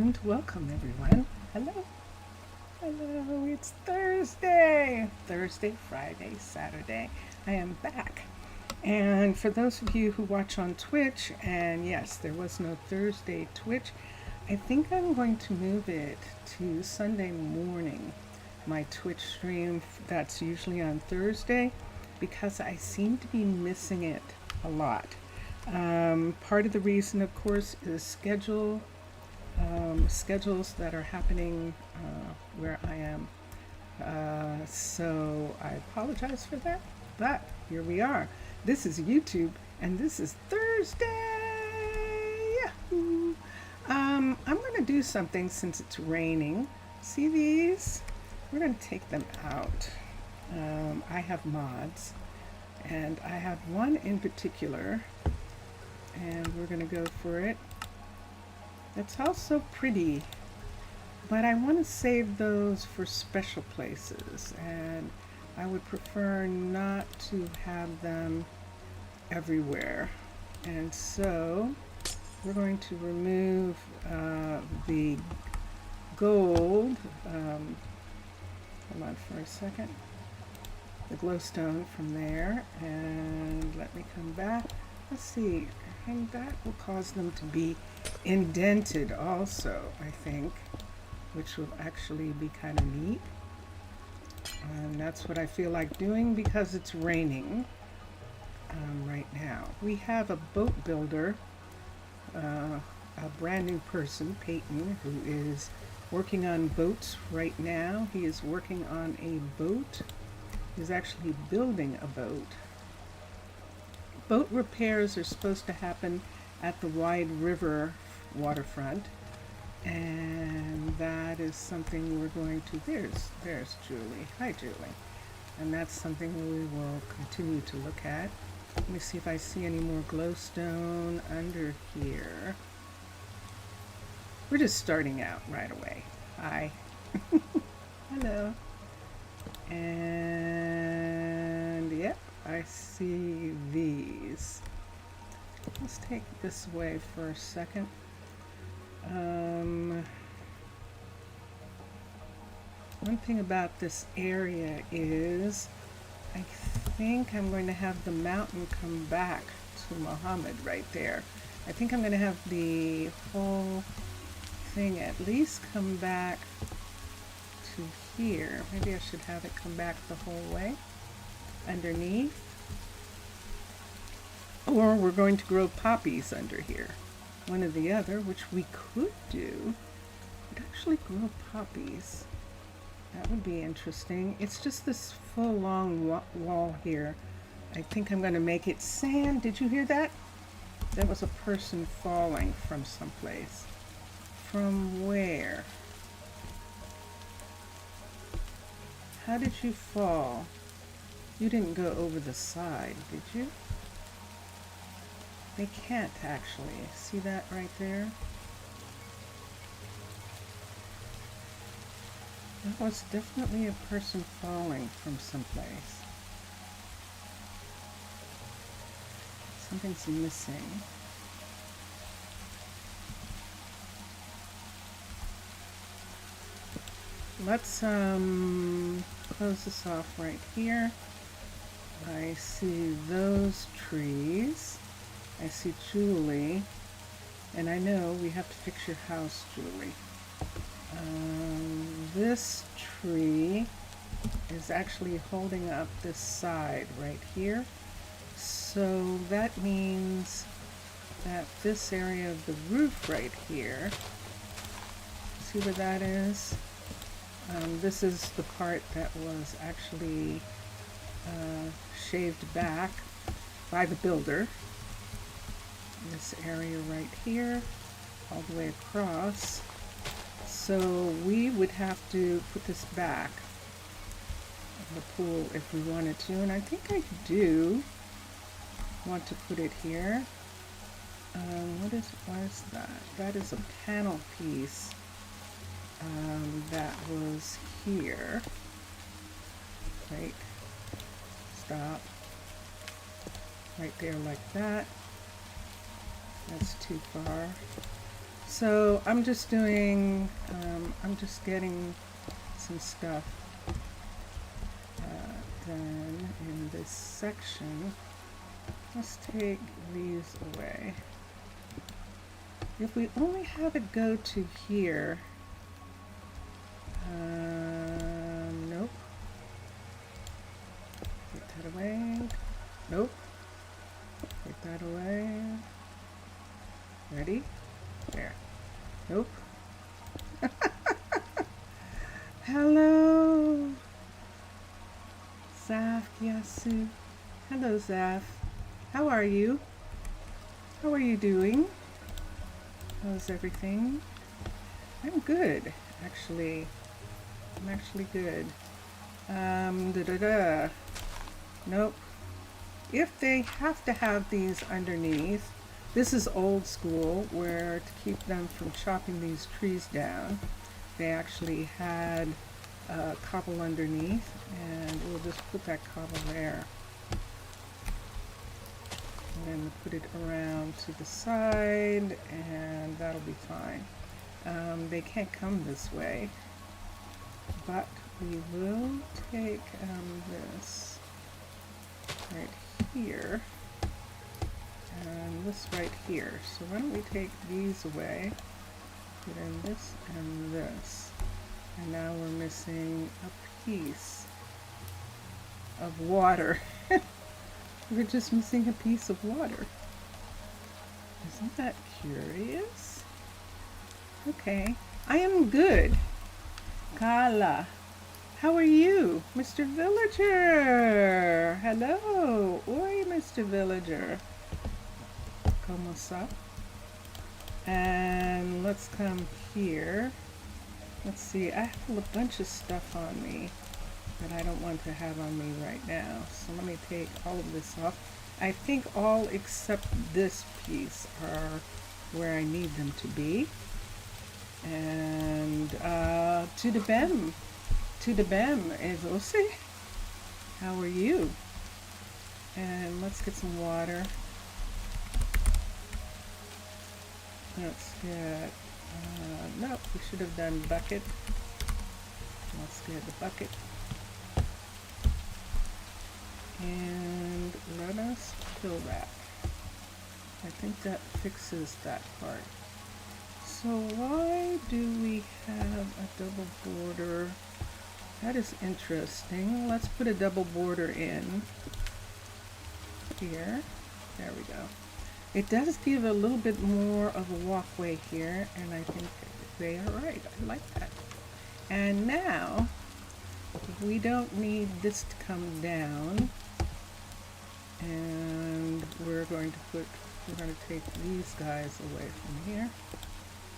and welcome everyone. Hello. Hello. It's Thursday. Thursday, Friday, Saturday. I am back. And for those of you who watch on Twitch, and yes, there was no Thursday Twitch, I think I'm going to move it to Sunday morning. My Twitch stream that's usually on Thursday because I seem to be missing it a lot. Part of the reason, of course, is schedules that are happening where I am. So I apologize for that, but here we are. This is YouTube, and this is Thursday. Yahoo! I'm going to do something since it's raining. See these? We're going to take them out. I have mods, and I have one in particular, and we're going to go for it. It's also pretty, but I want to save those for special places, and I would prefer not to have them everywhere. And so we're going to remove the gold, hold on for a second, the glowstone from there, and let me come back. Let's see, and that will cause them to be indented also, I think, which will actually be kind of neat. And that's what I feel like doing because it's raining right now. We have a boat builder, a brand new person, Peyton, who is working on boats right now. He is working on a boat. He's actually building a boat. Boat repairs are supposed to happen at the Wide River Waterfront, and that is something we're going to, there's Julie. Hi Julie. And that's something we will continue to look at. Let me see if I see any more glowstone under here. We're just starting out right away. Hi. Hello. And yep, I see these. Let's take this away for a second. One thing about this area is I think I'm going to have the mountain come back to Muhammad right there. I think I'm going to have the whole thing at least come back to here. Maybe I should have it come back the whole way underneath. Or we're going to grow poppies under here. One or the other, which we could do. We'd actually grow poppies. That would be interesting. It's just this full long wall here. I think I'm going to make it sand. Did you hear that? That was a person falling from someplace. From where? How did you fall? You didn't go over the side, did you? They can't actually. See that right there? That was definitely a person falling from someplace. Something's missing. Let's close this off right here. I see those trees. I see Julie, and I know we have to fix your house, Julie. This tree is actually holding up this side right here. So that means that this area of the roof right here, see where that is? This is the part that was actually shaved back by the builder. This area right here, all the way across. So we would have to put this back in the pool if we wanted to, and I think I do want to put it here. Why is that? That is a panel piece that was here. Right, stop. Right there like that. That's too far. So I'm just doing, I'm just getting some stuff done in this section. Let's take these away. If we only have it go to here, nope. Take that away. Nope. Take that away. Ready? There. Nope. Hello, Zaf Yasu. Hello, Zaf. How are you? How are you doing? How's everything? I'm good, actually. I'm actually good. Nope. If they have to have these underneath, this is old school, where to keep them from chopping these trees down, they actually had cobble underneath, and we'll just put that cobble there. And then put it around to the side, and that'll be fine. They can't come this way, but we will take this right here, and this right here. So why don't we take these away, put in this and this, and now we're missing a piece of water. We're just missing a piece of water. Isn't that curious? Okay, I am good. Kala, how are you? Mr. Villager, hello. Oi, Mr. Villager. Como ça? And let's come here. Let's see, I have a bunch of stuff on me that I don't want to have on me right now. So let me take all of this off. I think all except this piece are where I need them to be. And to the bem, et você? How are you? And let's get some water. Let's get, no, we should have done bucket. Let's get the bucket. And let us fill that. I think that fixes that part. So why do we have a double border? That is interesting. Let's put a double border in here. There we go. It does give a little bit more of a walkway here, and I think they are right. I like that. And now, we don't need this to come down, and we're going to take these guys away from here.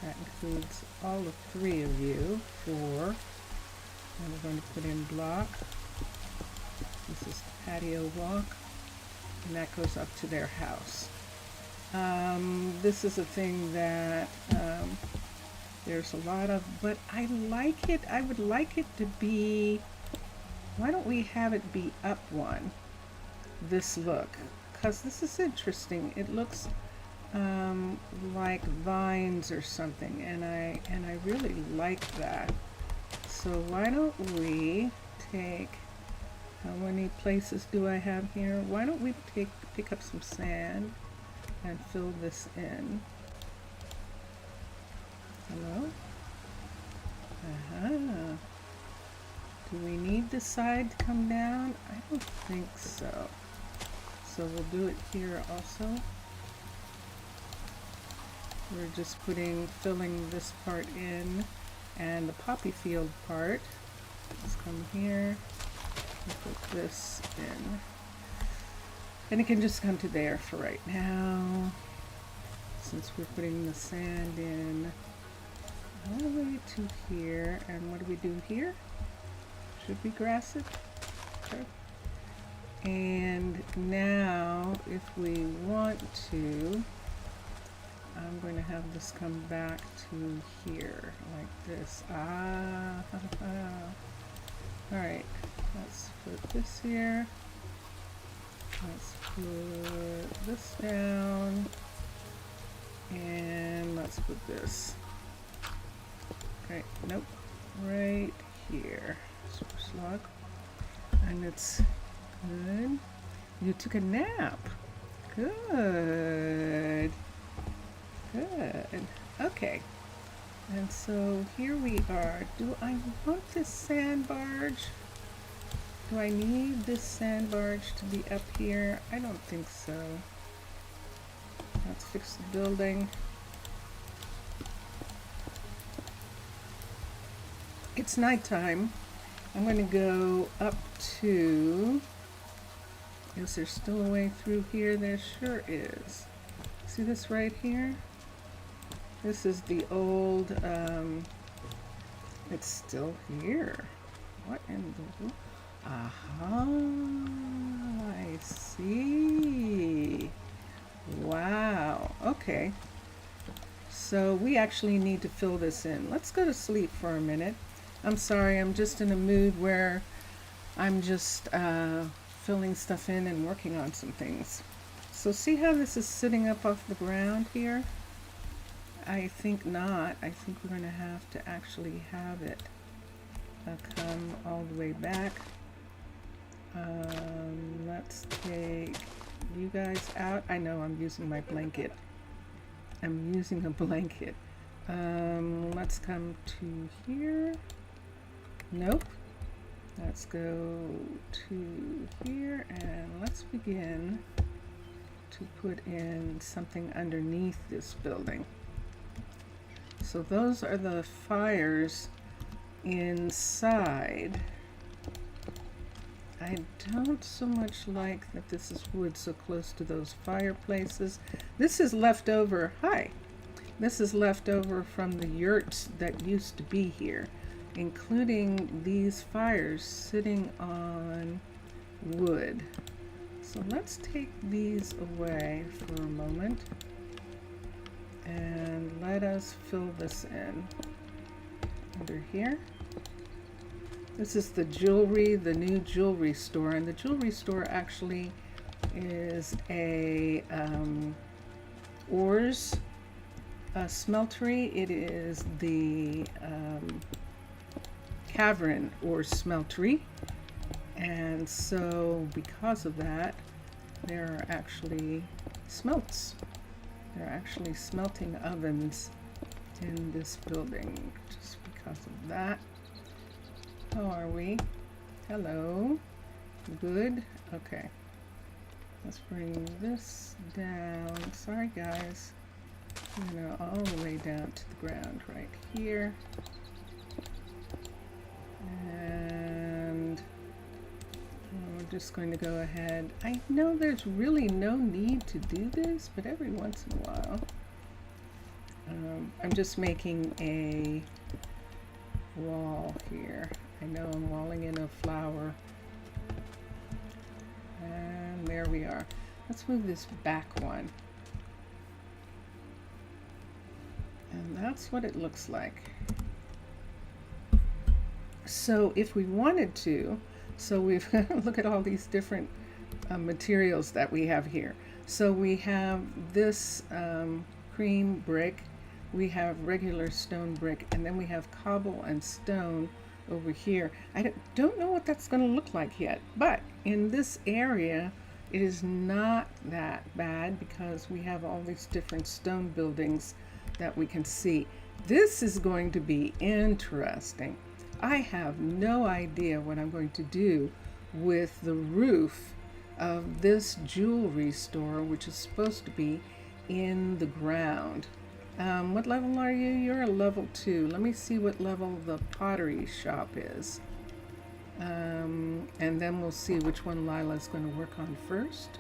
That includes all of 3 of you, 4. And we're going to put in block. This is the patio walk, and that goes up to their house. This is a thing that there's a lot of, but I like it. I would like it to be, why don't we have it be up one, this look? Because this is interesting. It looks like vines or something, and I really like that. So why don't we take, how many places do I have here? Why don't we pick up some sand and fill this in? Hello? Do we need this side to come down? I don't think so. So we'll do it here also. We're just filling this part in, and the poppy field part. Let's come here and put this in. And it can just come to there for right now, since we're putting the sand in all the way to here. And what do we do here? Should we grass it? Sure. And now, if we want to, I'm going to have this come back to here, like this. Alright, let's put this here. Let's put this down. And let's put this. Okay, nope, right here. Spruce log. And it's good. You took a nap. Good. Good. Okay. And so here we are. Do I want this sand barge? Do I need this sand barge to be up here? I don't think so. Let's fix the building. It's nighttime. I'm going to go up to... Is there still a way through here? There sure is. See this right here? This is the old, it's still here. What in the... Aha, I see. Wow, okay. So we actually need to fill this in. Let's go to sleep for a minute. I'm sorry, I'm just in a mood where I'm just filling stuff in and working on some things. So see how this is sitting up off the ground here? I think not. I think we're going to have to actually have it come all the way back. Let's take you guys out. I know I'm using my blanket. I'm using a blanket. Let's come to here. Nope. Let's go to here and let's begin to put in something underneath this building. So those are the fires inside. I don't so much like that this is wood so close to those fireplaces. This is left over. Hi. This is left over from the yurts that used to be here, including these fires sitting on wood. So let's take these away for a moment and let us fill this in under here. This is the jewelry, the new jewelry store, and the jewelry store actually is a ores smeltery. It is the cavern ore smeltery, and so because of that, there are actually smelts. There are actually smelting ovens in this building just because of that. How are we? Hello. Good. Okay. Let's bring this down. Sorry guys. You know, all the way down to the ground right here. And we're just going to go ahead. I know there's really no need to do this, but every once in a while, I'm just making a wall here. I know I'm walling in a flower. And there we are. Let's move this back one. And that's what it looks like. So if we wanted to, so we've look at all these different materials that we have here. So we have this cream brick, we have regular stone brick, and then we have cobble and stone over here. I don't know what that's going to look like yet, but in this area it is not that bad because we have all these different stone buildings that we can see. This is going to be interesting. I have no idea what I'm going to do with the roof of this jewelry store, which is supposed to be in the ground. What level are you? You're a level 2. Let me see what level the pottery shop is. And then we'll see which one Lila's going to work on first.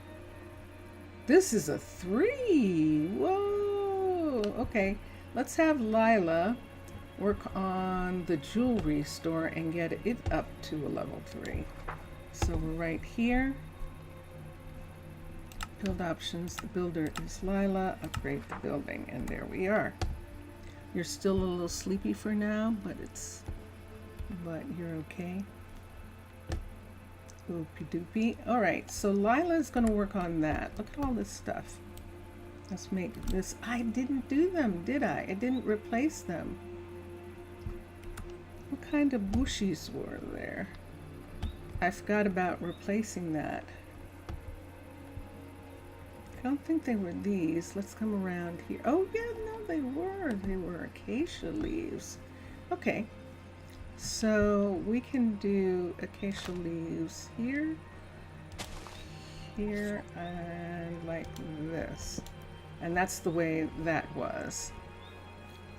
This is a 3. Whoa. Okay. Let's have Lila work on the jewelry store and get it up to a level 3. So we're right here. Build options, the builder is Lila, upgrade the building, and there we are. You're still a little sleepy for now, but you're okay. Oopie doopie. All right, so Lila's gonna work on that. Look at all this stuff. Let's make this. I didn't do them, did I? I didn't replace them. What kind of bushies were there? I forgot about replacing that. I don't think they were these. Let's come around here. Oh yeah, no, they were. They were acacia leaves. Okay, so we can do acacia leaves here, here, and like this. And that's the way that was.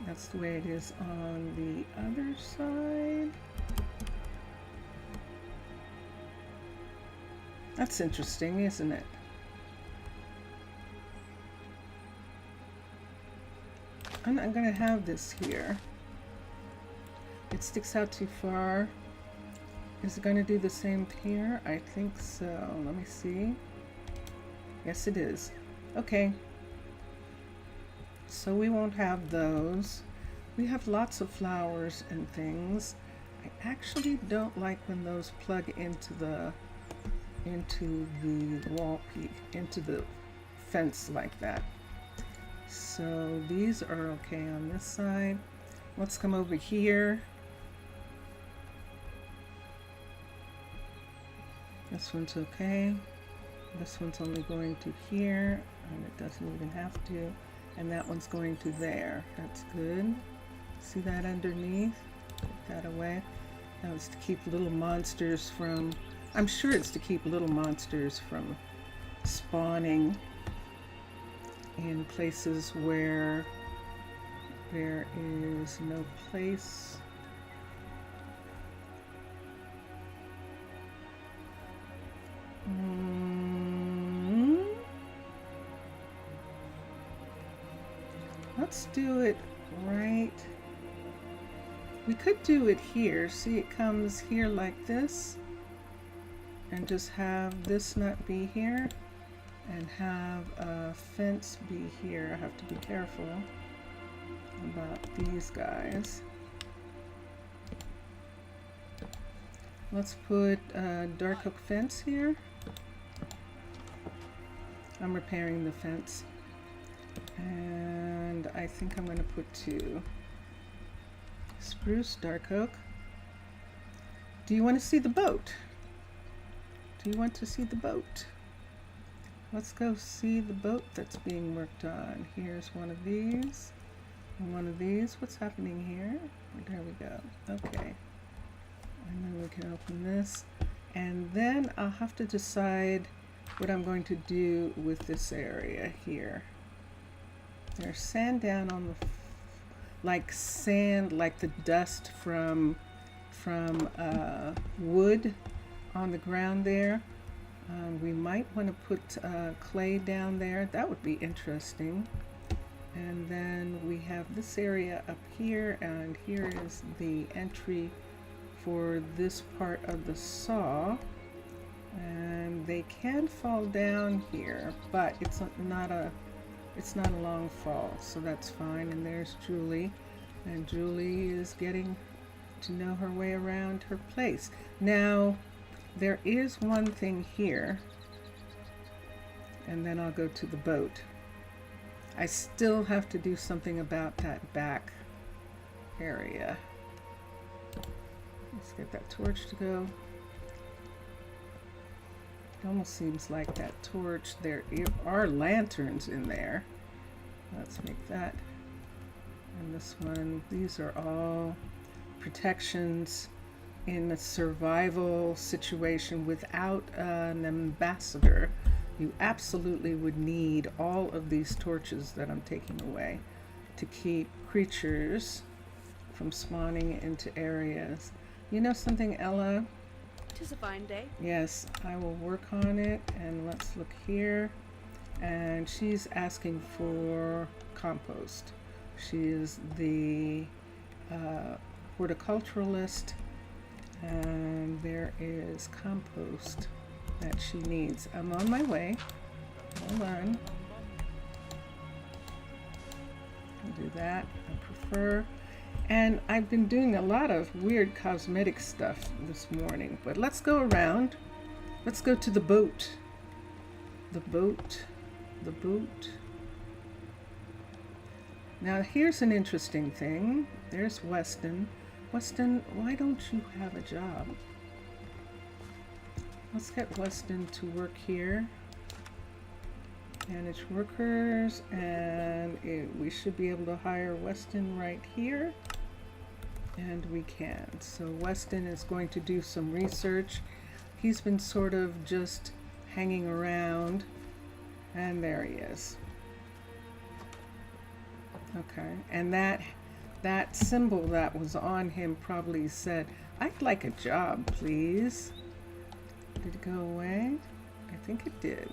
That's the way it is on the other side. That's interesting, isn't it? I'm not going to have this here. It sticks out too far. Is it going to do the same here? I think so. Let me see. Yes, it is. Okay. So we won't have those. We have lots of flowers and things. I actually don't like when those plug into the wall peak, into the fence like that. So these are okay on this side. Let's come over here. This one's okay. This one's only going to here, and it doesn't even have to. And that one's going to there. That's good. See that underneath? Take that away. That was to keep little monsters from, I'm sure it's to keep little monsters from spawning in places where there is no place. Let's do it right. We could do it here. See, it comes here like this, and just have this nut be here, and have a fence be here. I have to be careful about these guys. Let's put a dark oak fence here. I'm repairing the fence. And I think I'm going to put 2. Spruce, dark oak. Do you want to see the boat? Do you want to see the boat? Let's go see the boat that's being worked on. Here's one of these and one of these. What's happening here? There we go. Okay. And then we can open this. And then I'll have to decide what I'm going to do with this area here. There's sand down on the, like sand, like the dust from wood on the ground there. We might want to put clay down there. That would be interesting. And then we have this area up here, and here is the entry for this part of the saw. And they can fall down here, but it's not a long fall, so that's fine. And there's Julie, and Julie is getting to know her way around her place. Now, there is one thing here, and then I'll go to the boat. I still have to do something about that back area. Let's get that torch to go. It almost seems like that torch, there are lanterns in there. Let's make that. And this one, these are all protections in a survival situation without an ambassador. You absolutely would need all of these torches that I'm taking away to keep creatures from spawning into areas. You know something, Ella? 'Tis a fine day. Yes, I will work on it. And let's look here. And she's asking for compost. She is the horticulturalist, and there is compost that she needs. I'm on my way. Hold on. I'll do that. I prefer. And I've been doing a lot of weird cosmetic stuff this morning, but let's go around. Let's go to the boat. The boat. The boat. Now here's an interesting thing. There's Weston. Weston, why don't you have a job? Let's get Weston to work here. Manage workers, and we should be able to hire Weston right here. And we can. So Weston is going to do some research. He's been sort of just hanging around. And there he is. Okay, and that symbol that was on him probably said, "I'd like a job, please." Did it go away? I think it did.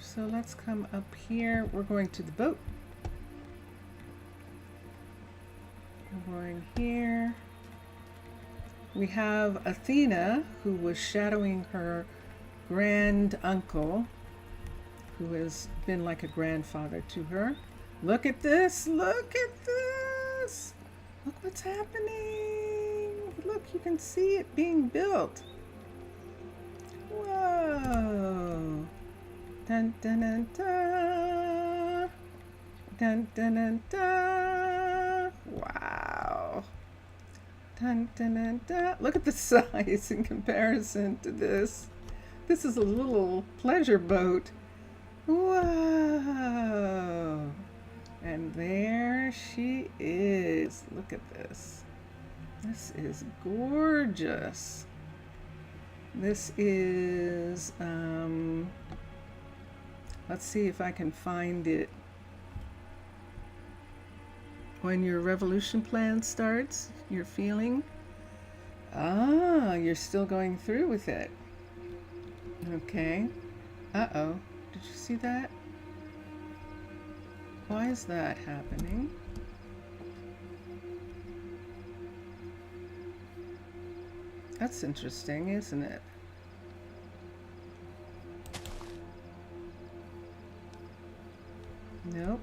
So let's come up here. We're going to the boat. We're going here. We have Athena, who was shadowing her grand uncle, who has been like a grandfather to her. Look at this, look at this. Look what's happening. Look, you can see it being built. Whoa. Dun dun dun dun. Dun dun dun dun. Wow. Dun dun dun dun. Look at the size in comparison to this. This is a little pleasure boat. Whoa! And there she is. Look at this. This is gorgeous. This is, let's see if I can find it. When your revolution plan starts, you're feeling, you're still going through with it. Okay. Uh-oh. Did you see that? Why is that happening? That's interesting, isn't it? Nope.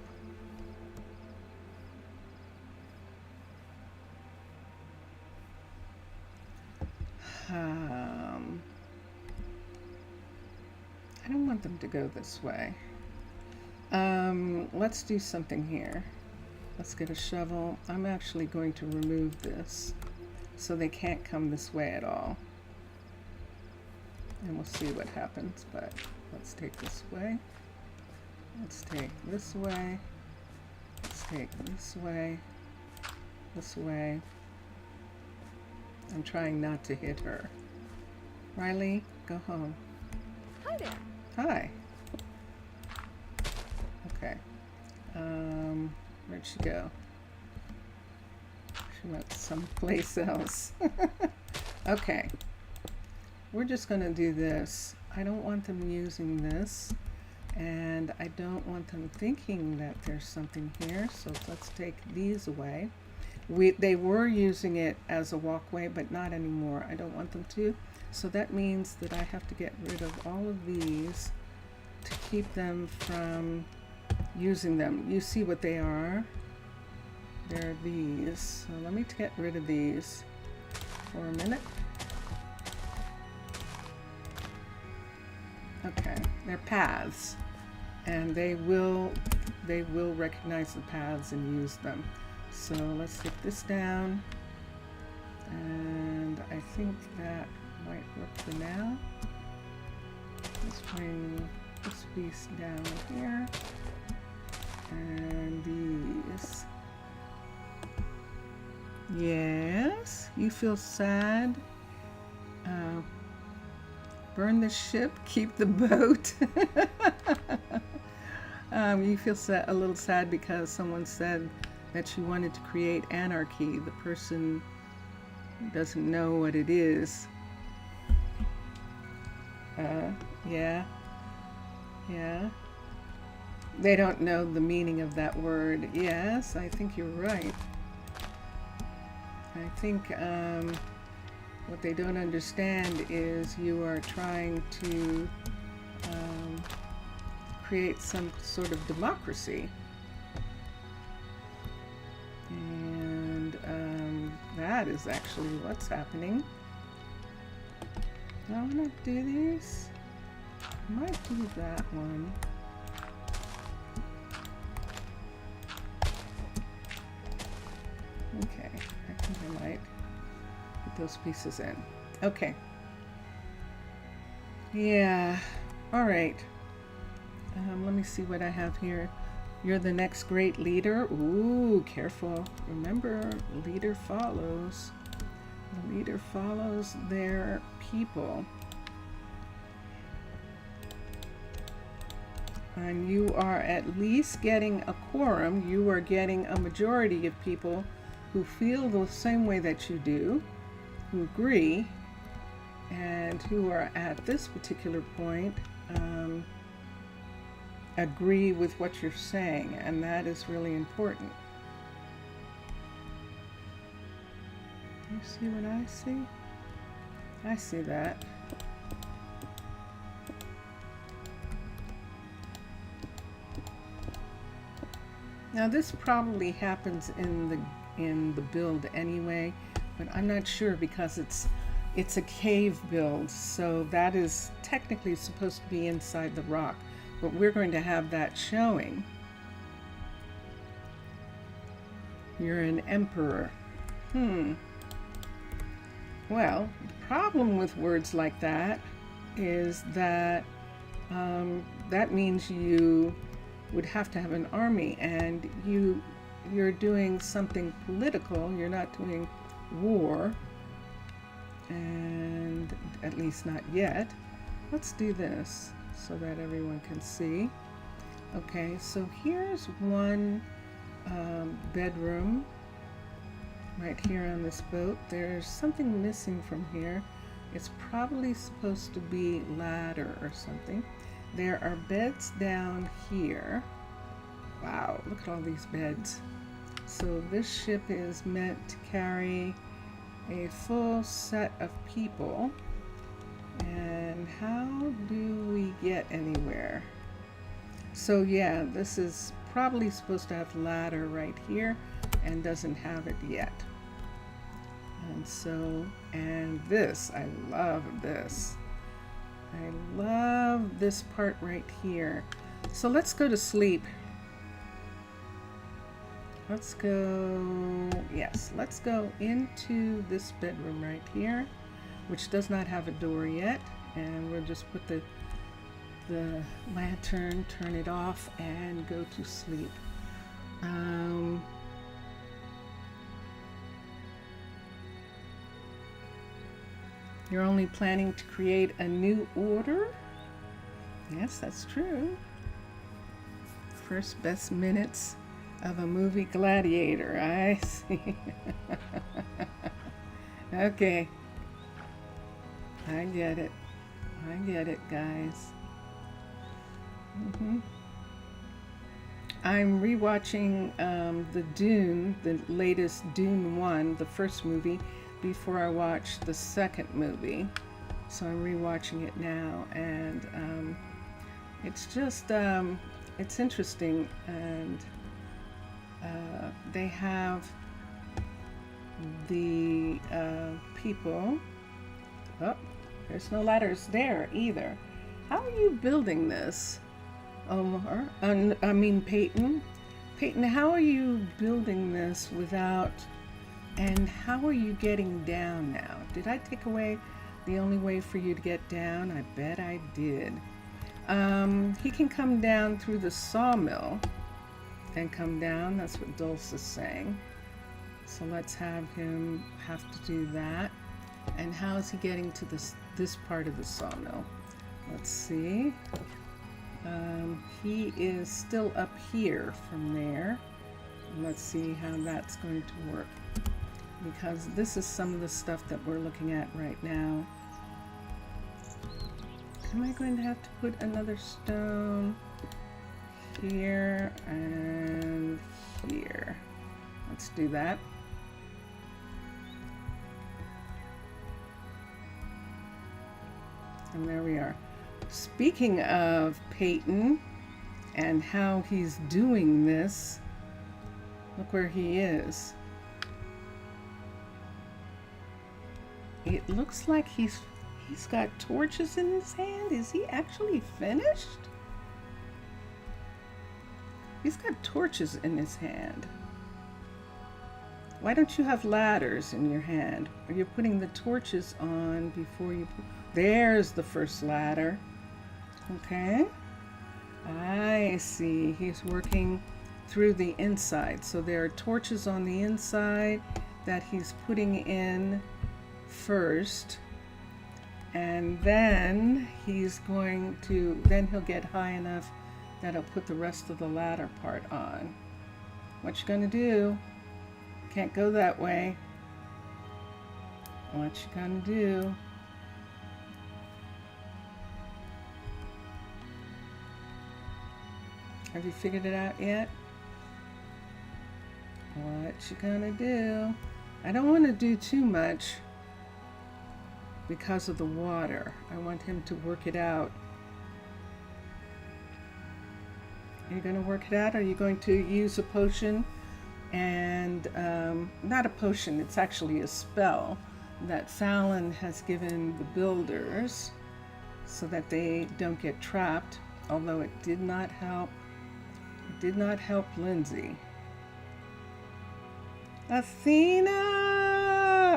I don't want them to go this way. Let's do something here. Let's get a shovel. I'm actually going to remove this so they can't come this way at all. And we'll see what happens, but let's take this way. Let's take this way. Let's take this way. This way. I'm trying not to hit her. Riley, go home. Hi there. Hi. Okay. Where'd she go? She went someplace else. Okay. We're just going to do this. I don't want them using this. And I don't want them thinking that there's something here. So let's take these away. They were using it as a walkway, but not anymore. I don't want them to. So that means that I have to get rid of all of these to keep them from using them. You see what they are? They're these. So let me get rid of these for a minute. Okay, they're paths, and they will recognize the paths and use them. So let's take this down, and I think that might work for now. Let's bring this piece down here, and these. Yes, you feel sad. Burn the ship, keep the boat. You feel a little sad because someone said that you wanted to create anarchy. The person doesn't know what it is. Yeah. They don't know the meaning of that word. Yes, I think you're right. I think what they don't understand is you are trying to create some sort of democracy. And that is actually what's happening. I want to do these. I might do that one. those pieces in. Okay. Yeah. All right. Let me see what I have here. You're the next great leader. Ooh, careful. Remember, leader follows. The leader follows their people. And you are at least getting a quorum. You are getting a majority of people who feel the same way that you do, who agree, and who are at this particular point agree with what you're saying, and that is really important. You see what I see? I see that. Now this probably happens in the build anyway, but I'm not sure because it's a cave build, so that is technically supposed to be inside the rock, but we're going to have that showing. You're an emperor. Well, the problem with words like that is that that means you would have to have an army, and you're doing something political. You're not doing war, and at least not yet. Let's do this so that everyone can see. Okay, so here's one bedroom right here on this boat. There's something missing from here. It's probably supposed to be ladder or something. There are beds down here. Wow, look at all these beds. So this ship is meant to carry a full set of people. And how do we get anywhere? So yeah, this is probably supposed to have ladder right here and doesn't have it yet. And so, and this, I love this. I love this part right here. So let's go to sleep. Let's go, yes, let's go into this bedroom right here, which does not have a door yet. And we'll just put the lantern, turn it off, and go to sleep. You're only planning to create a new order? Yes, that's true. First best minutes of a movie Gladiator, I see. Okay. I get it. I get it, guys. I'm rewatching the Dune, the latest Dune 1, the first movie, before I watch the second movie. So I'm rewatching it now, and it's just it's interesting, and they have the people. Oh, there's no ladders there either. How are you building this, Omar? I mean Peyton. Peyton, how are you building this without? And how are you getting down now? Did I take away the only way for you to get down? I bet I did. He can come down through the sawmill and come down. That's what Dulce is saying. So let's have him have to do that. And how is he getting to this part of the sawmill? Let's see. He is still up here from there. Let's see how that's going to work, because this is some of the stuff that we're looking at right now. Am I going to have to put another stone here and here? Let's do that. And there we are. Speaking of Peyton and how he's doing this, look where he is. It looks like he's got torches in his hand. Is he actually finished? He's got torches in his hand. Why don't you have ladders in your hand? Or you're putting the torches on before you put... There's the first ladder. Okay. I see. He's working through the inside. So there are torches on the inside that he's putting in first. And then he's going to... Then he'll get high enough that he'll put the rest of the ladder part on. What you gonna do? Can't go that way. What you gonna do? Have you figured it out yet? What you gonna do? I don't want to do too much because of the water. I want him to work it out. Are you gonna work it out? Or are you going to use a potion? And not a potion, it's actually a spell that Fallon has given the builders so that they don't get trapped, although it did not help. It did not help Lindsay. Athena!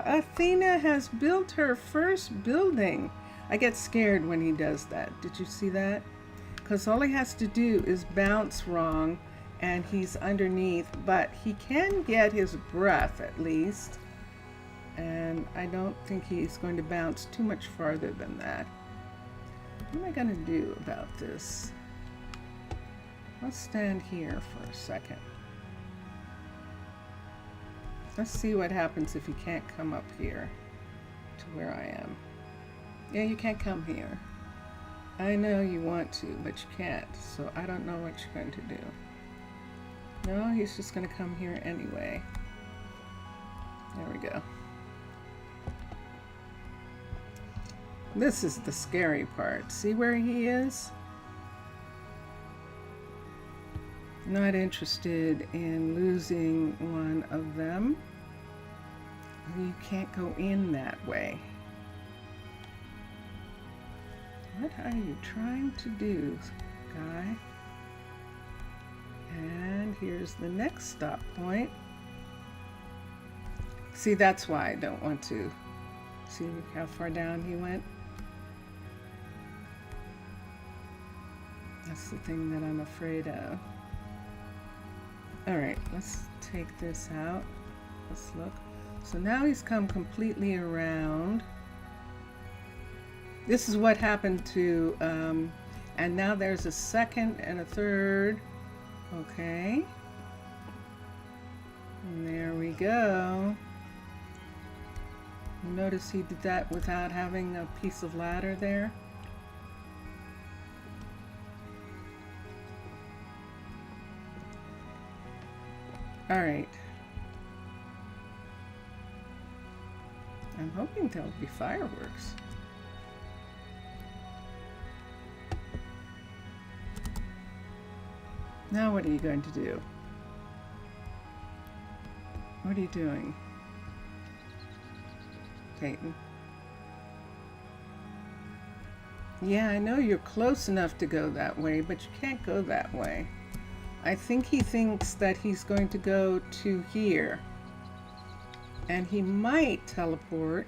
Athena has built her first building. I get scared when he does that. Did you see that? Because all he has to do is bounce wrong and he's underneath, but he can get his breath at least. And I don't think he's going to bounce too much farther than that. What am I going to do about this? Let's stand here for a second. Let's see what happens if he can't come up here to where I am. Yeah, you can't come here. I know you want to, but you can't, so I don't know what you're going to do. No, he's just going to come here anyway. There we go. This is the scary part. See where he is? Not interested in losing one of them. You can't go in that way. What are you trying to do, guy? And here's the next stop point. See, that's why I don't want to. See how far down he went? That's the thing that I'm afraid of. Alright, let's take this out. Let's look. So now he's come completely around. This is what happened to, and now there's a second and a third. Okay. And there we go. You notice he did that without having a piece of ladder there. All right. I'm hoping there'll be fireworks. Now what are you going to do? What are you doing, Peyton? Yeah, I know you're close enough to go that way, but you can't go that way. I think he thinks that he's going to go to here. And he might teleport.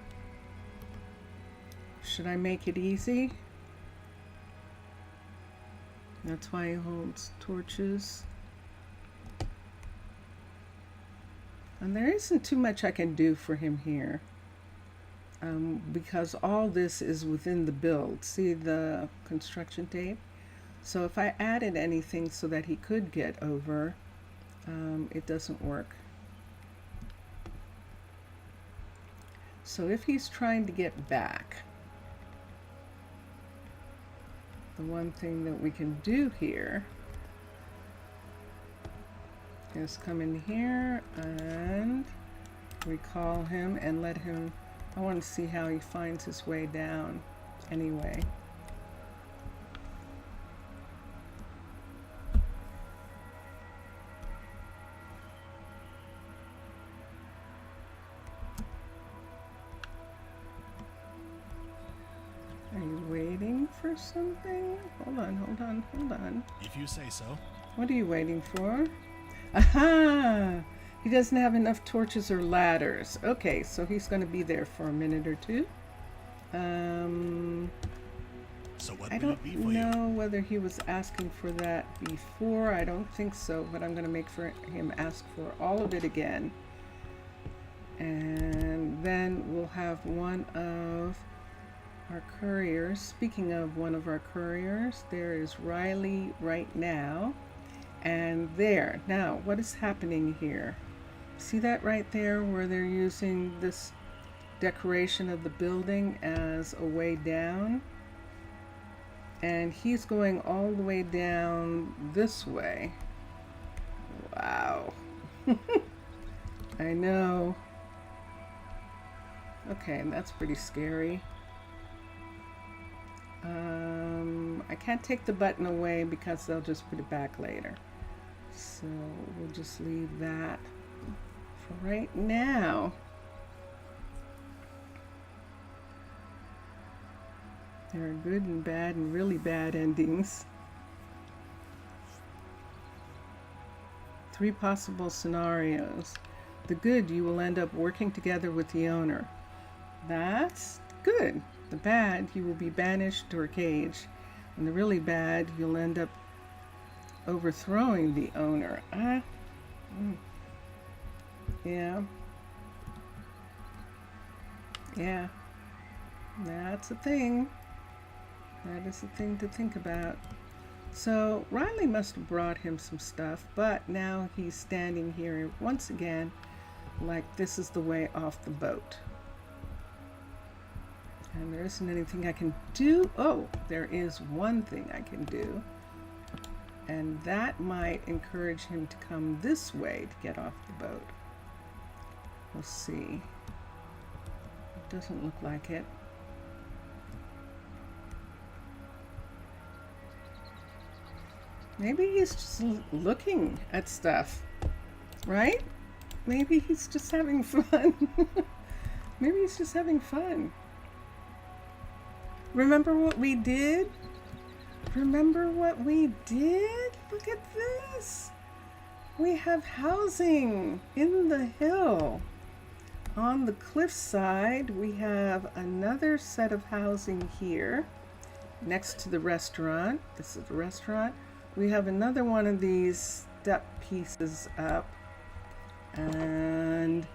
Should I make it easy? That's why he holds torches. And there isn't too much I can do for him here. Because all this is within the build. See the construction tape? So if I added anything so that he could get over, it doesn't work. So if he's trying to get back, the one thing that we can do here is come in here and recall him and let him, I want to see how he finds his way down anyway. Are you waiting for something? Hold on, hold on, hold on. If you say so. What are you waiting for? Aha! He doesn't have enough torches or ladders. Okay, so he's going to be there for a minute or two. So what I will don't it be for know you? whether he was asking for that before. I don't think so, but I'm going to make for him ask for all of it again. And then we'll have one of our couriers. Speaking of one of our couriers, there is Riley right now. And there. Now, what is happening here? See that right there where they're using this decoration of the building as a way down? And he's going all the way down this way. Wow. I know. Okay, that's pretty scary. I can't take the button away because they'll just put it back later. So we'll just leave that for right now. There are good and bad and really bad endings. 3 possible scenarios. The good, you will end up working together with the owner. That's good. The bad, you will be banished or caged. And the really bad, you'll end up overthrowing the owner. Yeah. Yeah. That's a thing. That is a thing to think about. So Riley must have brought him some stuff, but now he's standing here once again like this is the way off the boat. And there isn't anything I can do. Oh, there is one thing I can do. And that might encourage him to come this way to get off the boat. We'll see. It doesn't look like it. Maybe he's just looking at stuff, right? Maybe he's just having fun. Maybe he's just having fun. Remember what we did? Remember what we did? Look at this. We have housing in the hill. On the cliffside, we have another set of housing here next to the restaurant. This is the restaurant. We have another one of these step pieces up. And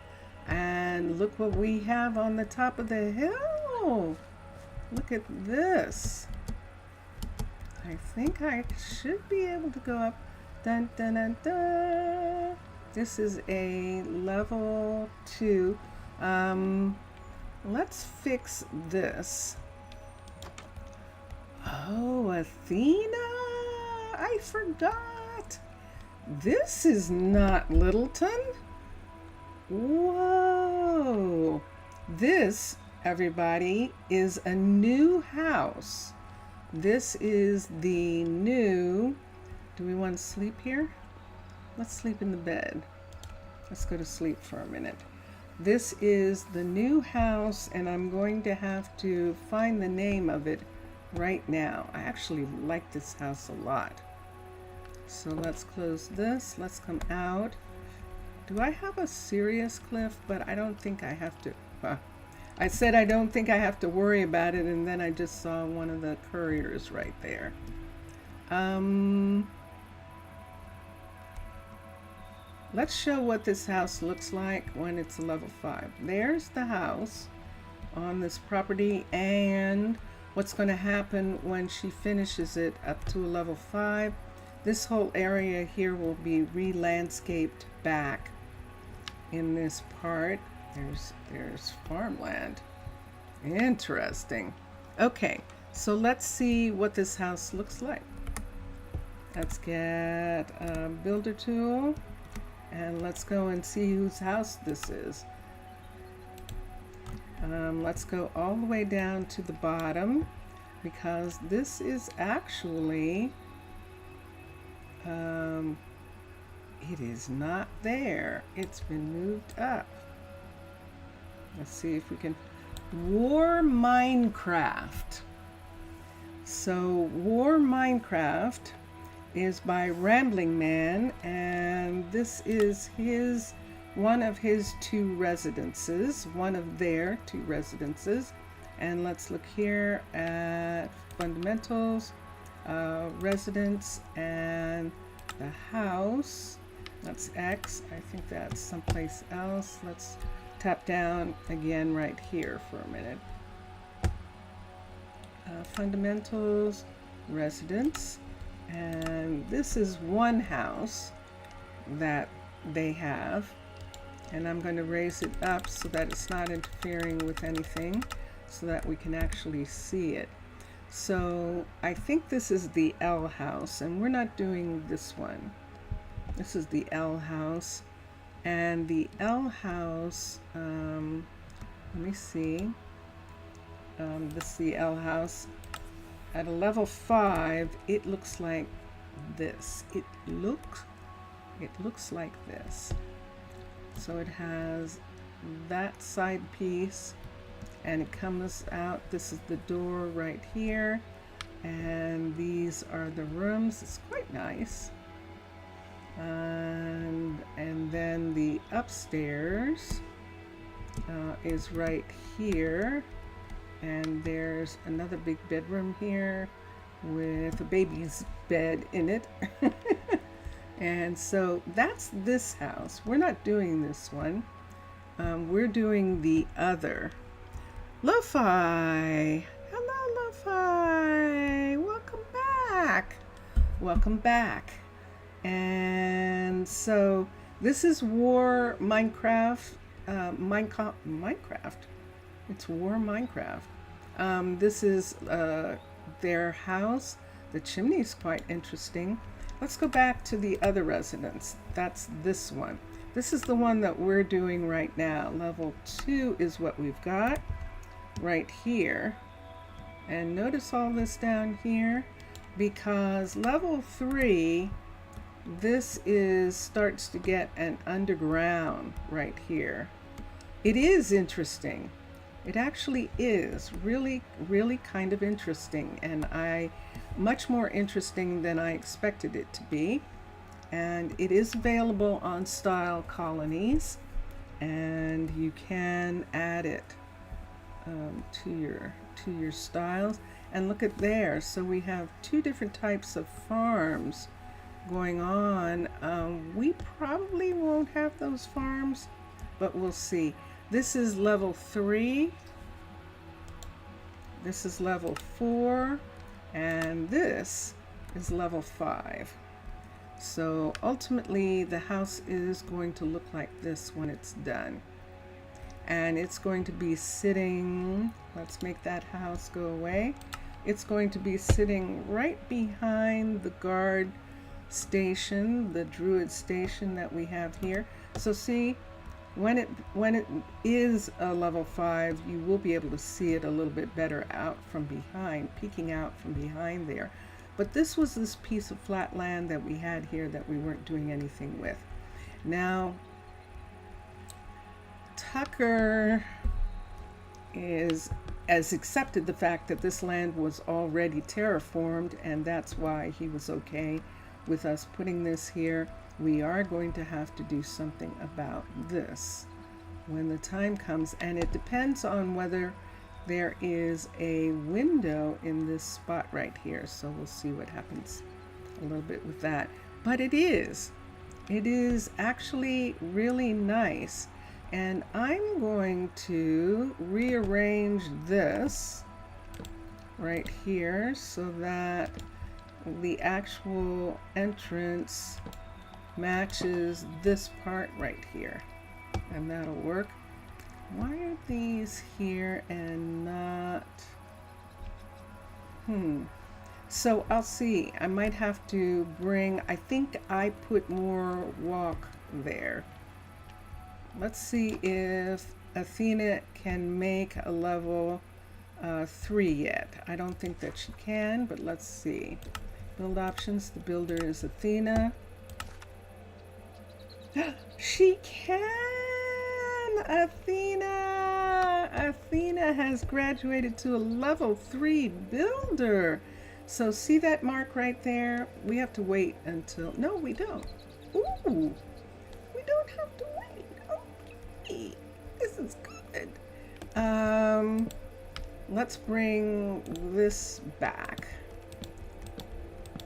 look what we have on the top of the hill. Look at this. I think I should be able to go up. Dun, dun, dun, dun. This is a level 2. Let's fix this. Oh, Athena! I forgot. This is not Littleton. Whoa. This, everybody, is a new house. This is the new... Do we want to sleep here? Let's sleep in the bed. Let's go to sleep for a minute. This is the new house, and I'm going to have to find the name of it right now. I actually like this house a lot. So let's close this. Let's come out. Do I have a serious cliff? But I don't think I have to. I said I don't think I have to worry about it, and then I just saw one of the couriers right there. Let's show what this house looks like when it's a level 5. There's the house on this property, and what's going to happen when she finishes it up to a level 5. This whole area here will be re-landscaped back in this part. There's farmland. Interesting. Okay, so let's see what this house looks like. Let's get a builder tool, and let's go and see whose house this is. Let's go all the way down to the bottom, because this is actually it is not there. It's been moved up. Let's see if we can... War Minecraft. So War Minecraft is by Rambling Man, and this is his one of his two residences, one of their two residences. And let's look here at fundamentals, residence, and the house. That's X. I think that's someplace else. Let's tap down again right here for a minute. Fundamentals, residence, and this is one house that they have, and I'm going to raise it up so that it's not interfering with anything, so that we can actually see it. So I think this is the L house, and we're not doing this one. This is the L house, and the L house, let me see, this is the L house. At a level 5, it looks like this. It looks like this. So it has that side piece, and it comes out. This is the door right here, and these are the rooms. It's quite nice. And then the upstairs is right here, and there's another big bedroom here with a baby's bed in it. And so that's this house. We're not doing this one. We're doing the other. Lo-Fi! Hello, Lo-Fi! Welcome back! Welcome back. And so this is War Minecraft. Minecraft. It's War Minecraft. This is their house. The chimney is quite interesting. Let's go back to the other residence. That's this one. This is the one that we're doing right now. Level 2 is what we've got right here. And notice all this down here, because level 3, this starts to get an underground right here. It is interesting. It actually is really, really kind of interesting, and much more interesting than I expected it to be. And it is available on Style Colonies, and you can add it to your styles. And look at there. So we have two different types of farms going on. We probably won't have those farms, but we'll see. This is level 3. This is level 4. And this is level 5. So ultimately the house is going to look like this when it's done. And it's going to be sitting, let's make that house go away. It's going to be sitting right behind the guard station, the druid station that we have here. So see, when it is a level 5, you will be able to see it a little bit better out from behind, peeking out from behind there. But this was this piece of flat land that we had here that we weren't doing anything with. Now, Tucker has accepted the fact that this land was already terraformed, and that's why he was okay with us putting this here. We are going to have to do something about this when the time comes, and it depends on whether there is a window in this spot right here. So we'll see what happens a little bit with that. But it is actually really nice. And I'm going to rearrange this right here so that the actual entrance matches this part right here, and that'll work. Why are these here and not? So I'll see. I might have to bring, I think I put more walk there. Let's see if Athena can make a level 3 yet. I don't think that she can, but let's see. Build options. The builder is Athena. She can! Athena! Athena has graduated to a level 3 builder. So see that mark right there? We have to wait until, no, we don't. Ooh, we don't have to wait. let's bring this back.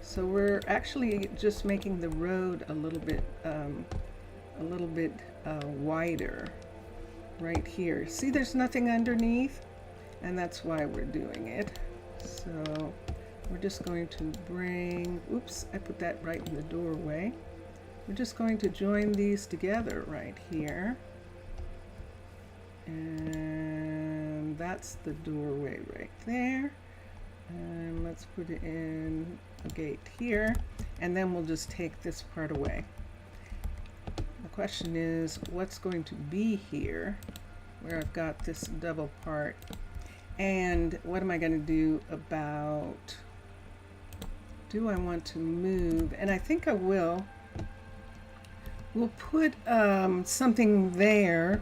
So we're actually just making the road a little bit wider right here. See, there's nothing underneath, and that's why we're doing it. So we're just going to bring, oops, I put that right in the doorway. We're just going to join these together right here. And that's the doorway right there. And let's put it in a gate here. And then we'll just take this part away. The question is, what's going to be here where I've got this double part? And what am I going to do about, do I want to move? And I think I will. We'll put something there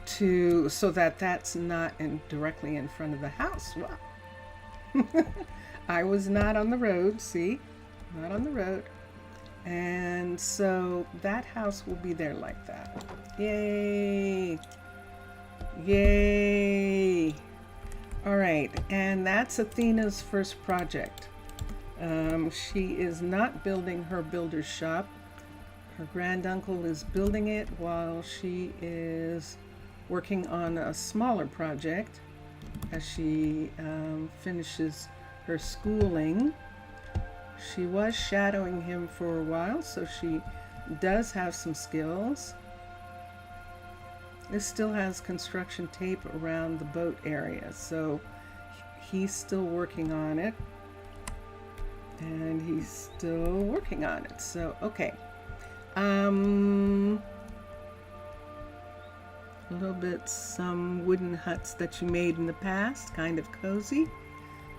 so that that's not directly in front of the house. Wow. I was not on the road, see? Not on the road. And so that house will be there like that. Yay! Yay! All right, and that's Athena's first project. She is not building her builder's shop. Her granduncle is building it while she is working on a smaller project as she finishes her schooling. She was shadowing him for a while, so she does have some skills. This still has construction tape around the boat area, so he's still working on it. And he's still working on it, so okay. A little bit some wooden huts that you made in the past, kind of cozy.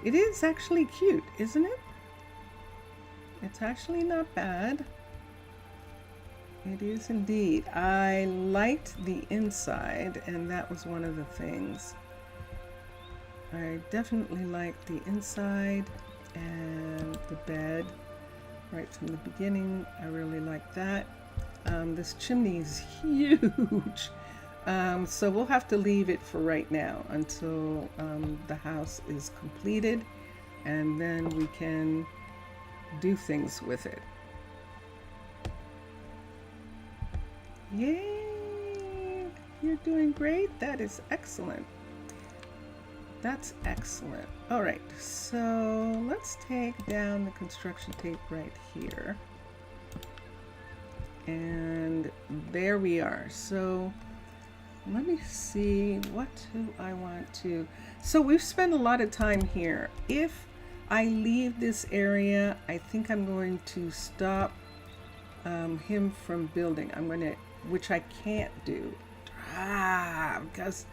It is actually cute, isn't it? It's actually not bad. It is indeed. I liked the inside, and that was one of the things. I definitely liked the inside and the bed. Right from the beginning, I really like that. This chimney is huge. So we'll have to leave it for right now until the house is completed, and then we can do things with it. Yay! You're doing great. That is excellent. That's excellent. All right, so let's take down the construction tape right here. And there we are. So let me see, what do I want to... So we've spent a lot of time here. If I leave this area, I think I'm going to stop him from building. I'm going to, which I can't do. Because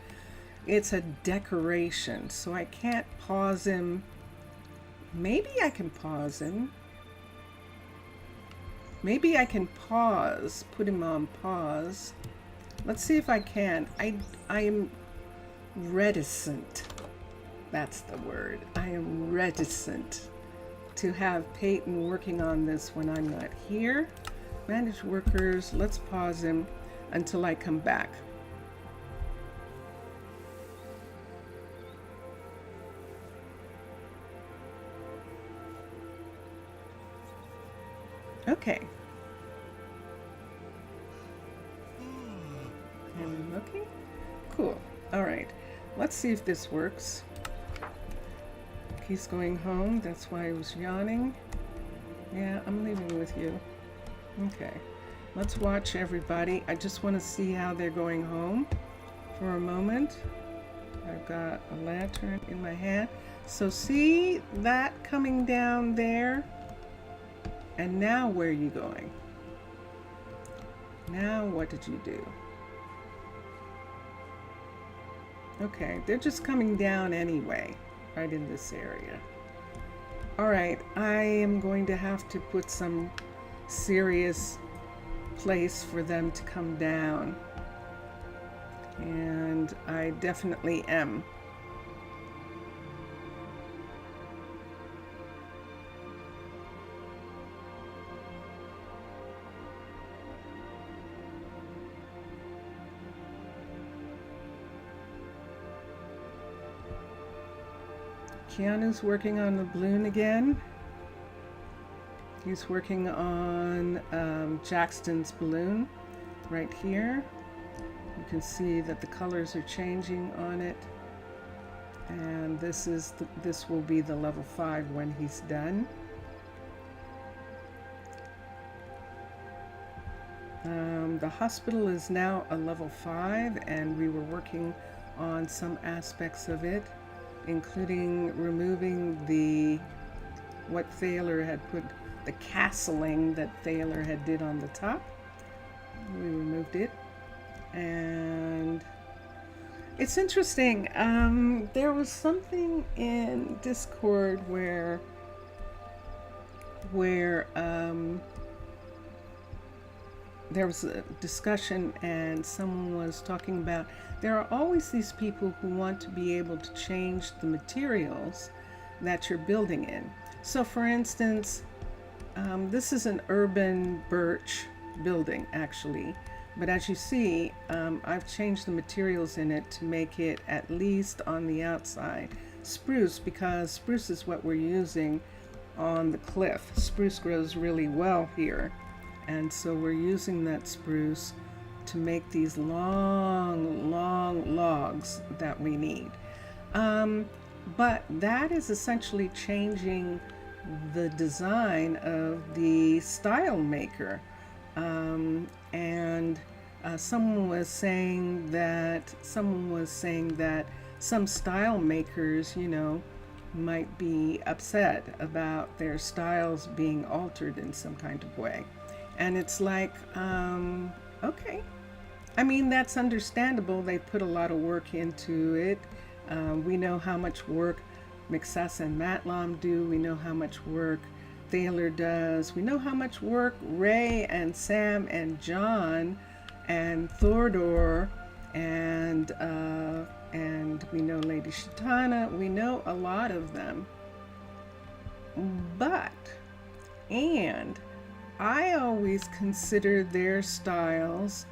it's a decoration, so I can't pause him. Maybe I can pause him. Maybe I can pause, put him on pause. Let's see if I can. I am reticent. That's the word. I am reticent to have Peyton working on this when I'm not here. Manage workers. Let's pause him until I come back. Okay. I'm looking. Cool. All right. Let's see if this works. He's going home. That's why he was yawning. Yeah, I'm leaving with you. Okay. Let's watch everybody. I just want to see how they're going home for a moment. I've got a lantern in my hand. So see that coming down there? And now where are you going? Now what did you do? Okay, they're just coming down anyway, right in this area. All right, I am going to have to put some serious place for them to come down. And I definitely am. Keanu's working on the balloon again. He's working on Jackson's balloon right here. You can see that the colors are changing on it. And this will be the level 5 when he's done. The hospital is now a level 5, and we were working on some aspects of it, including removing what Thaler had put, the castling that Thaler had did on the top. We removed it, and it's interesting. There was something in Discord where there was a discussion, and someone was talking about there are always these people who want to be able to change the materials that you're building in. So for instance, this is an urban birch building actually, but as you see, I've changed the materials in it to make it, at least on the outside, spruce, because spruce is what we're using on the cliff. Spruce grows really well here, and so we're using that spruce to make these long logs that we need. But that is essentially changing the design of the style maker. Someone was saying that some style makers, might be upset about their styles being altered in some kind of way. And it's like, okay. I mean, that's understandable. They put a lot of work into it. We know how much work McSuss and Matlam do. We know how much work Thaler does. We know how much work Ray and Sam and John and Thordor and we know Lady Shatana. We know a lot of them. And I always consider their styles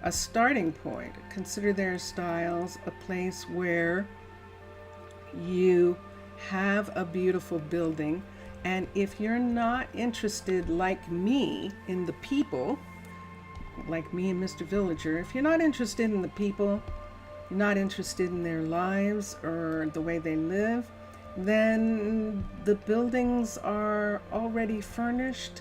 a starting point. Consider their styles a place where you have a beautiful building, and if you're not interested, like me, in the people, like me and Mr. Villager, if you're not interested in the people, you're not interested in their lives or the way they live, then the buildings are already furnished.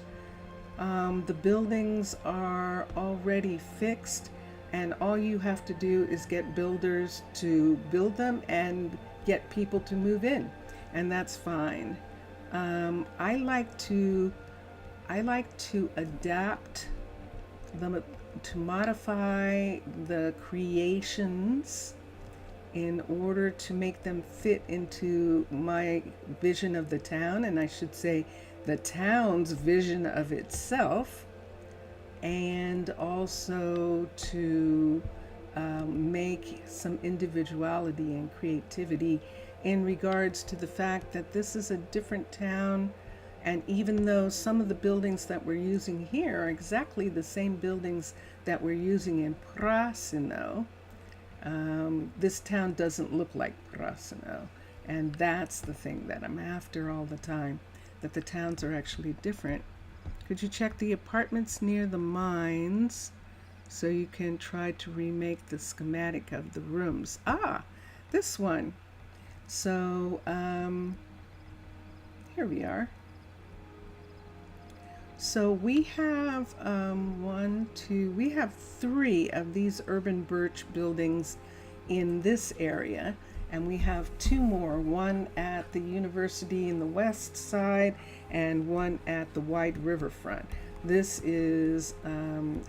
The buildings are already fixed, and all you have to do is get builders to build them and get people to move in, and that's fine. I like to adapt them, to modify the creations in order to make them fit into my vision of the town, and I should say the town's vision of itself, and also to make some individuality and creativity in regards to the fact that this is a different town. And even though some of the buildings that we're using here are exactly the same buildings that we're using in Prasino, this town doesn't look like Prasino. And that's the thing that I'm after all the time, that the towns are actually different. Could you check the apartments near the mines so you can try to remake the schematic of the rooms? This one. So here we are. So we have we have 3 of these urban birch buildings in this area, and we have 2 more, one at the university in the west side and one at the Wide River Front. This is,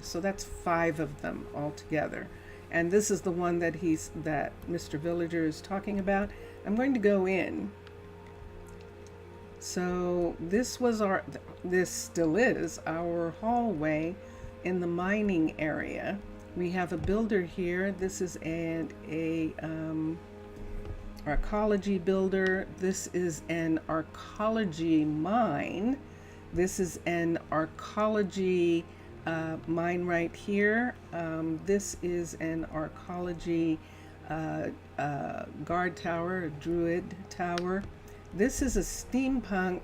so that's 5 of them altogether. And this is the one that Mr. Villager is talking about. I'm going to go in. So this still is our hallway in the mining area. We have a builder here. This is an archaeology builder. This is an archaeology mine. This is an archaeology mine right here. This is an archaeology guard tower, a druid tower. This is a steampunk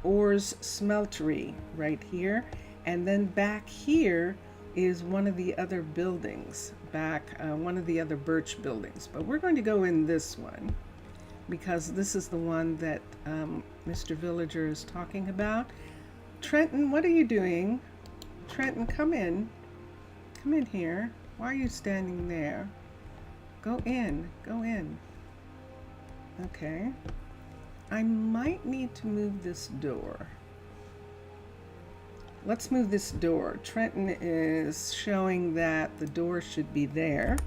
ores smeltery right here. And then back here is one of the other buildings, one of the other birch buildings. But we're going to go in this one because this is the one that Mr. Villager is talking about. Trenton, what are you doing? Trenton, come in. Come in here. Why are you standing there? Go in. Go in. Okay. I might need to move this door. Let's move this door. Trenton is showing that the door should be there.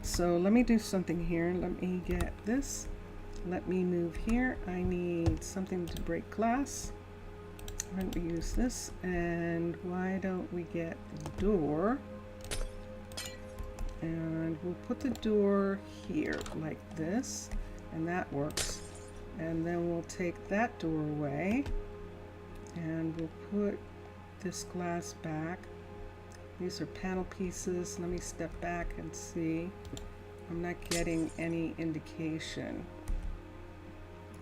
So let me do something here. Let me get this. Let me move here. I need something to break glass. Let me use this. And why don't we get the door? And we'll put the door here like this. And that works. And then we'll take that door away. And we'll put this glass back. These are panel pieces. Let me step back and see. I'm not getting any indication.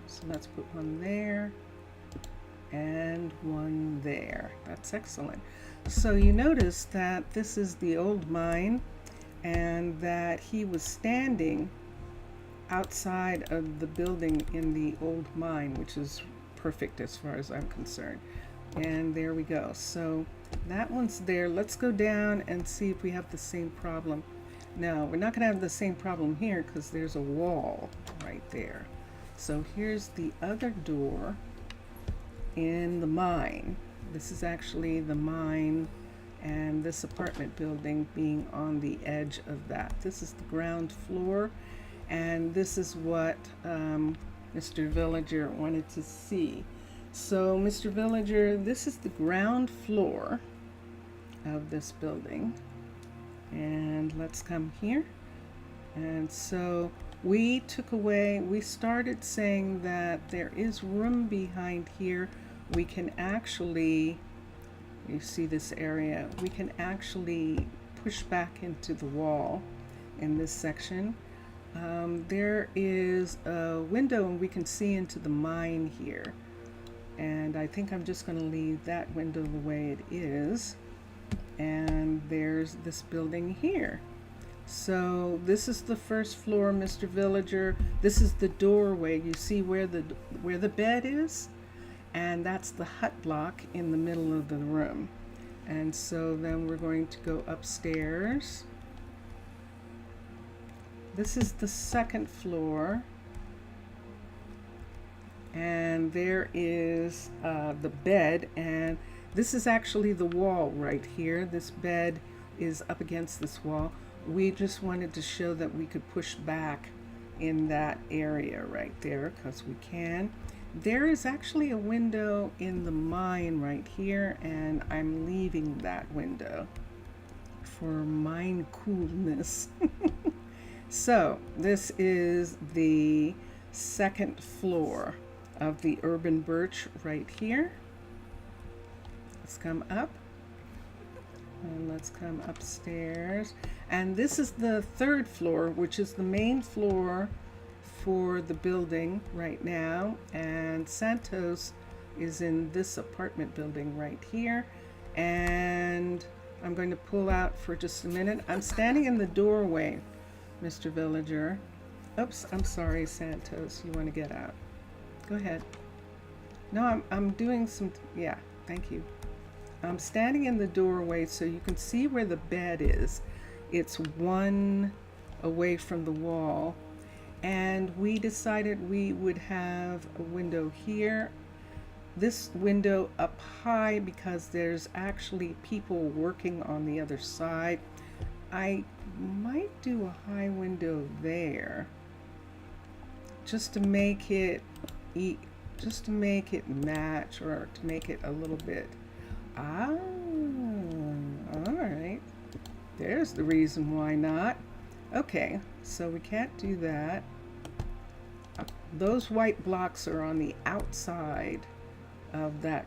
So let's put one there and one there. That's excellent. So you notice that this is the old mine and that he was standing outside of the building in the old mine, which is perfect as far as I'm concerned. And there we go. So that one's there. Let's go down and see if we have the same problem. No, we're not going to have the same problem here because there's a wall right there. So here's the other door in the mine. This is actually the mine and this apartment building being on the edge of that. This is the ground floor, and this is what Mr. Villager wanted to see. So Mr. Villager, this is the ground floor of this building. And let's come here. And so we started saying that there is room behind here. We can actually, you see this area, we can actually push back into the wall in this section. There is a window and we can see into the mine here. And I think I'm just going to leave that window the way it is. And there's this building here. So this is the first floor, Mr. Villager. This is the doorway. You see where the bed is? And that's the hut block in the middle of the room. And so then we're going to go upstairs. This is the second floor. And there is the bed, and this is actually the wall right here. This bed is up against this wall. We just wanted to show that we could push back in that area right there because we can. There is actually a window in the mine right here, and I'm leaving that window for mine coolness. So this is the second floor of the urban birch right here. Let's come up and let's come upstairs. And this is the third floor, which is the main floor for the building right now. And Santos is in this apartment building right here. And I'm going to pull out for just a minute. I'm standing in the doorway, Mr. Villager. Oops, I'm sorry, Santos. You want to get out? Go ahead. No, I'm doing some, yeah, thank you. I'm standing in the doorway so you can see where the bed is. It's one away from the wall. And we decided we would have a window here. This window up high because there's actually people working on the other side. I might do a high window there just to make it match, or to make it a little bit. All right. There's the reason why not. Okay, so we can't do that. Those white blocks are on the outside of that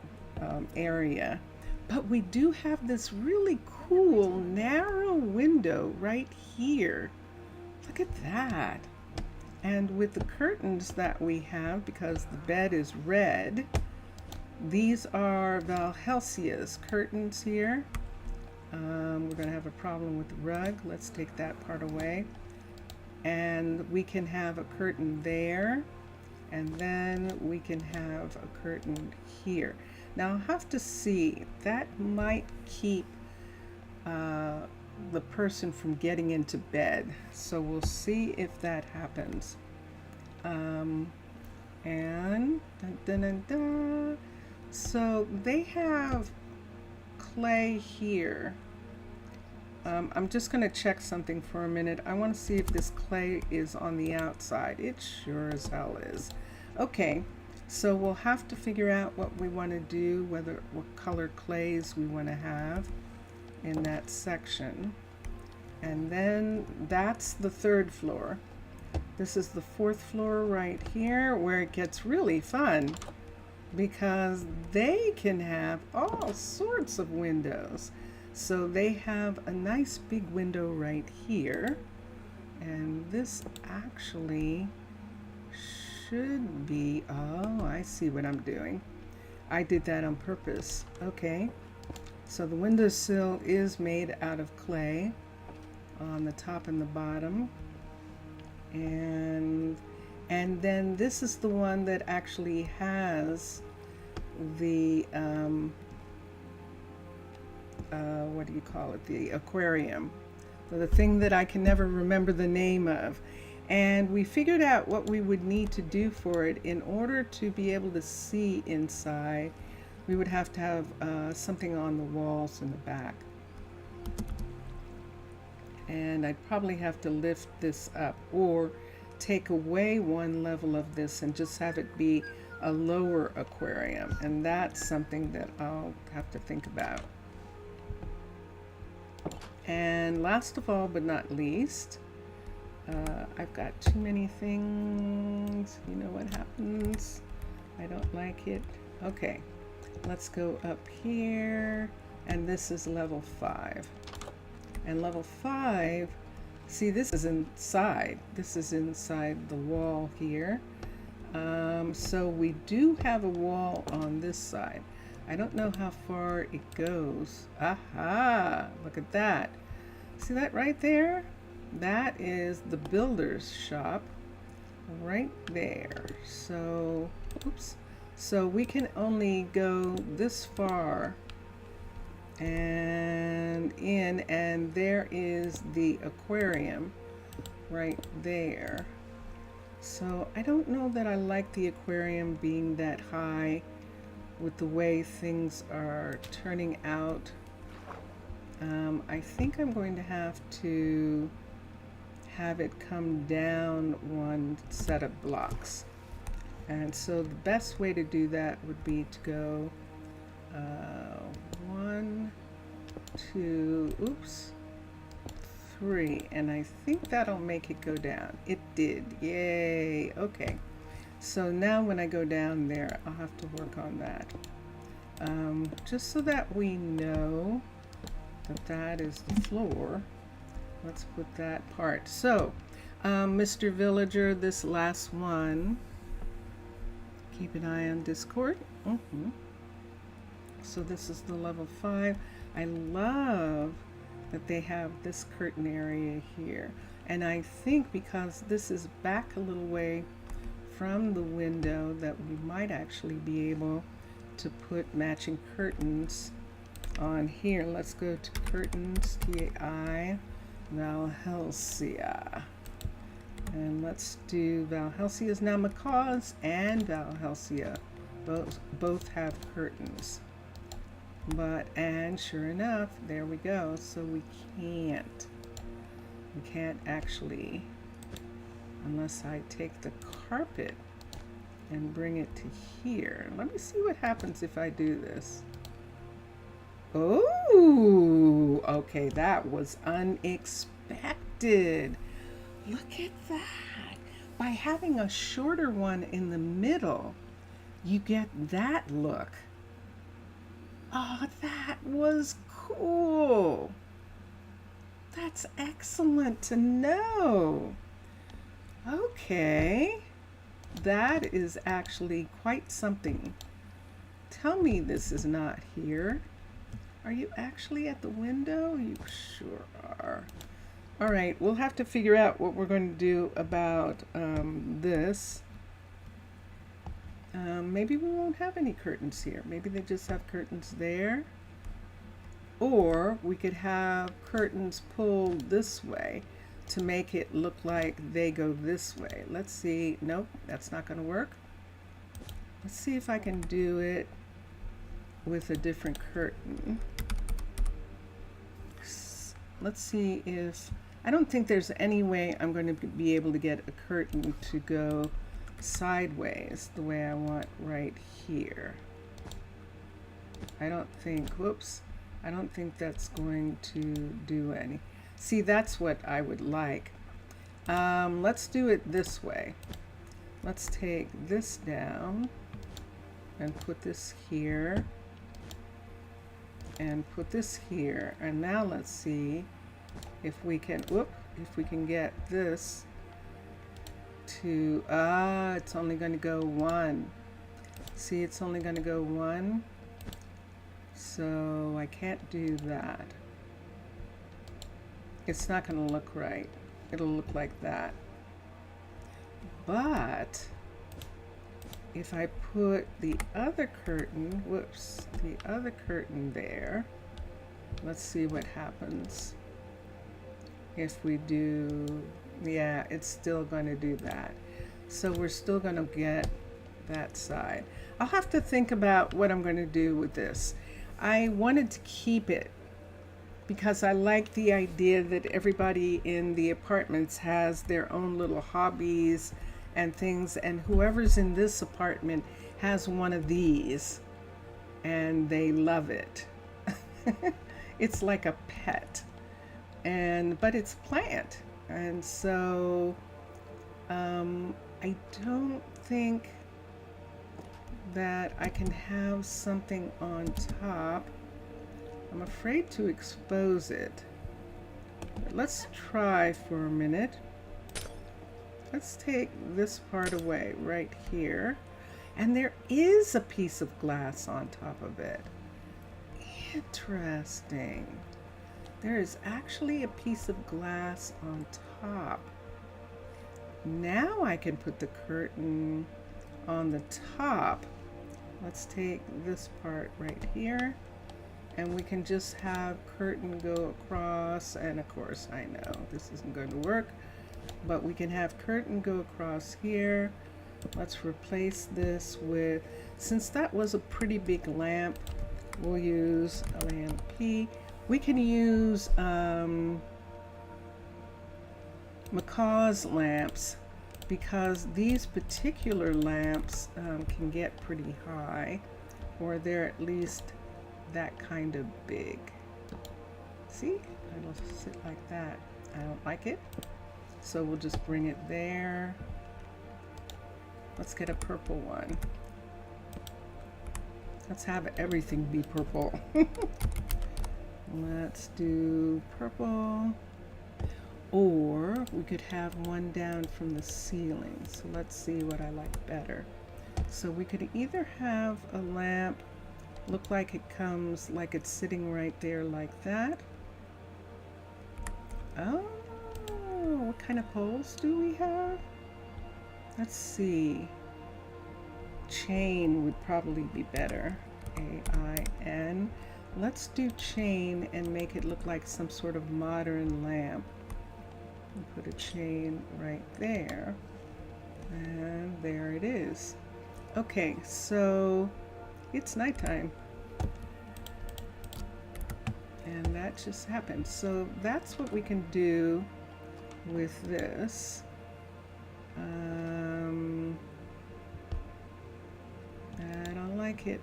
area. But we do have this really cool narrow window right here. Look at that. And with the curtains that we have, because the bed is red, these are Valhelsia's curtains here. We're going to have a problem with the rug. Let's take that part away. And we can have a curtain there, and then we can have a curtain here. Now I'll have to see. That might keep the person from getting into bed. So we'll see if that happens. And dun, dun, dun, dun. So they have clay here. I'm just going to check something for a minute. I want to see if this clay is on the outside. It sure as hell is. Okay, so we'll have to figure out what we want to do, what color clays we want to have in that section. And then that's the 3rd floor. This is the 4th floor right here, where it gets really fun because they can have all sorts of windows. So they have a nice big window right here, and this actually should be, oh, I see what I'm doing. I did that on purpose. Okay, so the windowsill is made out of clay on the top and the bottom, and then this is the one that actually has the what do you call it, the aquarium, the thing that I can never remember the name of. And we figured out what we would need to do for it. In order to be able to see inside, we would have to have something on the walls in the back. And I'd probably have to lift this up or take away one level of this and just have it be a lower aquarium. And that's something that I'll have to think about. And last of all, but not least, I've got too many things. You know what happens? I don't like it. Okay, let's go up here. And this is level 5. And level 5, see, this is inside. This is inside the wall here. So we do have a wall on this side. I don't know how far it goes. Aha! Look at that. See that right there? That is the builder's shop right there. So, oops. So we can only go this far and in, and there is the aquarium right there. So I don't know that I like the aquarium being that high with the way things are turning out. I think I'm going to have to have it come down one set of blocks. And so the best way to do that would be to go 1, 2, oops, 3, and I think that'll make it go down. It did. Yay. Okay. So now when I go down there, I'll have to work on that. Just so that we know that that is the floor. Let's put that part. So, Mr. Villager, this last one, keep an eye on Discord. So this is the level 5. I love that they have this curtain area here. And I think because this is back a little way from the window, that we might actually be able to put matching curtains on here. Let's go to curtains, TAI, Valhelsia. And let's do Valhelsia's. Now Macaw's and Valhelsia both have curtains. But, and sure enough, there we go. So we can't actually, unless I take the carpet and bring it to here. Let me see what happens if I do this. Oh, okay, that was unexpected. Look at that. By having a shorter one in the middle, you get that look. Oh, that was cool. That's excellent to know. Okay, that is actually quite something. Tell me this is not here. Are you actually at the window? You sure are. All right, we'll have to figure out what we're going to do about this. Maybe we won't have any curtains here. Maybe they just have curtains there. Or we could have curtains pulled this way to make it look like they go this way. Let's see. Nope, that's not going to work. Let's see if I can do it with a different curtain. Let's see if... I don't think there's any way I'm going to be able to get a curtain to go sideways the way I want right here. I don't think, whoops, I don't think that's going to do any. See, that's what I would like. Let's do it this way. Let's take this down and put this here and put this here. And now let's see if we can, if we can get this to, it's only going to go one. See, it's only going to go one. So I can't do that. It's not going to look right. It'll look like that. But if I put the other curtain, whoops, the other curtain there, let's see what happens. If we do, yeah, it's still going to do that. So we're still going to get that side. I'll have to think about what I'm going to do with this. I wanted to keep it because I like the idea that everybody in the apartments has their own little hobbies and things, and whoever's in this apartment has one of these and they love it. It's like a pet, but it's a plant, and so I don't think that I can have something on top. I'm afraid to expose it. But let's try for a minute. Let's take this part away right here. And there is a piece of glass on top of it. Interesting. There is actually a piece of glass on top. Now I can put the curtain on the top. Let's take this part right here, and we can just have curtain go across, and of course I know this isn't going to work, but we can have curtain go across here. Let's replace this with, since that was a pretty big lamp, we'll use a lamp P. We can use Macaw's lamps, because these particular lamps can get pretty high, or they're at least that kind of big. See, it'll sit like that. I don't like it, so we'll just bring it there. Let's get a purple one. Let's have everything be purple. Let's do purple. Or we could have one down from the ceiling. So let's see what I like better. So we could either have a lamp look like it comes, like it's sitting right there like that. Oh, what kind of poles do we have? Let's see. Chain would probably be better. A-I-N. Let's do chain and make it look like some sort of modern lamp. We'll put a chain right there, and there it is. Okay, so it's nighttime, and that just happened. So that's what we can do with this. I don't like it.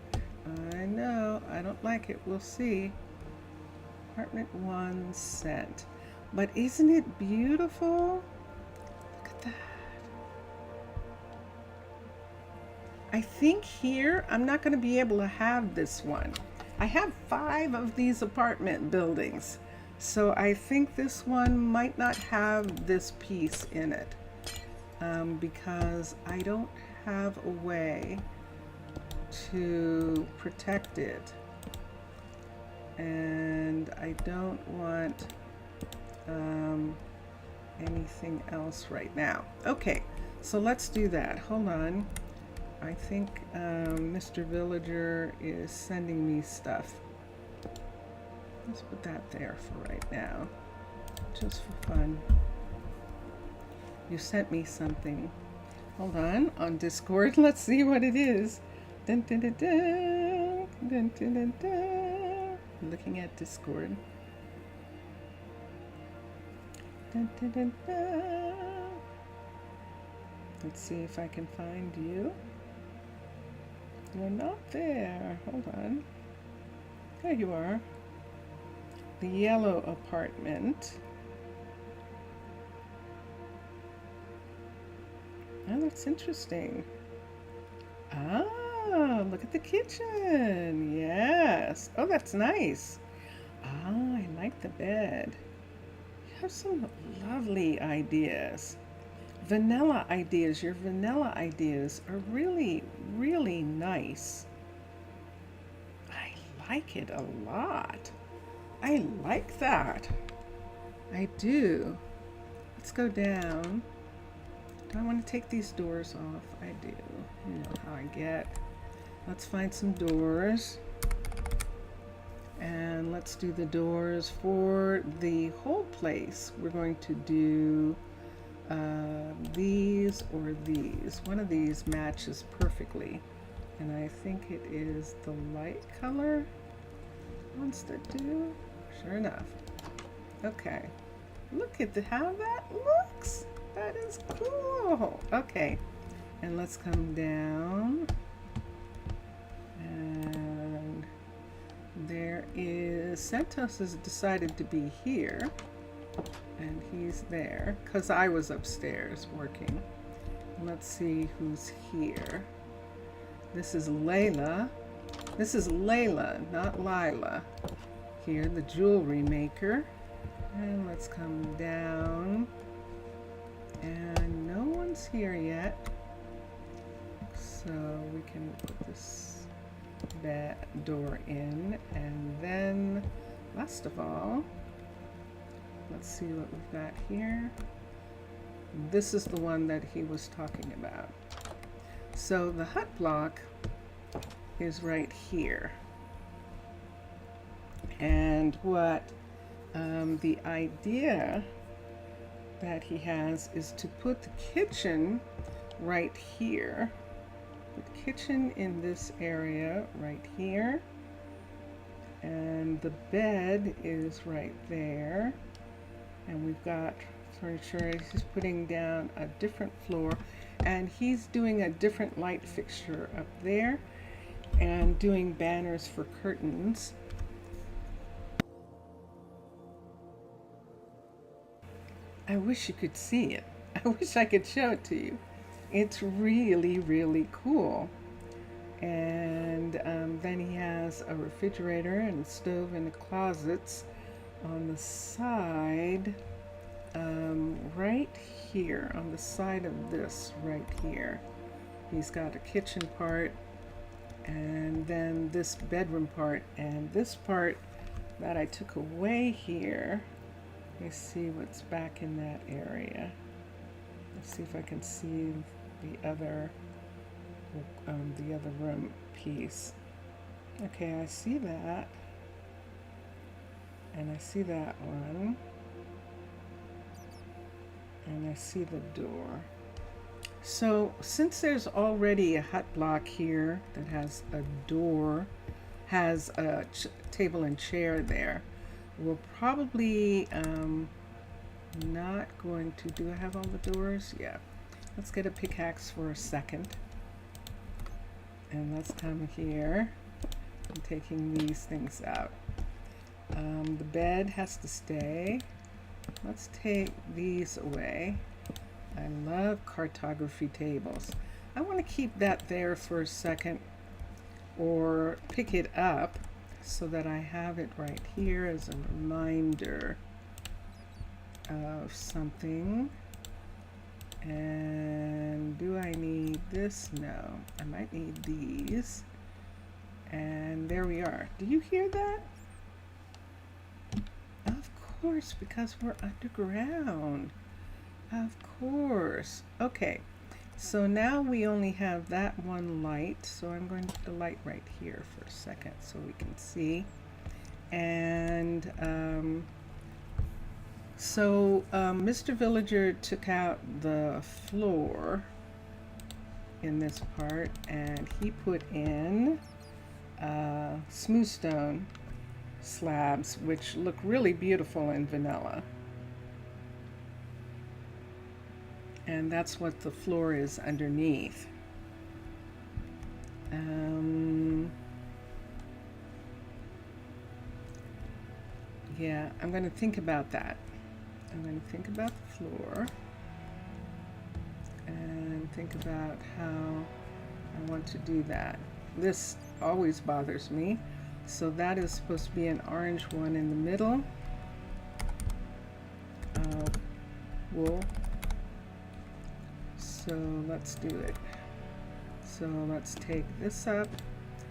I know, I don't like it. We'll see. Apartment 1 sent. But isn't it beautiful? Look at that. I think here, I'm not going to be able to have this one. I have 5 of these apartment buildings, so I think this one might not have this piece in it. because I don't have a way to protect it, and I don't want anything else right now. Okay, so let's do that. Hold on. I think Mr. Villager is sending me stuff. Let's put that there for right now, just for fun. You sent me something. Hold on Discord. Let's see what it is. Dun, dun, dun, dun. Dun, dun, dun, dun. Looking at Discord. Dun, dun, dun, dun. Let's see if I can find you. You're not there. Hold on. There you are. The yellow apartment. Oh, that's interesting. Ah, look at the kitchen. Yes. Oh, that's nice. Ah, I like the bed. You have some lovely ideas. Vanilla ideas. Your vanilla ideas are really, really nice. I like it a lot. I like that. I do. Let's go down. Do I want to take these doors off? I do. You know how I get. Let's find some doors. And let's do the doors for the whole place. We're going to do these or these. One of these matches perfectly. And I think it is the light color ones that do. Sure enough. Okay. Look at how that looks. That is cool. Okay. And let's come down. And there is, Santos has decided to be here. And he's there because I was upstairs working. Let's see who's here. This is Layla. This is Layla, not Lila. Here, the jewelry maker. And let's come down. And no one's here yet. So we can put this door in. And then, last of all, let's see what we've got here. This is the one that he was talking about. So the hut block is right here. And what the idea that he has is to put the kitchen right here. Put the kitchen in this area right here. And the bed is right there. And we've got furniture. He's putting down a different floor. And he's doing a different light fixture up there. And doing banners for curtains. I wish you could see it. I wish I could show it to you. It's really, really cool. And then he has a refrigerator and a stove in the closets on the side, right here, on the side of this right here. He's got a kitchen part and then this bedroom part, and this part that I took away here. Let me see what's back in that area. Let's see if I can see the other room piece. Okay, I see that. And I see that one. And I see the door. So since there's already a hut block here that has a door, has a table and chair there, we're probably not going to, do I have all the doors? Yeah. Let's get a pickaxe for a second. And let's come here. I'm taking these things out. The bed has to stay. Let's take these away. I love cartography tables. I want to keep that there for a second, or pick it up so that I have it right here as a reminder of something. And do I need this? No. I might need these. And there we are. Do you hear that? Of course, because we're underground. Of course. Okay. So now we only have that one light. So I'm going to put the light right here for a second so we can see. And Mr. Villager took out the floor in this part and he put in smooth stone slabs, which look really beautiful in vanilla. And that's what the floor is underneath. Yeah, I'm going to think about that. I'm going to think about the floor and think about how I want to do that. This always bothers me. So that is supposed to be an orange one in the middle. Wool. So let's do it. So let's take this up.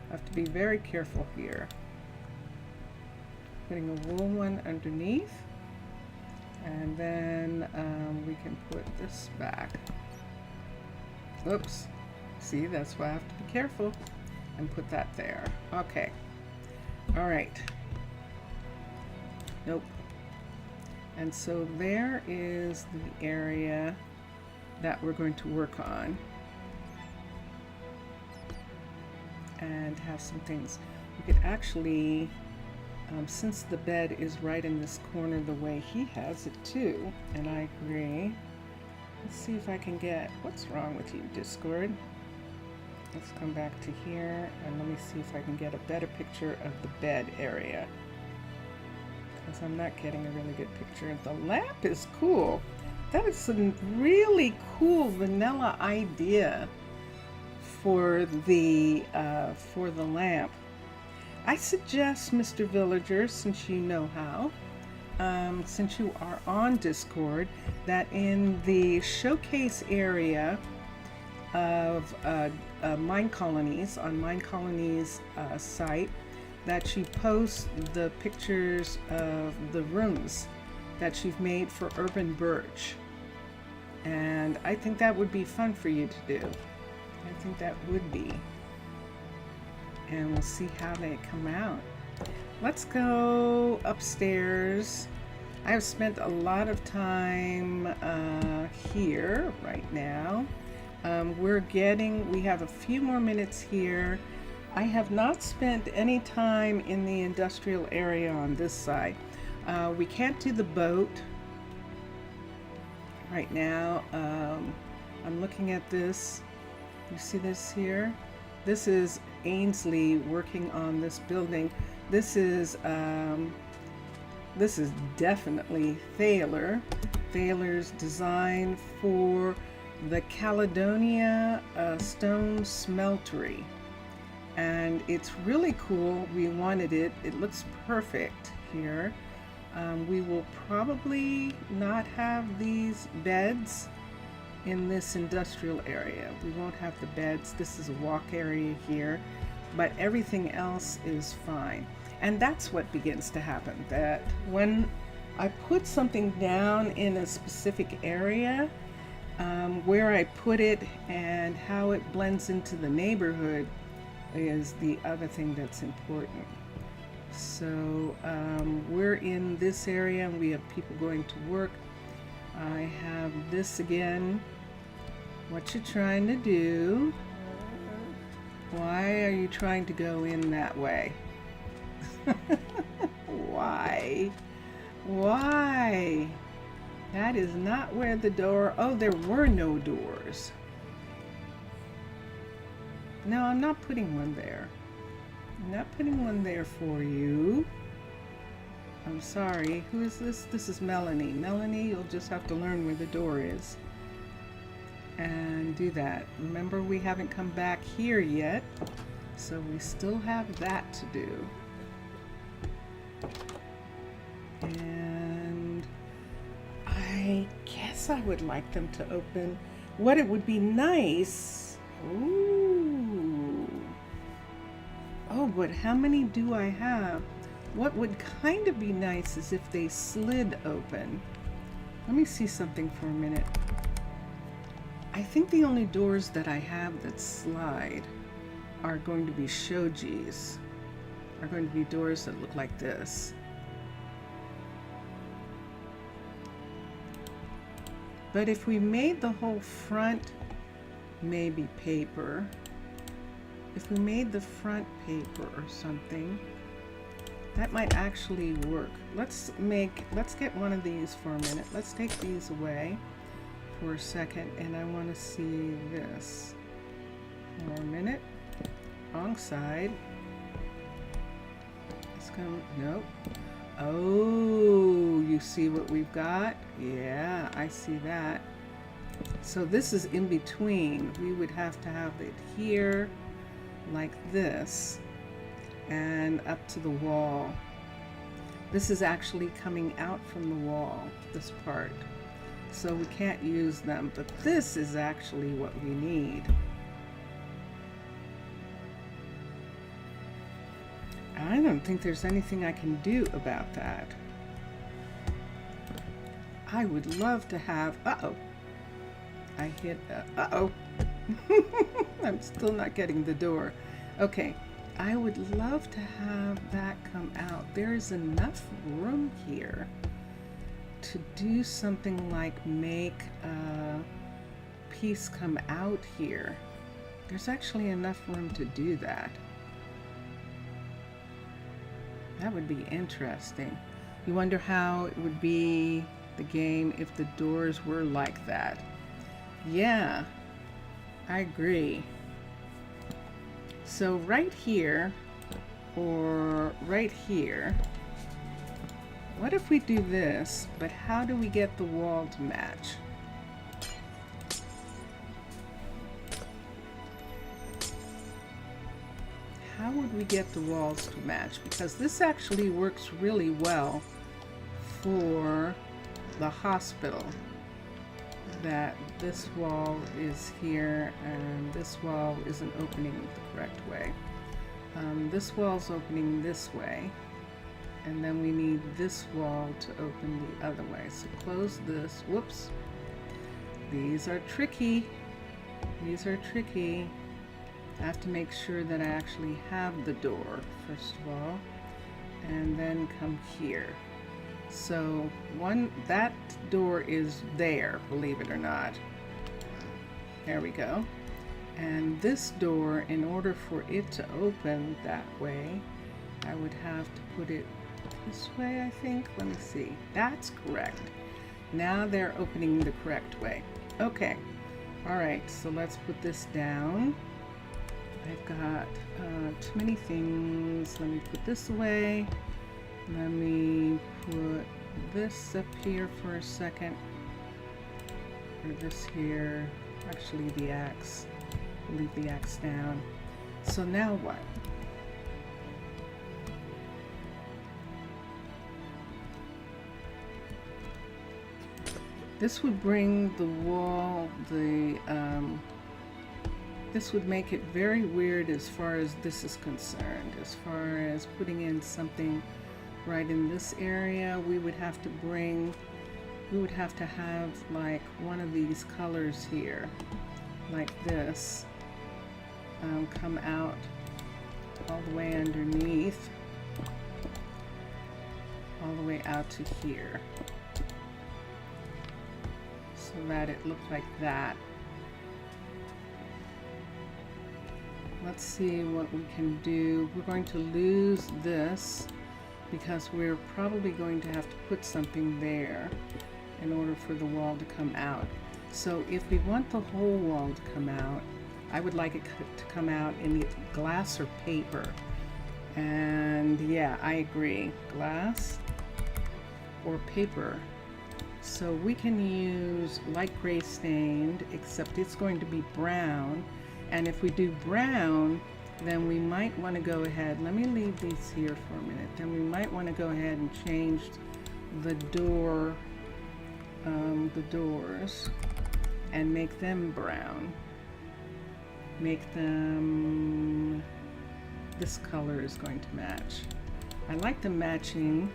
I have to be very careful here. Putting a wool one underneath. And then we can put this back. Oops. See, that's why I have to be careful. And put that there. Okay. All right. Nope. And so there is the area that we're going to work on. And have some things. We could actually, since the bed is right in this corner the way he has it too, and I agree. Let's see if I can get, what's wrong with you, Discord? Let's come back to here and let me see if I can get a better picture of the bed area. Because I'm not getting a really good picture. The lamp is cool. That is a really cool vanilla idea for the lamp. I suggest, Mr. Villager, since you know how, since you are on Discord, that in showcase area of Minecolonies, on Minecolonies site, that you post the pictures of the rooms that you've made for Urban Birch. And I think that would be fun for you to do. I think that would be. And we'll see how they come out. Let's go upstairs. I have spent a lot of time here right now. We have a few more minutes here. I have not spent any time in the industrial area on this side. We can't do the boat right now. I'm looking at this. You see this here? This is Ainsley working on this building. This is definitely Thaler. Thaler's design for the Caledonia stone smeltery. And it's really cool. We wanted it. It looks perfect here. We will probably not have these beds in this industrial area. We won't have the beds. This is a walk area here, but everything else is fine. And that's what begins to happen, that when I put something down in a specific area, where I put it and how it blends into the neighborhood is the other thing that's important. So we're in this area and we have people going to work. I have this again. What you trying to do? Why are you trying to go in that way? Why? Why? That is not where the door... Oh, there were no doors. No, I'm not putting one there. I'm not putting one there for you. I'm sorry. Who is this? This is Melanie. Melanie, you'll just have to learn where the door is. And do that. Remember, we haven't come back here yet, so we still have that to do. And I guess else I would like them to open. What it would be nice. Ooh. Oh, but how many do I have? What would kind of be nice is if they slid open. Let me see something for a minute. I think the only doors that I have that slide are going to be shojis. Are going to be doors that look like this. But if we made the whole front maybe paper, if we made the front paper or something, that might actually work. Let's get one of these for a minute. Let's take these away for a second, and I want to see this for a minute. Wrong side. Let's go, nope. Oh, you see what we've got? Yeah, I see that. So this is in between. We would have to have it here like this and up to the wall. This is actually coming out from the wall, this part. So we can't use them, but this is actually what we need. I don't think there's anything I can do about that. I would love to have, uh-oh. I hit, uh-oh. I'm still not getting the door. Okay, I would love to have that come out. There is enough room here to do something like make a piece come out here. There's actually enough room to do that. That would be interesting. You wonder how it would be the game if the doors were like that. Yeah, I agree. So right here, or right here, what if we do this, but how do we get the wall to match? How would we get the walls to match? Because this actually works really well for the hospital. That this wall is here and this wall isn't opening the correct way. This wall's opening this way, and then we need this wall to open the other way. So close this. Whoops. These are tricky. These are tricky. I have to make sure that I actually have the door, first of all, and then come here. So that door is there, believe it or not. There we go. And this door, in order for it to open that way, I would have to put it this way, I think. Let me see. That's correct. Now they're opening the correct way. Okay. All right, so let's put this down. I've got too many things. Let me put this away. Let me put this up here for a second. Or this here. Actually, the axe. Leave the axe down. So now what? This would bring the wall, this would make it very weird as far as this is concerned. As far as putting in something right in this area, we would have to have like one of these colors here, like this, come out all the way underneath, all the way out to here, so that it looked like that. Let's see what we can do. We're going to lose this because we're probably going to have to put something there in order for the wall to come out. So if we want the whole wall to come out, I would like it to come out in glass or paper. And yeah, I agree. Glass or paper. So we can use light gray stained, except it's going to be brown. And if we do brown, then we might want to go ahead, let me leave these here for a minute, then we might want to go ahead and change the door around the doors and make them brown. Make them, this color is going to match. I like the matching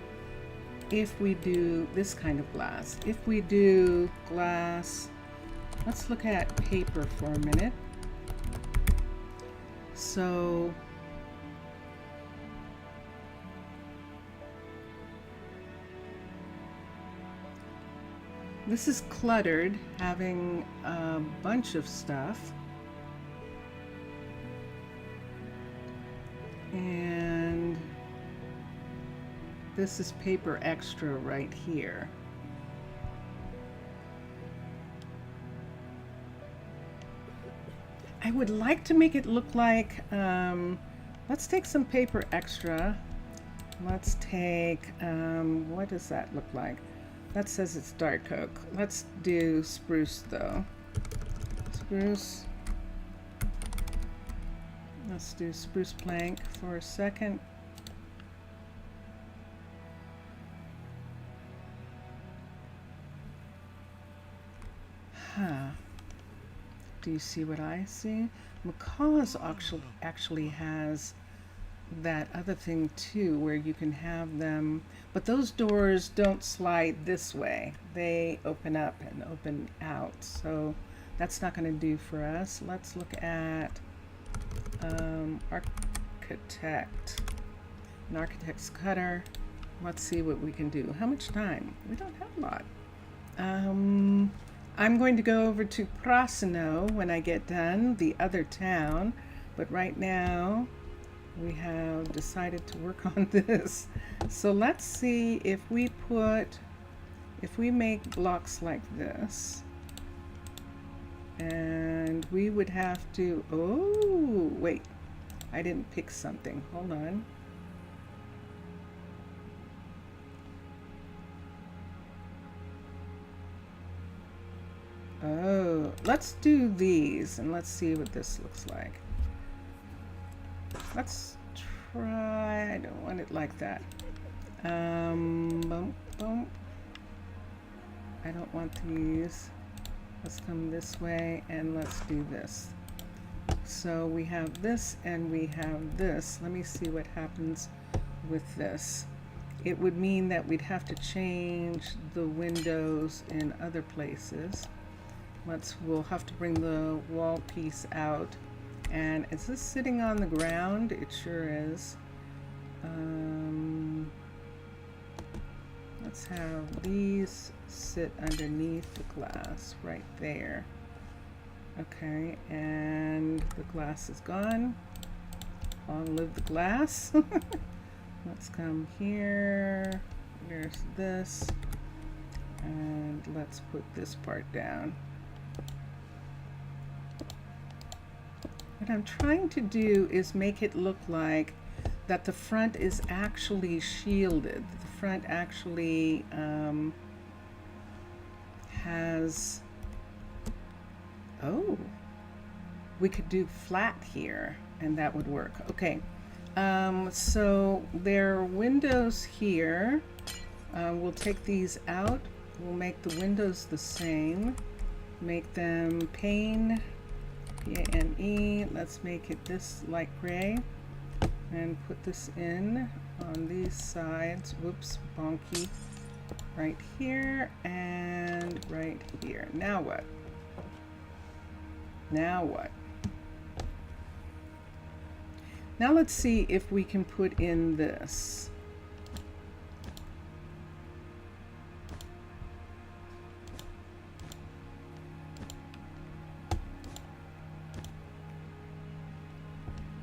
if we do this kind of glass. If we do glass, let's look at paper for a minute. So this is cluttered, having a bunch of stuff. And this is paper extra right here. I would like to make it look like, let's take some paper extra. Let's take, what does that look like? That says it's dark oak. Let's do spruce though. Spruce. Let's do spruce plank for a second. Huh. Do you see what I see? Macaw's actually has that other thing too, where you can have them, but those doors don't slide this way. They open up and open out, so that's not going to do for us. Let's look at architect, an architect's cutter. Let's see what we can do. How much time? We don't have a lot. I'm going to go over to Prasino when I get done, the other town, but right now we have decided to work on this. So let's see if we make blocks like this, and we would have to, oh, wait, I didn't pick something. Hold on. Oh, let's do these and let's see what this looks like. Let's try, I don't want it like that. Bump, bump. I don't want these. Let's come this way and let's do this. So we have this and we have this. Let me see what happens with this. It would mean that we'd have to change the windows in other places. We'll have to bring the wall piece out. And is this sitting on the ground? It sure is. Let's have these sit underneath the glass right there. Okay, and the glass is gone. Long live the glass. Let's come here. There's this. And let's put this part down. What I'm trying to do is make it look like that the front is actually shielded. The front actually has, oh, we could do flat here and that would work. Okay, so there are windows here. We'll take these out. We'll make the windows the same. Make them pane. P-A-N-E. Let's make it this light gray and put this in on these sides. Whoops, bonky. Right here and right here. Now what? Now what? Now let's see if we can put in this.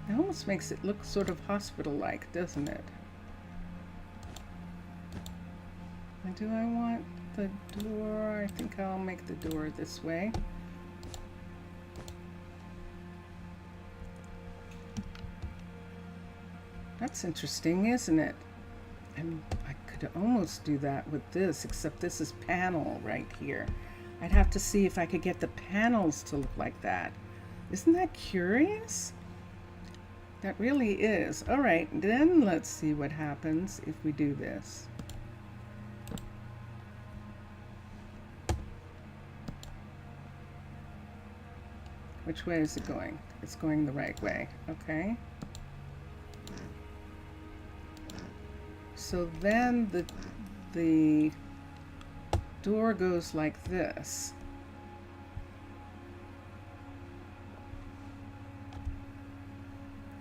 It almost makes it look sort of hospital-like, doesn't it? And do I want the door? I think I'll make the door this way. That's interesting, isn't it? And I could almost do that with this, except this is panel right here. I'd have to see if I could get the panels to look like that. Isn't that curious? That really is. All right, then let's see what happens if we do this. Which way is it going? It's going the right way. Okay. So then the door goes like this.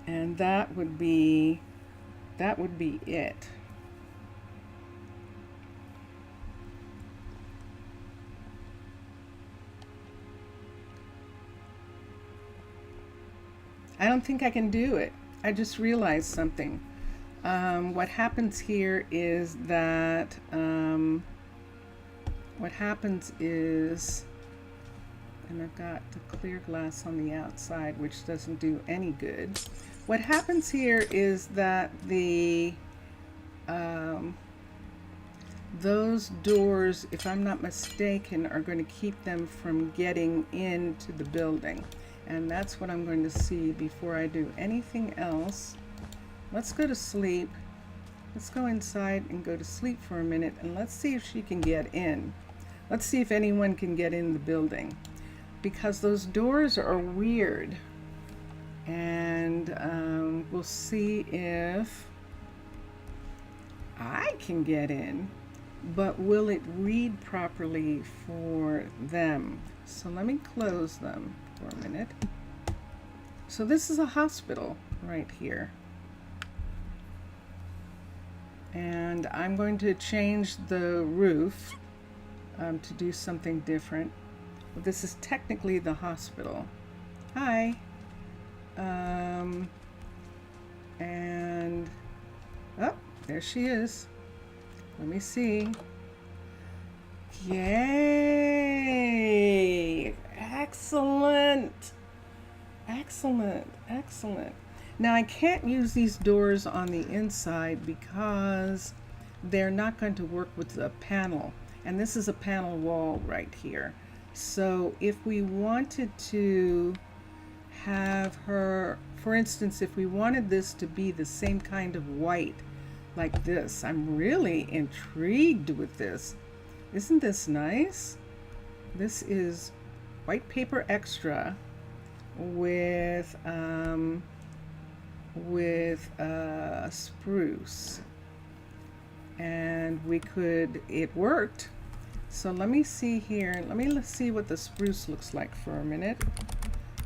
And that would be it. I don't think I can do it. I just realized something. What happens here is that what happens is, and I've got the clear glass on the outside, which doesn't do any good. What happens here is that the those doors, if I'm not mistaken, are going to keep them from getting into the building. And that's what I'm going to see before I do anything else. Let's go to sleep. Let's go inside and go to sleep for a minute, and let's see if she can get in. Let's see if anyone can get in the building, because those doors are weird. And we'll see if I can get in, but will it read properly for them? So let me close them for a minute. So this is a hospital right here. And I'm going to change the roof to do something different. But this is technically the hospital. Hi. And oh, there she is. Let me see. Yay! Excellent! Excellent, excellent. Now I can't use these doors on the inside because they're not going to work with the panel. And this is a panel wall right here. So if we wanted to have her, for instance, if we wanted this to be the same kind of white like this, I'm really intrigued with this. Isn't this nice? This is white paper extra with spruce, and it worked. So let me see here. Let me see what the spruce looks like for a minute.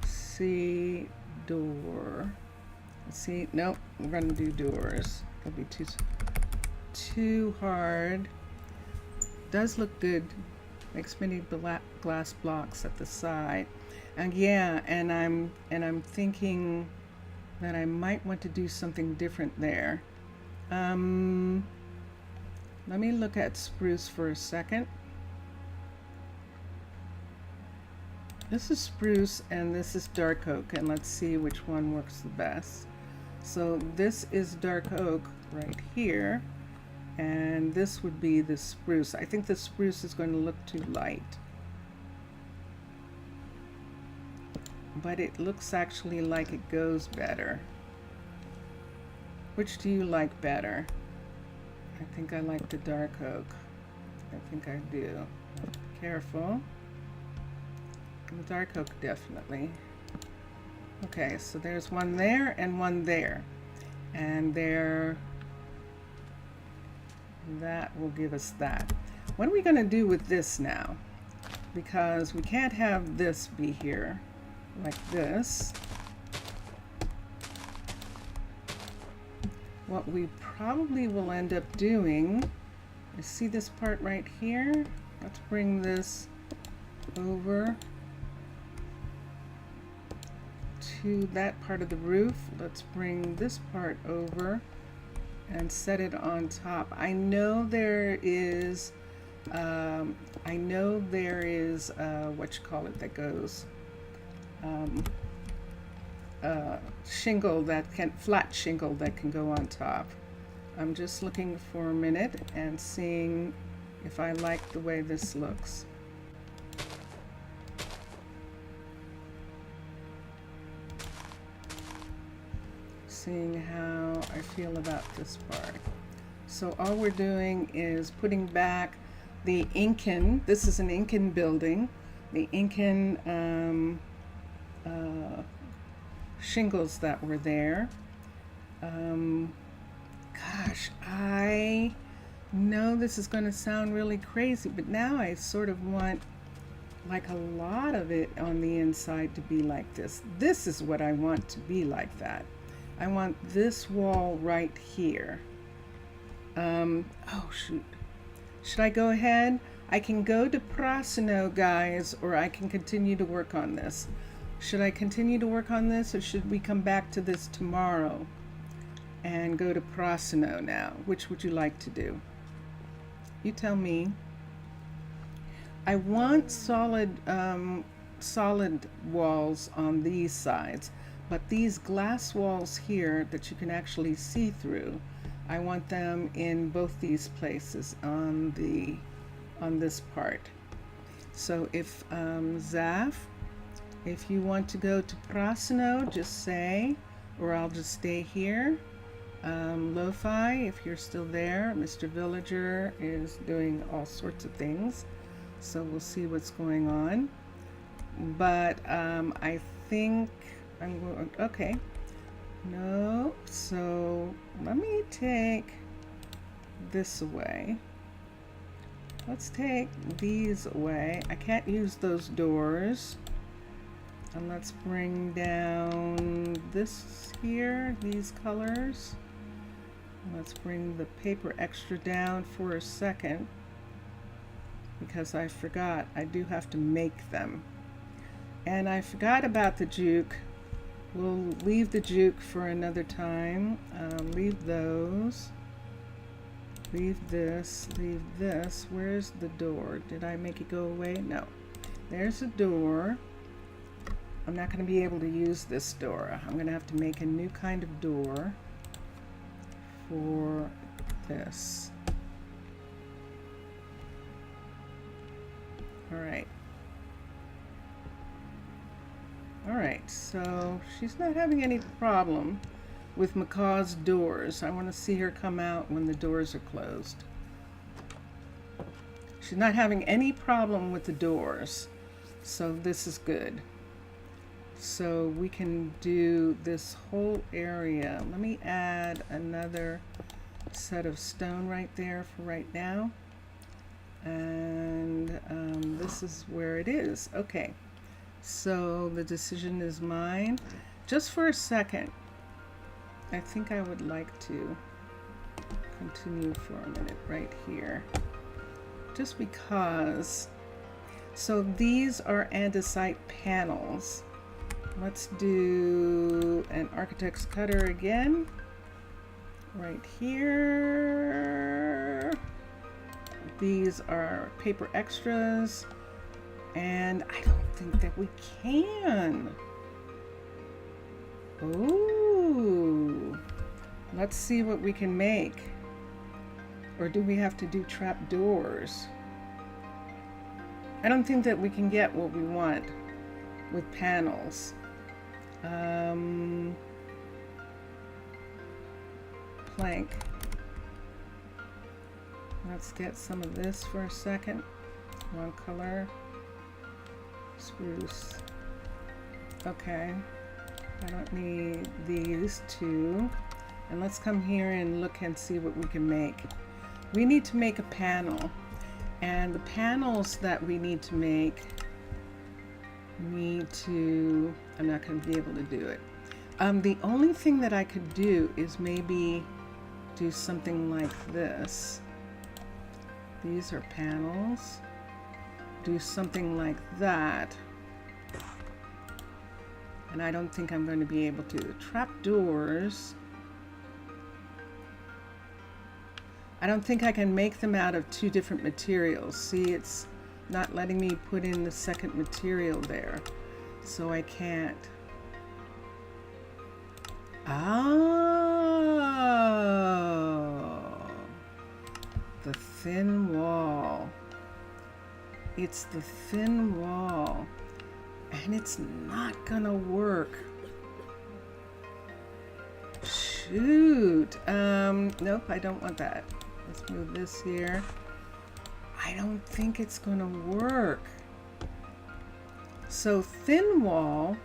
See door. Let's see. Nope, we're gonna do doors. It'll be too hard. Does look good. Makes many black glass blocks at the side. And yeah, and I'm thinking that I might want to do something different there. Let me look at spruce for a second. This is spruce and this is dark oak, and let's see which one works the best. So this is dark oak right here, and this would be the spruce. I think the spruce is going to look too light, but it looks actually like it goes better. Which do you like better? I think I like the dark oak. I think I do. Careful. The dark oak, definitely. Okay, so there's one there and one there. And there, that will give us that. What are we going to do with this now? Because we can't have this be here like this. What we probably will end up doing is, see this part right here? Let's bring this over to that part of the roof. Let's bring this part over and set it on top. I know there is what you call it that goes shingle that can, flat shingle that can go on top. I'm just looking for a minute and seeing if I like the way this looks. Seeing how I feel about this part. So all we're doing is putting back the Incan. This is an Incan building. The Incan shingles that were there. Gosh, I know this is going to sound really crazy, but now I sort of want like a lot of it on the inside to be like this. This is what I want to be like that. I want this wall right here. Oh shoot. Should I go ahead? I can go to Prasino, guys, or I can continue to work on this. Should I continue to work on this, or should we come back to this tomorrow and go to Prasino now? Which would you like to do? You tell me. I want solid walls on these sides, but these glass walls here that you can actually see through, I want them in both these places on this part. So if Zaf, if you want to go to Prasino, just say, or I'll just stay here. Lo-Fi, if you're still there, Mr. Villager is doing all sorts of things, so we'll see what's going on. But I think I'm going, okay. No, so let me take this away. Let's take these away. I can't use those doors. And let's bring down this here, these colors. Let's bring the paper extra down for a second, because I forgot I do have to make them. And I forgot about the juke. We'll leave the juke for another time. Leave those. Leave this. Leave this. Where's the door? Did I make it go away? No. There's a door. I'm not going to be able to use this door. I'm going to have to make a new kind of door for this. All right. All right, so she's not having any problem with Macaw's doors. I want to see her come out when the doors are closed. She's not having any problem with the doors, so this is good. So we can do this whole area. Let me add another set of stone right there for right now. And this is where it is. Okay, so the decision is mine. Just for a second, I think I would like to continue for a minute right here. Just because. So these are andesite panels. Let's do an architect's cutter again, right here. These are paper extras, and I don't think that we can. Ooh, let's see what we can make. Or do we have to do trap doors? I don't think that we can get what we want with panels. Plank. Let's get some of this for a second. One color. Spruce. Okay. I don't need these two. And let's come here and look and see what we can make. We need to make a panel. And the panels that we need to make I'm not going to be able to do it. The only thing that I could do is maybe do something like this. These are panels. Do something like that. And I don't think I'm going to be able to. Trap doors. I don't think I can make them out of two different materials. See, it's not letting me put in the second material there, so I can't. Oh, the thin wall. It's the thin wall, and it's not gonna work. Shoot. Nope, I don't want that. Let's move this here. I don't think it's gonna work. So thin wall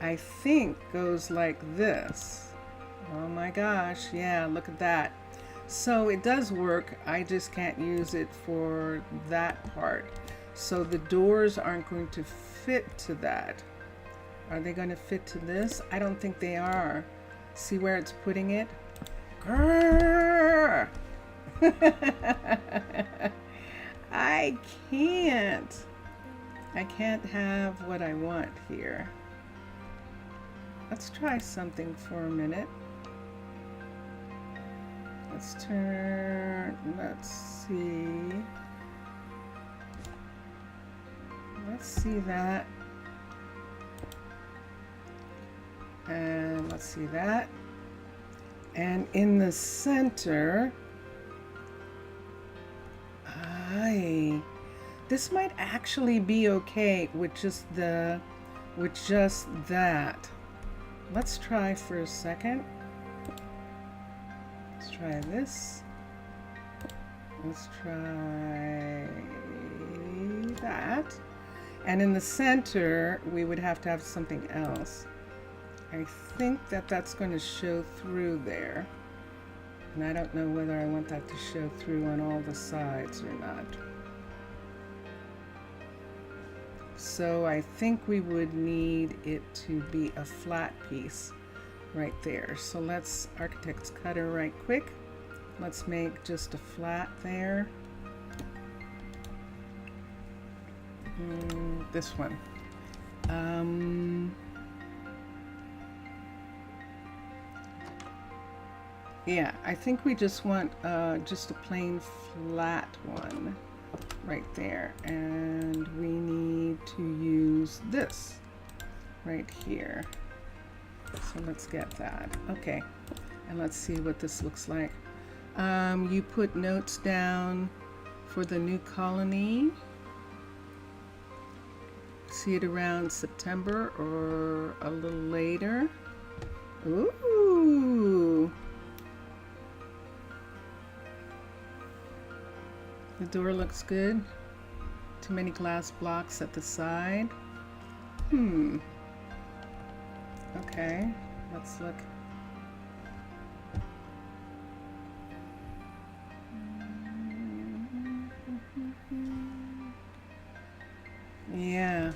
I think goes like this. Oh my gosh, yeah, look at that. So it does work, I just can't use it for that part. So the doors aren't going to fit to that. Are they going to fit to this? I don't think they are. See where it's putting it? Grrr! I can't. I can't have what I want here. Let's try something for a minute. Let's turn, let's see. Let's see that. And let's see that. And in the center, this might actually be okay with just that. Let's try for a second. Let's try this. Let's try that. And in the center, we would have to have something else. I think that that's going to show through there. And I don't know whether I want that to show through on all the sides or not. So I think we would need it to be a flat piece right there. So let's architect's cutter right quick. Let's make just a flat there. This one. Yeah, I think we just want just a plain flat one right there, and we need to use this right here. So let's get that. Okay, and let's see what this looks like. You put notes down for the new colony. See it around September or a little later. Ooh. The door looks good. Too many glass blocks at the side. Okay, let's look. Yeah.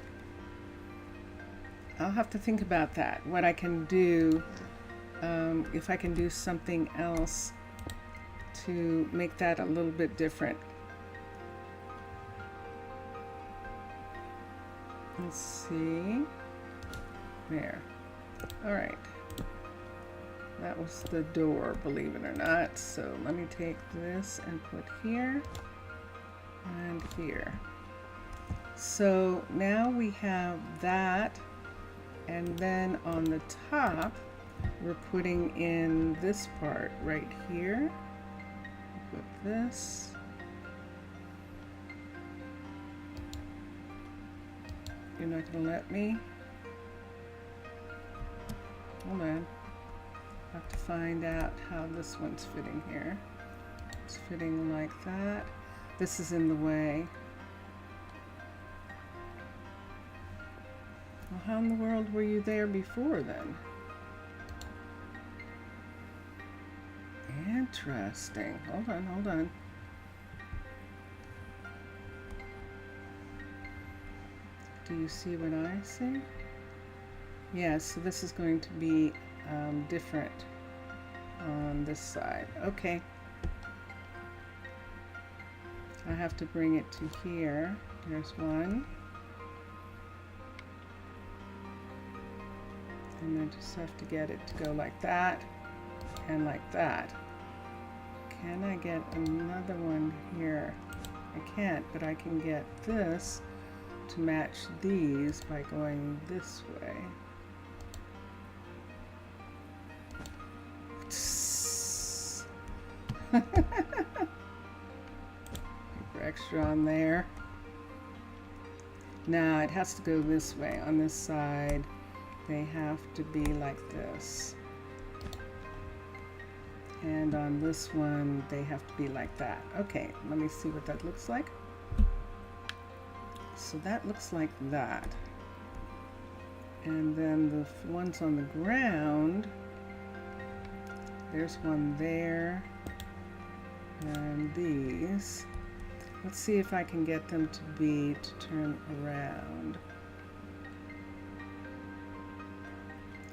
I'll have to think about that. What I can do, if I can do something else to make that a little bit different. Let's see. There. All right. That was the door, believe it or not. So let me take this and put here and here. So now we have that, and then on the top we're putting in this part right here. Put this. You're not going to let me? Hold on. I have to find out how this one's fitting here. It's fitting like that. This is in the way. Well, how in the world were you there before then? Interesting. Hold on, hold on. Do you see what I see? Yeah, so this is going to be different on this side. Okay. I have to bring it to here. There's one. And I just have to get it to go like that and like that. Can I get another one here? I can't, but I can get this to match these by going this way. Paper extra on there. Now it has to go this way. On this side, they have to be like this. And on this one, they have to be like that. Okay, let me see what that looks like. So that looks like that. And then the ones on the ground, there's one there, and these. Let's see if I can get them to turn around.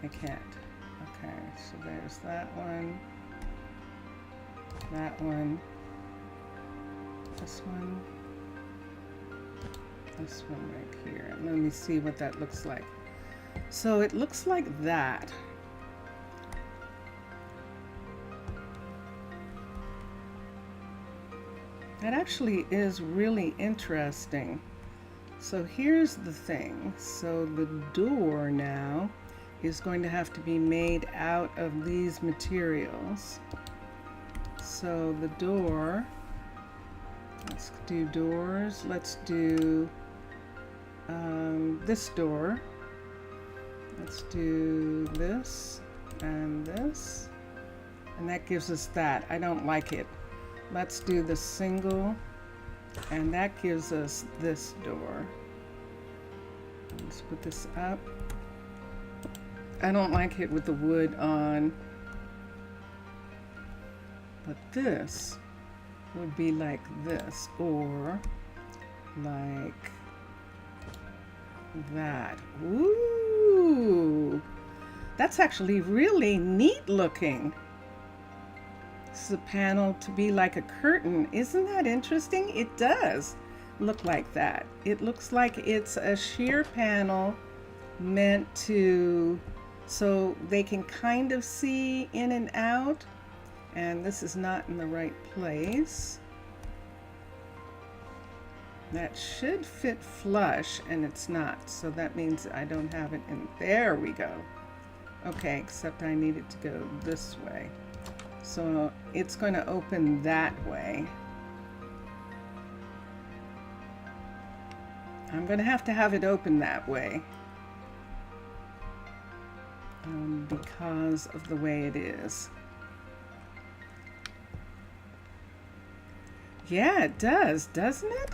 I can't. Okay, so there's that one, this one right here. Let me see what that looks like. So it looks like that. That actually is really interesting. So here's the thing. So the door now is going to have to be made out of these materials. So the door, let's do doors. Let's do this door. Let's do this, and that gives us that. I don't like it. Let's do the single, and that gives us this door. Let's put this up. I don't like it with the wood on, but this would be like this, or like that. Ooh, that's actually really neat looking. This is a panel to be like a curtain. Isn't that interesting? It does look like that. It looks like it's a sheer panel meant to, so they can kind of see in and out. And this is not in the right place. That should fit flush, and it's not. So that means I don't have it in. There we go. Okay, except I need it to go this way. So it's going to open that way. I'm going to have it open that way because of the way it is. Yeah, it does, doesn't it?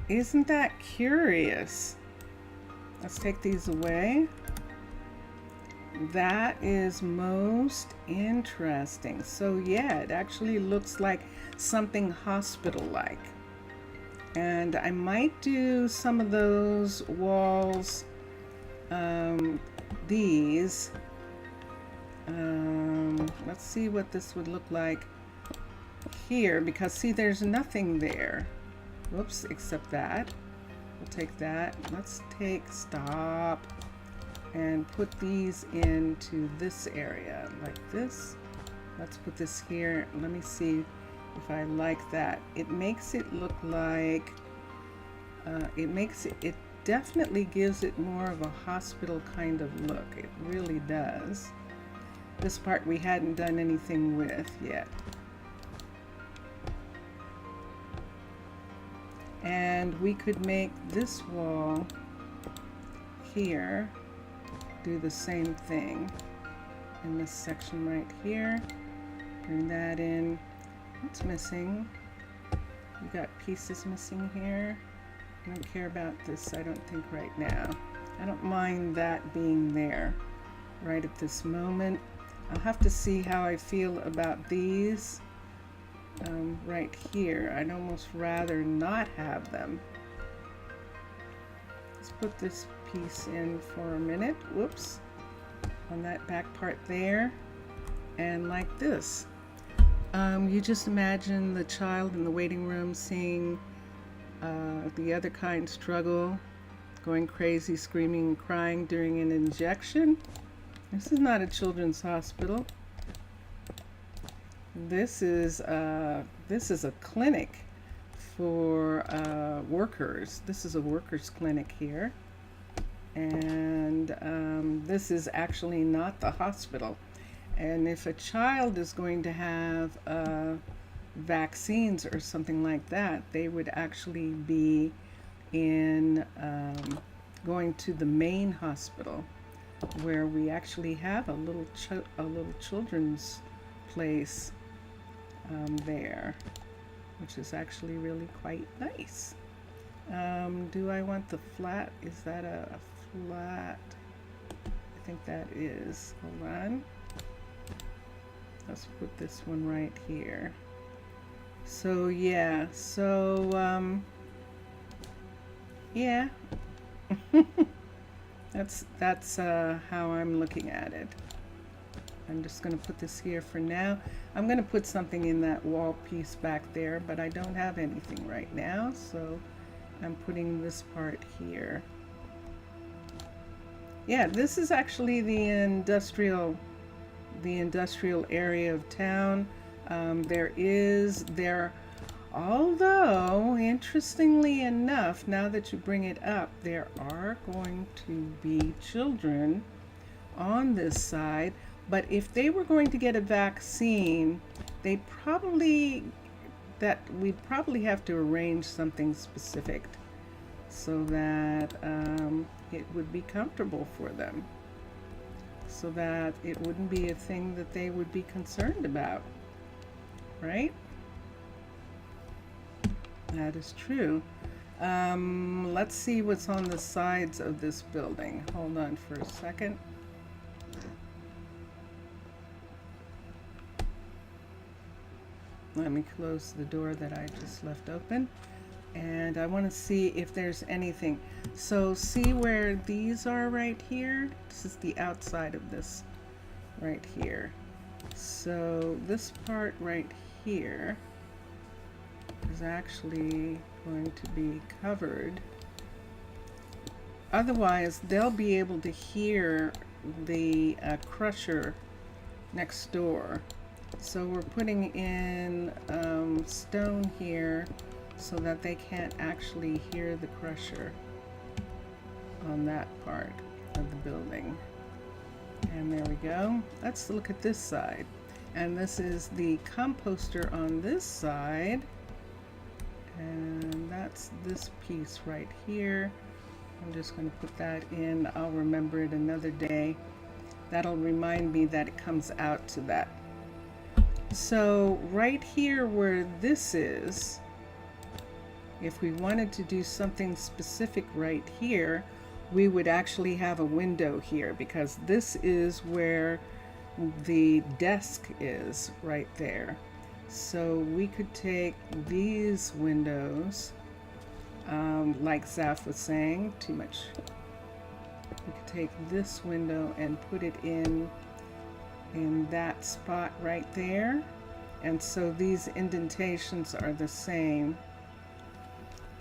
Isn't that curious? Let's take these away. That is most interesting. So yeah, it actually looks like something hospital-like. And I might do some of those walls, these. Let's see what this would look like here, because see, there's nothing there. Whoops, except that. We'll take that. Let's stop, and put these into this area like this. Let's put this here. Let me see if I like that. It makes it look like, it definitely gives it more of a hospital kind of look. It really does. This part we hadn't done anything with yet. And we could make this wall here do the same thing in this section right here. Bring that in. What's missing? We got pieces missing here. I don't care about this, I don't think, right now. I don't mind that being there right at this moment. I'll have to see how I feel about these. Right here, I'd almost rather not have them. Let's put this piece in for a minute. Whoops. On that back part there. And like this. You just imagine the child in the waiting room seeing the other kind struggle, going crazy, screaming and crying during an injection. This is not a children's hospital. This is a clinic for workers. This is a workers' clinic here, and this is actually not the hospital. And if a child is going to have vaccines or something like that, they would actually be in going to the main hospital, where we actually have a little children's place there, which is actually really quite nice. Do I want the flat? Is that a flat? think that is. Hold on. Let's put this one right here. So yeah, so yeah. that's how I'm looking at it. I'm just going to put this here for now. I'm going to put something in that wall piece back there, but I don't have anything right now, so I'm putting this part here. Yeah, this is actually the industrial area of town. Although, interestingly enough, now that you bring it up, there are going to be children on this side, but if they were going to get a vaccine, we'd probably have to arrange something specific so that it would be comfortable for them, so that it wouldn't be a thing that they would be concerned about, right? That is true. Let's see what's on the sides of this building. Hold on for a second. Let me close the door that I just left open. And I want to see if there's anything. So see where these are right here? This is the outside of this right here. So this part right here is actually going to be covered. Otherwise, they'll be able to hear the crusher next door. So we're putting in stone here so that they can't actually hear the crusher on that part of the building. And there we go. Let's look at this side. And this is the composter on this side. And that's this piece right here. I'm just going to put that in. I'll remember it another day. That'll remind me that it comes out to that. So right here where this is, if we wanted to do something specific right here, we would actually have a window here, because this is where the desk is right there. So we could take these windows, like Zaf was saying, too much. We could take this window and put it in that spot right there. And so these indentations are the same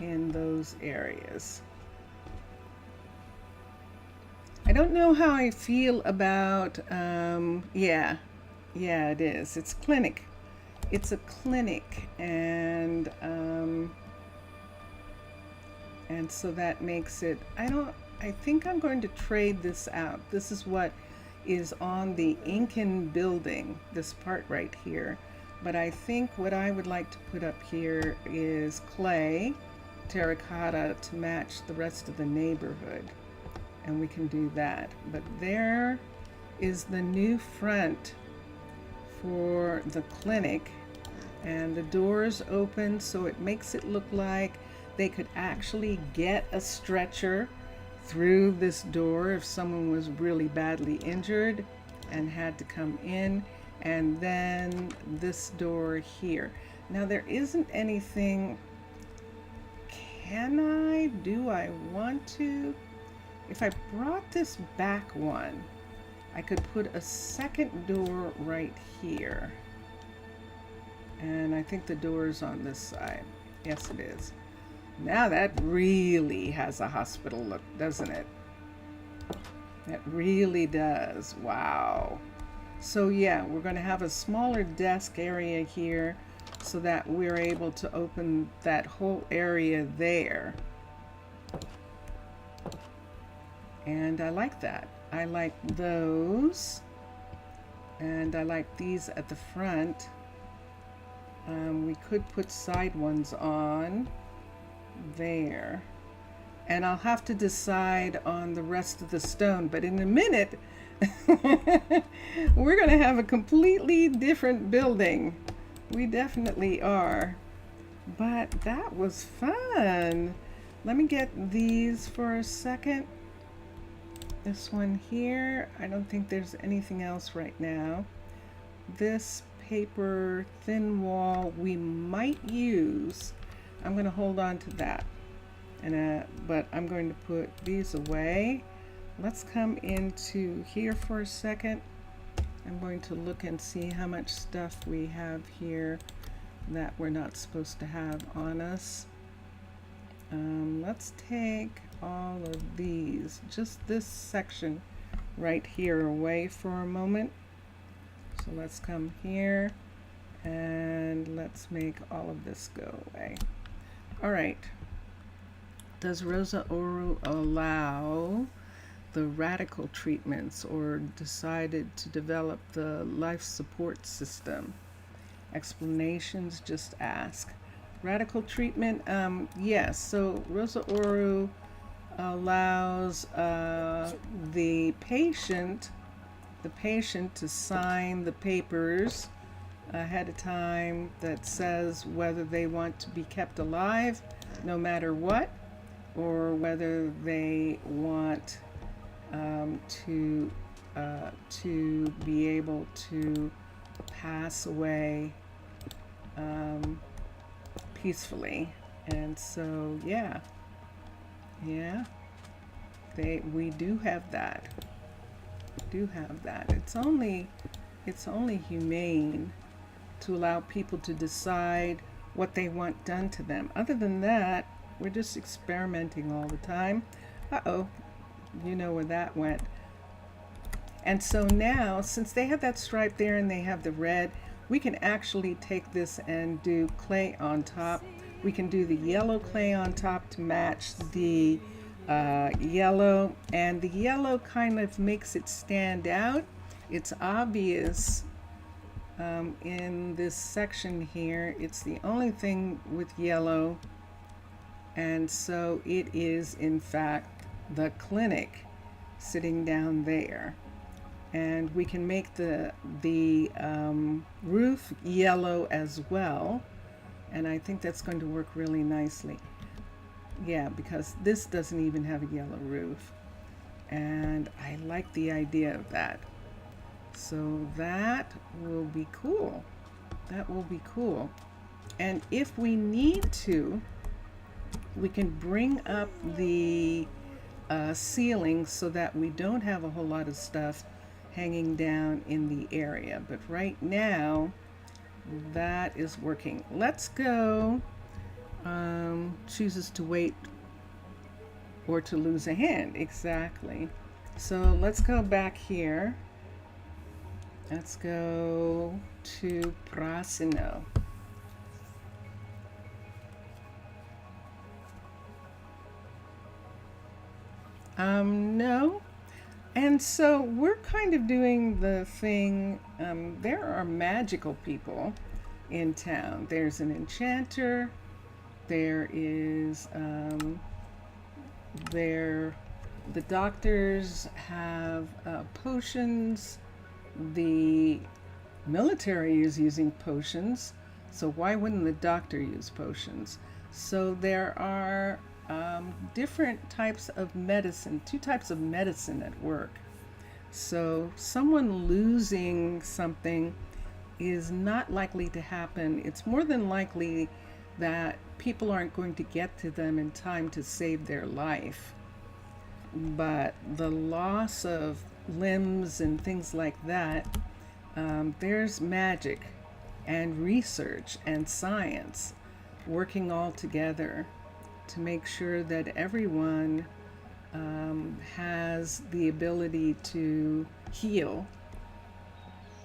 in those areas. I don't know how I feel about, yeah, it is. It's clinic. It's a clinic, and so that makes it, I think I'm going to trade this out. This is what is on the Incan building, this part right here. But I think what I would like to put up here is clay, terracotta, to match the rest of the neighborhood. And we can do that. But there is the new front for the clinic, and the doors open, so it makes it look like they could actually get a stretcher through this door if someone was really badly injured and had to come in. And then this door here. Now there isn't anything. Do I want to? If I brought this back one, I could put a second door right here. And I think the door is on this side. Yes, it is. Now that really has a hospital look, doesn't it? It really does. Wow. So yeah, we're going to have a smaller desk area here so that we're able to open that whole area there. And I like that. I like those. And I like these at the front. We could put side ones on there. And I'll have to decide on the rest of the stone. But in a minute, we're going to have a completely different building. We definitely are. But that was fun. Let me get these for a second. This one here, I don't think there's anything else right now. This paper thin wall we might use. I'm going to hold on to that, but I'm going to put these away. Let's come into here for a second. I'm going to look and see how much stuff we have here that we're not supposed to have on us. Let's take all of these, just this section right here, away for a moment. So let's come here and let's make all of this go away. All right. Does Rosa Ouro allow the radical treatments, or decided to develop the life support system? Explanations, just ask. Radical treatment, yes. So Rosa Ouro allows the patient to sign the papers ahead of time that says whether they want to be kept alive no matter what, or whether they want to be able to pass away peacefully. And so we do have that. It's only humane to allow people to decide what they want done to them. Other than that, we're just experimenting all the time. Uh-oh, you know where that went. And so now, since they have that stripe there and they have the red, we can actually take this and do clay on top. We can do the yellow clay on top to match the yellow, and the yellow kind of makes it stand out. It's obvious in this section here. It's the only thing with yellow, and so it is in fact the clinic sitting down there. And we can make the roof yellow as well, and I think that's going to work really nicely. Yeah, because this doesn't even have a yellow roof, and I like the idea of that. So that will be cool. That will be cool. And if we need to, we can bring up the ceiling so that we don't have a whole lot of stuff hanging down in the area. But right now, that is working. Let's go. Chooses to wait or to lose a hand. Exactly. So let's go back here. Let's go to Prasino. No. And so we're kind of doing the thing, there are magical people in town. There's an enchanter, there is, the doctors have potions, the military is using potions, so why wouldn't the doctor use potions? So there are different types of medicine, two types of medicine at work. So someone losing something is not likely to happen. It's more than likely that people aren't going to get to them in time to save their life. But the loss of limbs and things like that, there's magic and research and science working all together to make sure that everyone has the ability to heal,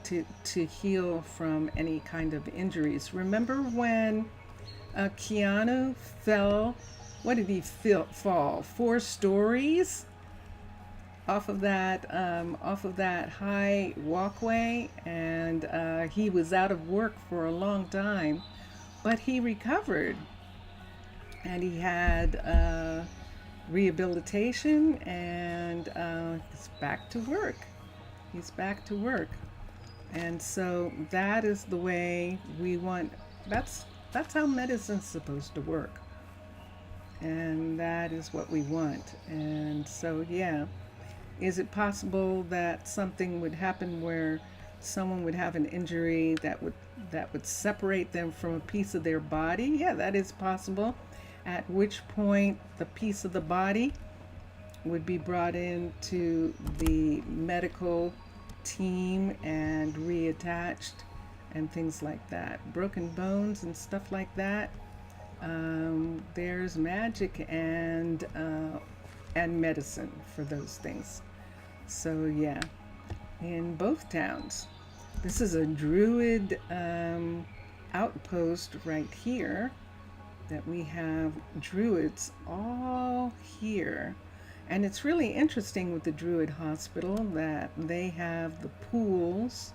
to heal from any kind of injuries. Remember when Keanu fell? What did he fall? 4 stories off of that high walkway, and he was out of work for a long time, but he recovered. And he had rehabilitation, and he's back to work. He's back to work. And so that is the way we want, that's how medicine's supposed to work. And that is what we want. And so, yeah. Is it possible that something would happen where someone would have an injury that would separate them from a piece of their body? Yeah, that is possible. At which point the piece of the body would be brought into the medical team and reattached and things like that. Broken bones and stuff like that. There's magic and medicine for those things. So yeah, in both towns. This is a druid outpost right here that we have druids all here. And it's really interesting with the Druid Hospital that they have the pools.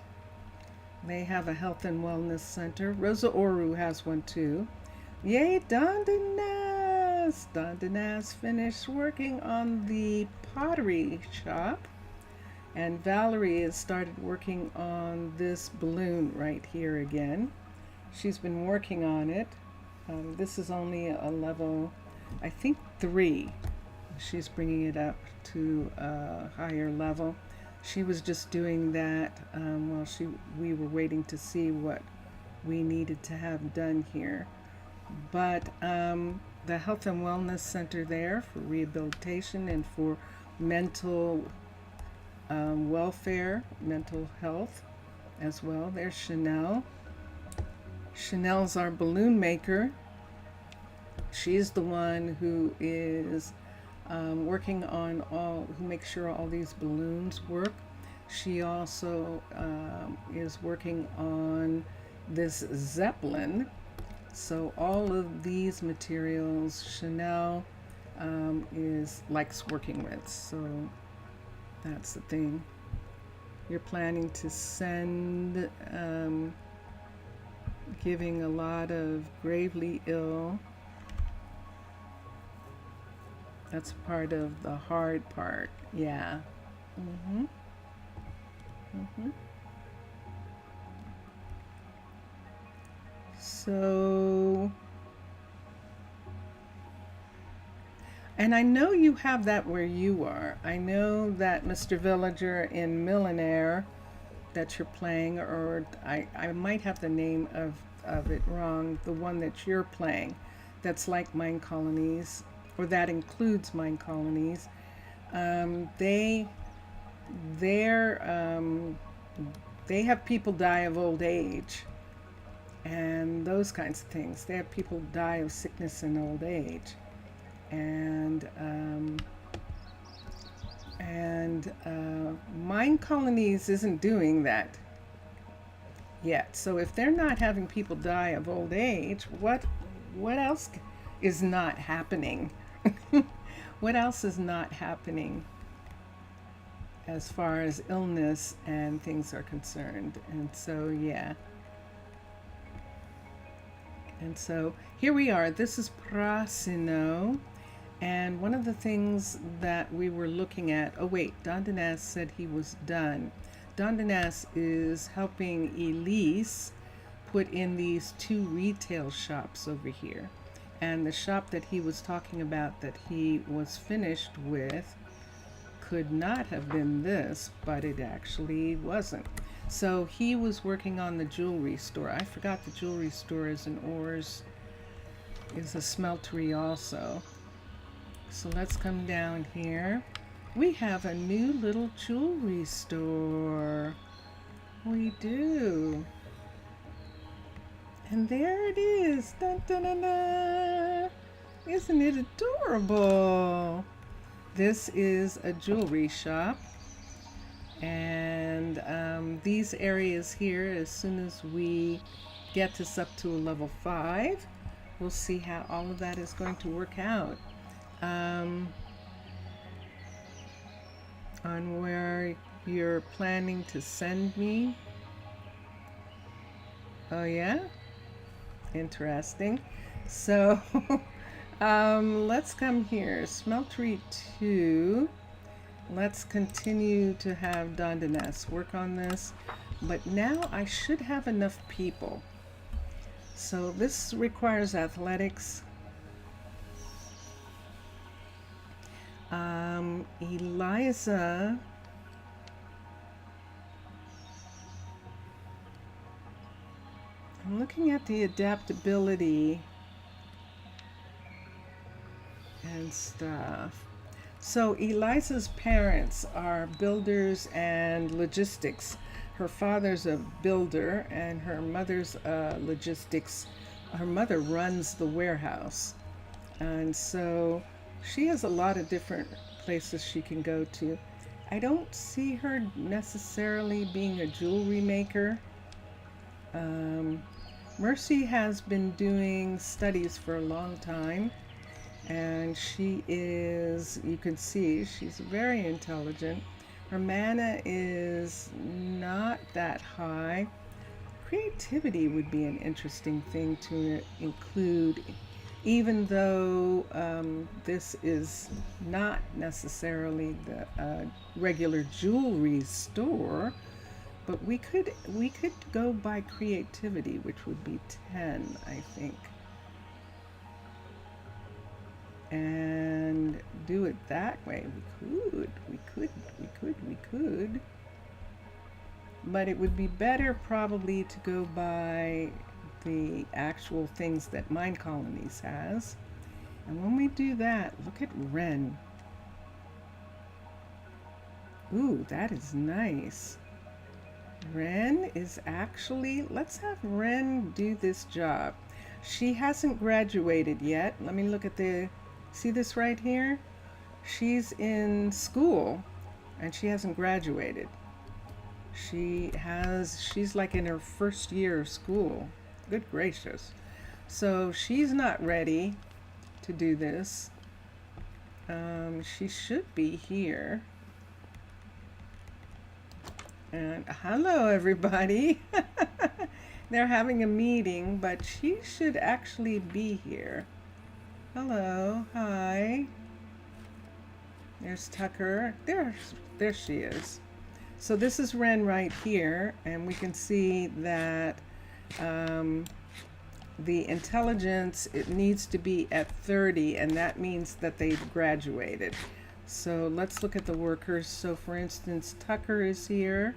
They have a health and wellness center. Rosa Ouro has one too. Yay, Dondanas! Dondanas finished working on the pottery shop. And Valerie has started working on this balloon right here again. She's been working on it. This is only a level, I think 3. She's bringing it up to a higher level. She was just doing that while we were waiting to see what we needed to have done here. But the Health and Wellness Center there for rehabilitation and for mental welfare, mental health as well. There's Chanel. Chanel's our balloon maker. She's the one who is working on who makes sure all these balloons work. She also is working on this Zeppelin. So all of these materials Chanel likes working with. So that's the thing. You're planning to send, giving a lot of gravely ill. That's part of the hard part. Yeah. So, and I know you have that where you are. I know that Mr. Villager in Millionaire that you're playing, or I might have the name of it wrong, the one that you're playing that's like Minecolonies, or that includes Minecolonies. They have people die of old age and those kinds of things. They have people die of sickness and old age, and Minecolonies isn't doing that yet. So if they're not having people die of old age, what else is not happening? What else is not happening as far as illness and things are concerned? And so, yeah. And so here we are. This is Prasino. And one of the things that we were looking at, oh wait, Dondanas said he was done. Dondanas is helping Elise put in these 2 retail shops over here. And the shop that he was talking about that he was finished with could not have been this, but it actually wasn't. So he was working on the jewelry store. I forgot the jewelry store is an ores, is a smeltery also. So let's come down here. We have a new little jewelry store. We do. And there it is. Dun, dun, dun, dun. Isn't it adorable? This is a jewelry shop. And these areas here, as soon as we get this up to a level 5, we'll see how all of that is going to work out. On where you're planning to send me. Oh yeah? Interesting. So let's come here. Smeltery 2. Let's continue to have Dondanas work on this. But now I should have enough people. So this requires athletics. Eliza. I'm looking at the adaptability and stuff. So Eliza's parents are builders and logistics. Her father's a builder and her mother's logistics. Her mother runs the warehouse. And so she has a lot of different places she can go to. I don't see her necessarily being a jewelry maker. Mercy has been doing studies for a long time, and she is, you can see, she's very intelligent. Her mana is not that high. Creativity would be an interesting thing to include, even though this is not necessarily the regular jewelry store. But we could go by creativity, which would be 10, I think. And do it that way. We could. But it would be better probably to go by the actual things that Minecolonies has. And when we do that, look at Ren. Ooh, that is nice. Ren is actually, let's have Ren do this job. She hasn't graduated yet. Let me look at see this right here? She's in school and she hasn't graduated. She's like in her first year of school. Good gracious. So she's not ready to do this. She should be here. And hello, everybody. They're having a meeting, but she should actually be here. Hello, hi. There's Tucker. There she is. So this is Ren right here, and we can see that the intelligence, it needs to be at 30, and that means that they've graduated. So let's look at the workers. So for instance, Tucker is here.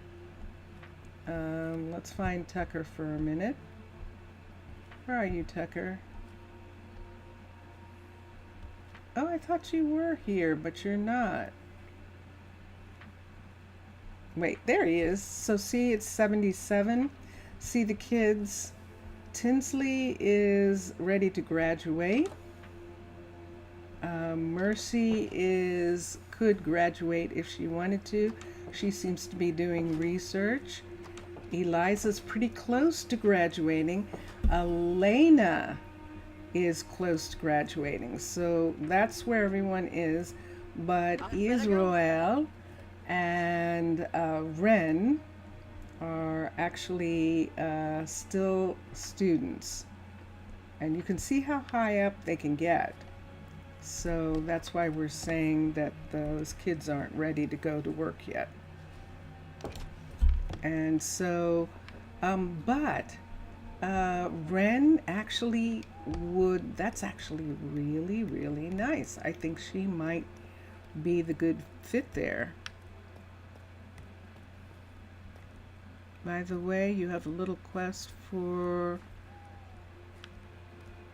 Let's find Tucker for a minute. Where are you, Tucker? Oh, I thought you were here, but you're not. Wait, there he is. So see, it's 77. See the kids. Tinsley is ready to graduate. Mercy could graduate if she wanted to. She seems to be doing research. Eliza's pretty close to graduating. Elena is close to graduating. So that's where everyone is. But Israel and Ren are actually still students. And you can see how high up they can get. So that's why we're saying that those kids aren't ready to go to work yet. And so, but Ren actually that's actually really, really nice. I think she might be the good fit there. By the way, you have a little quest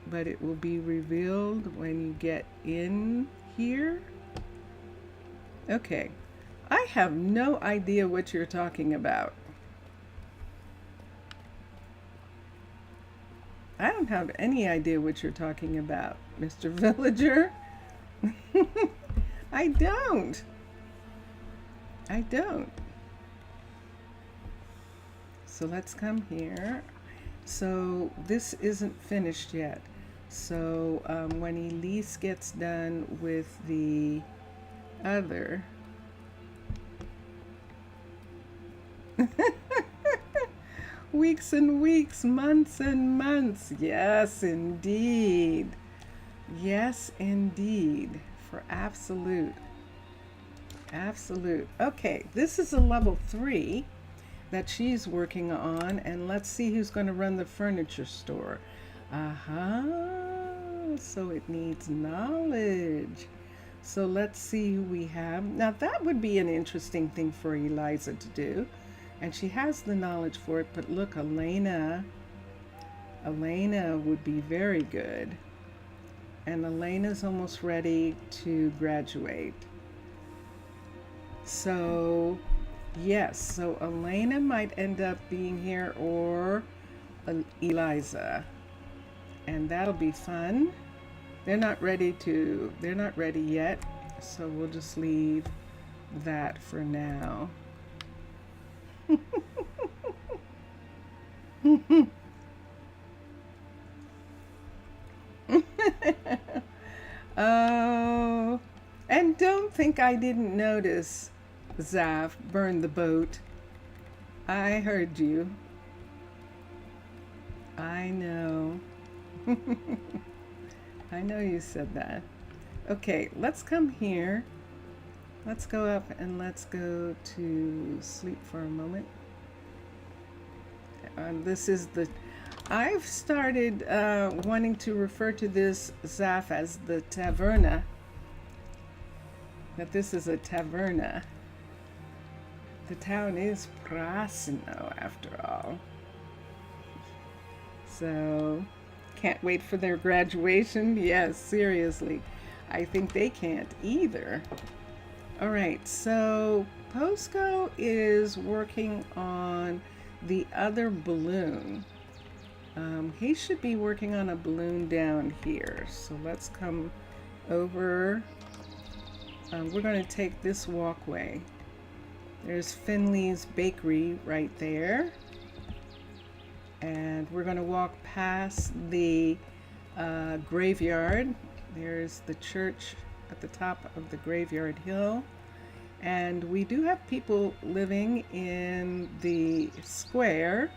but it will be revealed when you get in here. Okay, I have no idea what you're talking about. I don't have any idea what you're talking about, Mr. Villager. I don't. So let's come here. So this isn't finished yet. So when Elise gets done with the other, weeks and weeks, months and months. Yes, indeed. Yes, indeed. For absolute. Absolute. Okay, this is a level 3 that she's working on, and let's see who's going to run the furniture store. So it needs knowledge. So let's see who we have. Now that would be an interesting thing for Eliza to do. And she has the knowledge for it, but look, Elena would be very good. And Elena's almost ready to graduate. So, yes, so Elena might end up being here, or Eliza. And that'll be fun. They're not ready yet, so we'll just leave that for now. Oh, and don't think I didn't notice Zaf burned the boat. I heard you. I know. I know you said that. Okay, let's come here. Let's go up and let's go to sleep for a moment. This is the... I've started wanting to refer to this Zaf as the taverna. That this is a taverna. The town is Prasino, after all. So, can't wait for their graduation. Yes, seriously. I think they can't either. All right, so Posco is working on the other balloon. He should be working on a balloon down here. So let's come over. We're going to take this walkway. There's Finley's Bakery right there. And we're going to walk past the graveyard. There's the church at the top of the graveyard hill. And we do have people living in the square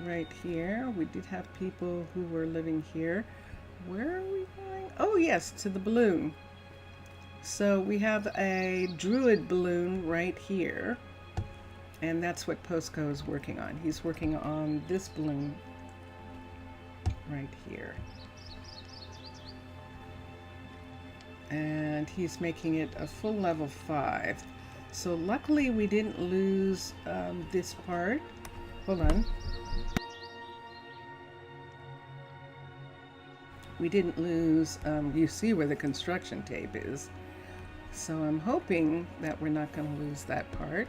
right here. We did have people who were living here. Where are we going? Oh yes, to the balloon. So we have a druid balloon right here. And that's what Posco is working on. He's working on this balloon right here. And he's making it a full level 5. So luckily we didn't lose this part. Hold on. We didn't lose, you see where the construction tape is. So I'm hoping that we're not going to lose that part.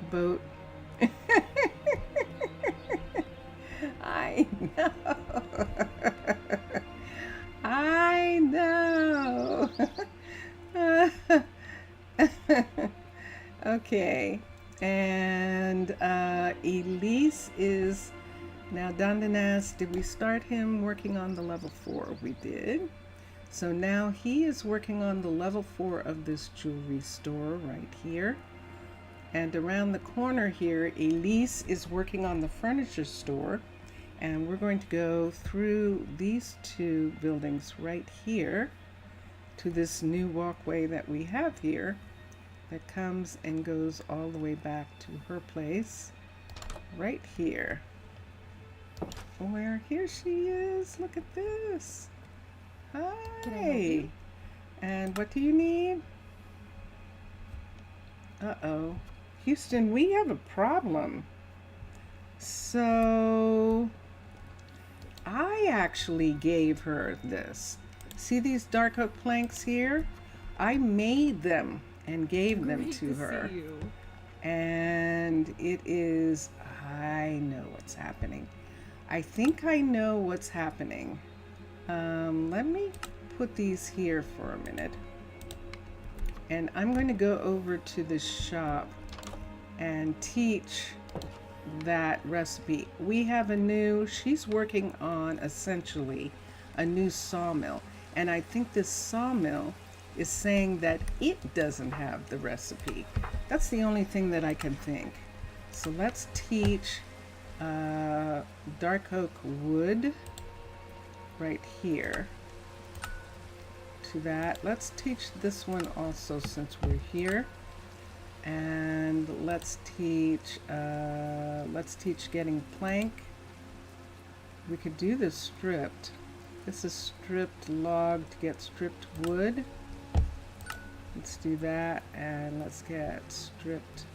Boat. I know. I know. Okay. And Elise is now. Dondan asked, did we start him working on the level 4? We did. So now he is working on the level 4 of this jewelry store right here. And around the corner here, Elise is working on the furniture store. And we're going to go through these two buildings right here to this new walkway that we have here that comes and goes all the way back to her place right here. Where here she is. Look at this. Hi. Can I help you? And what do you need? Uh-oh. Houston, we have a problem. So I actually gave her this. See these dark oak planks here? I made them and gave them to her. See you. And it is, I know what's happening. I think I know what's happening. Let me put these here for a minute. And I'm going to go over to the shop and teach that recipe. We have a new, she's working on essentially a new sawmill. And I think this sawmill is saying that it doesn't have the recipe. That's the only thing that I can think. So let's teach dark oak wood right here to that. Let's teach this one also since we're here. And let's teach getting plank. We could do this stripped. This is stripped log to get stripped wood. Let's do that, and let's get stripped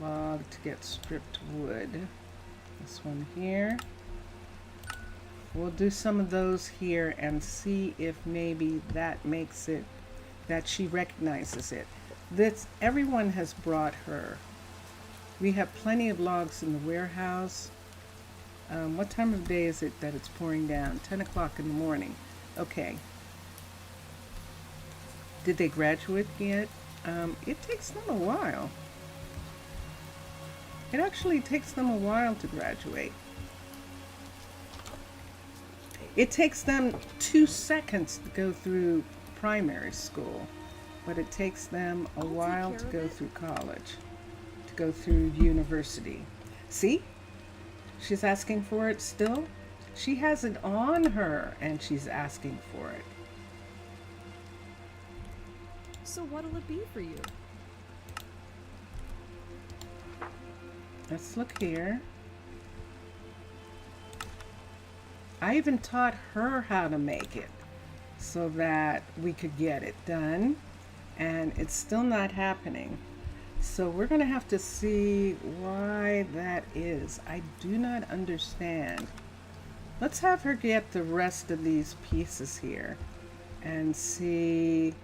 log to get stripped wood. This one here. We'll do some of those here and see if maybe that makes it that she recognizes it. This, everyone has brought her. We have plenty of logs in the warehouse. What time of day is it that it's pouring down? 10 o'clock in the morning. Okay. Did they graduate yet? It takes them a while. It actually takes them a while to graduate. It takes them 2 seconds to go through primary school, but it takes them a while to go through college, to go through university. See? She's asking for it still. She has it on her and she's asking for it. So what'll it be for you? Let's look here. I even taught her how to make it so that we could get it done, and it's still not happening. So we're going to have to see why that is. I do not understand. Let's have her get the rest of these pieces here and see.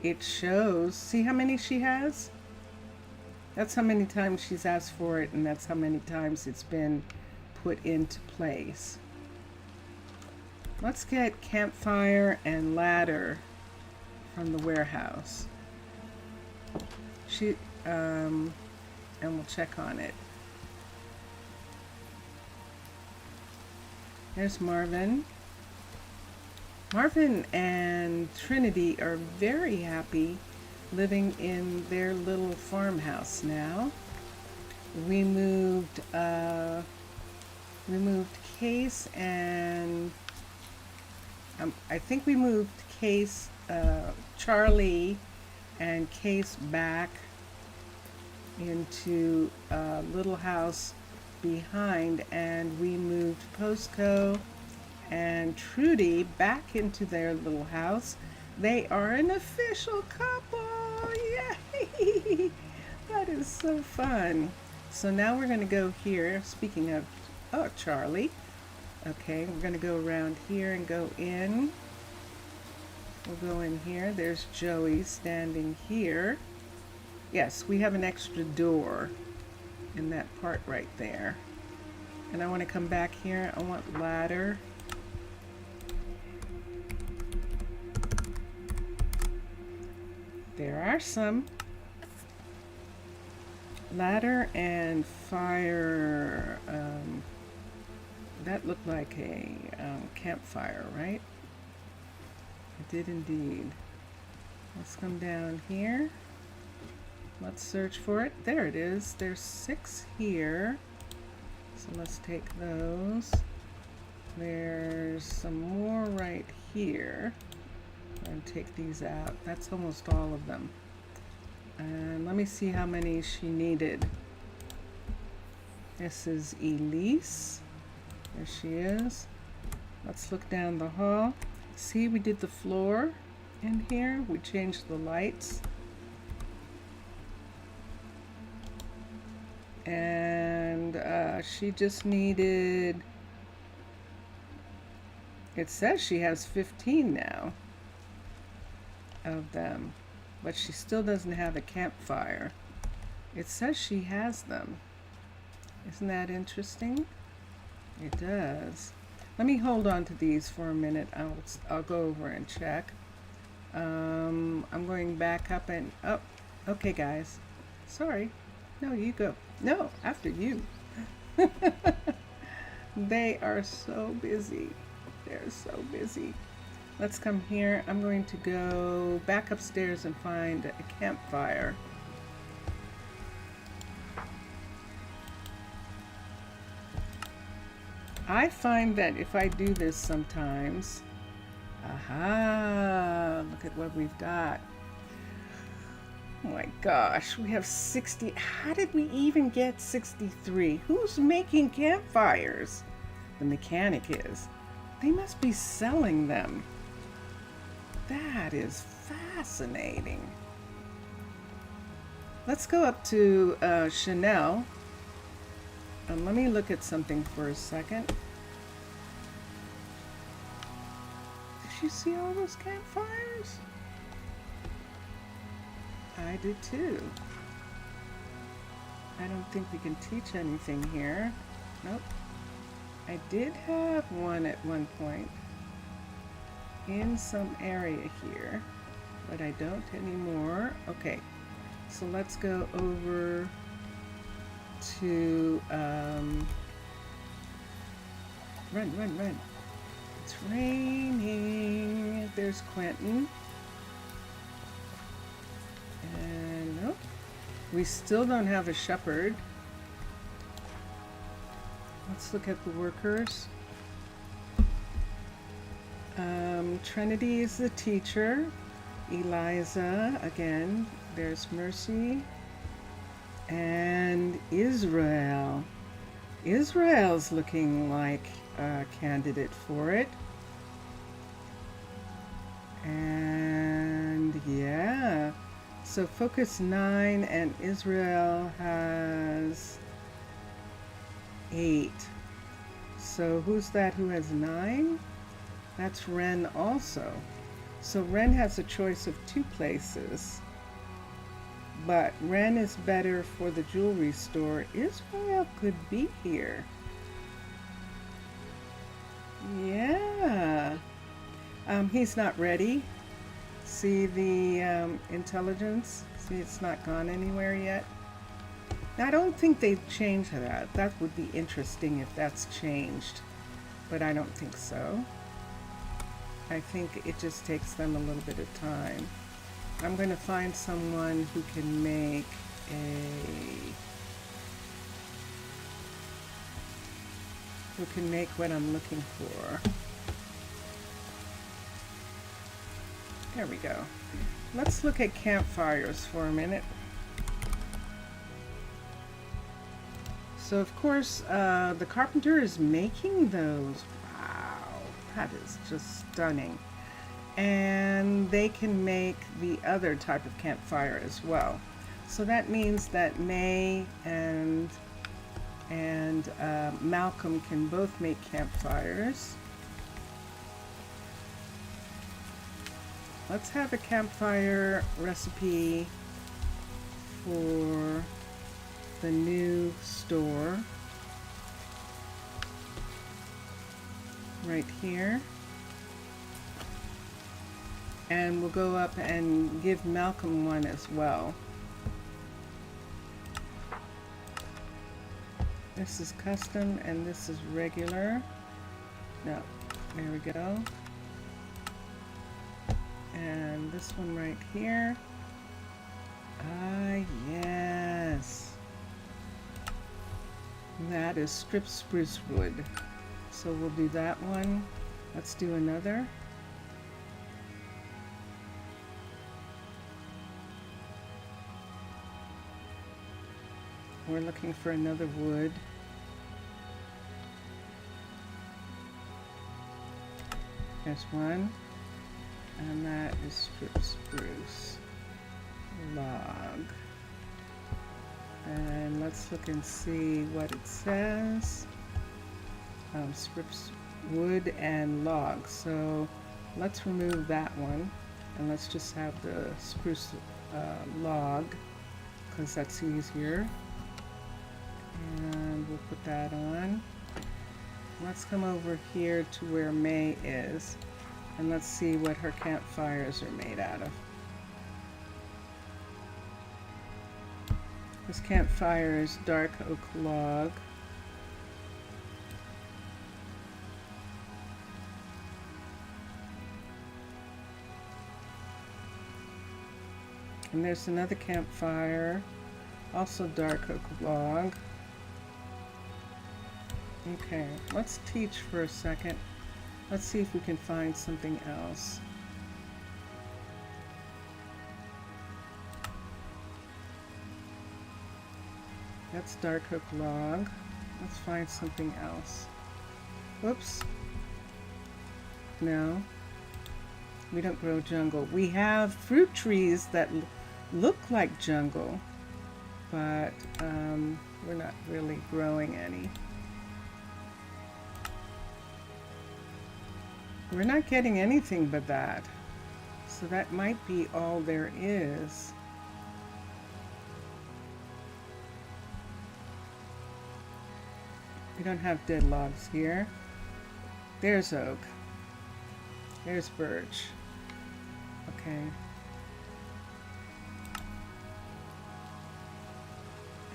It shows. See how many she has? That's how many times she's asked for it, and that's how many times it's been put into place. Let's get campfire and ladder from the warehouse. And we'll check on it. There's Marvin. Marvin and Trinity are very happy living in their little farmhouse now. We moved Case and I think we moved Case, Charlie and Case back into a little house behind, and we moved Postco and Trudy back into their little house. They are an official couple. Yay! That is so fun. So now we're going to go here. Speaking of, Charlie. Okay, we're going to go around here and go in. We'll go in here. There's Joey standing here. Yes, we have an extra door in that part right there. And I want to come back here. I want ladder. There are some. Ladder and fire. That looked like a campfire, right? It did indeed. Let's come down here. Let's search for it. There it is. There's 6 here. So let's take those. There's some more right here. And take these out. That's almost all of them. And let me see how many she needed. This is Elise. There she is. Let's look down the hall. See, we did the floor in here. We changed the lights. And she just needed, it says she has 15 now of them, but she still doesn't have a campfire. It says she has them. Isn't that interesting? It does. Let me hold on to these for a minute. I'll go over and check. I'm going back up and up. Oh, okay, guys. Sorry. No, you go. No, after you. They are so busy. They're so busy. Let's come here. I'm going to go back upstairs and find a campfire. I find that if I do this sometimes, aha, look at what we've got. Oh my gosh, we have 60. How did we even get 63? Who's making campfires? The mechanic is. They must be selling them. That is fascinating. Let's go up to Chanel. Let me look at something for a second. Did you see all those campfires? I did too. I don't think we can teach anything here. Nope. I did have one at one point in some area here, but I don't anymore. Okay, so let's go over to run. It's raining. There's Quentin. And nope, we still don't have a shepherd. Let's look at the workers. Trinity is the teacher. Eliza, again, there's Mercy. And Israel. Israel's looking like a candidate for it. And yeah, so Focus 9 and Israel has 8. So who's that who has 9? That's Ren also. So Ren has a choice of 2 places. But Ren is better for the jewelry store. Israel could be here. Yeah. He's not ready. See the intelligence? See, it's not gone anywhere yet. Now, I don't think they've changed that. That would be interesting if that's changed. But I don't think so. I think it just takes them a little bit of time. I'm going to find someone who can make what I'm looking for. There we go. Let's look at campfires for a minute. So of course, the carpenter is making those. Wow, that is just stunning. And they can make the other type of campfire as well. So that means that May and Malcolm can both make campfires. Let's have a campfire recipe for the new store right here. And we'll go up and give Malcolm one as well. This is custom and this is regular. No, there we go. And this one right here. Ah, yes. That is strip spruce wood. So we'll do that one. Let's do another. We're looking for another wood. There's one. And that is strip spruce log. And let's look and see what it says. Strip wood and log. So let's remove that one. And let's just have the spruce log, because that's easier. And we'll put that on. Let's come over here to where May is. And let's see what her campfires are made out of. This campfire is dark oak log. And there's another campfire, also dark oak log. Okay, let's teach for a second. Let's see if we can find something else. That's dark oak log. Let's find something else. Whoops. No, we don't grow jungle. We have fruit trees that look like jungle, but we're not really growing any. We're not getting anything but that. So that might be all there is. We don't have dead logs here. There's oak. There's birch. Okay.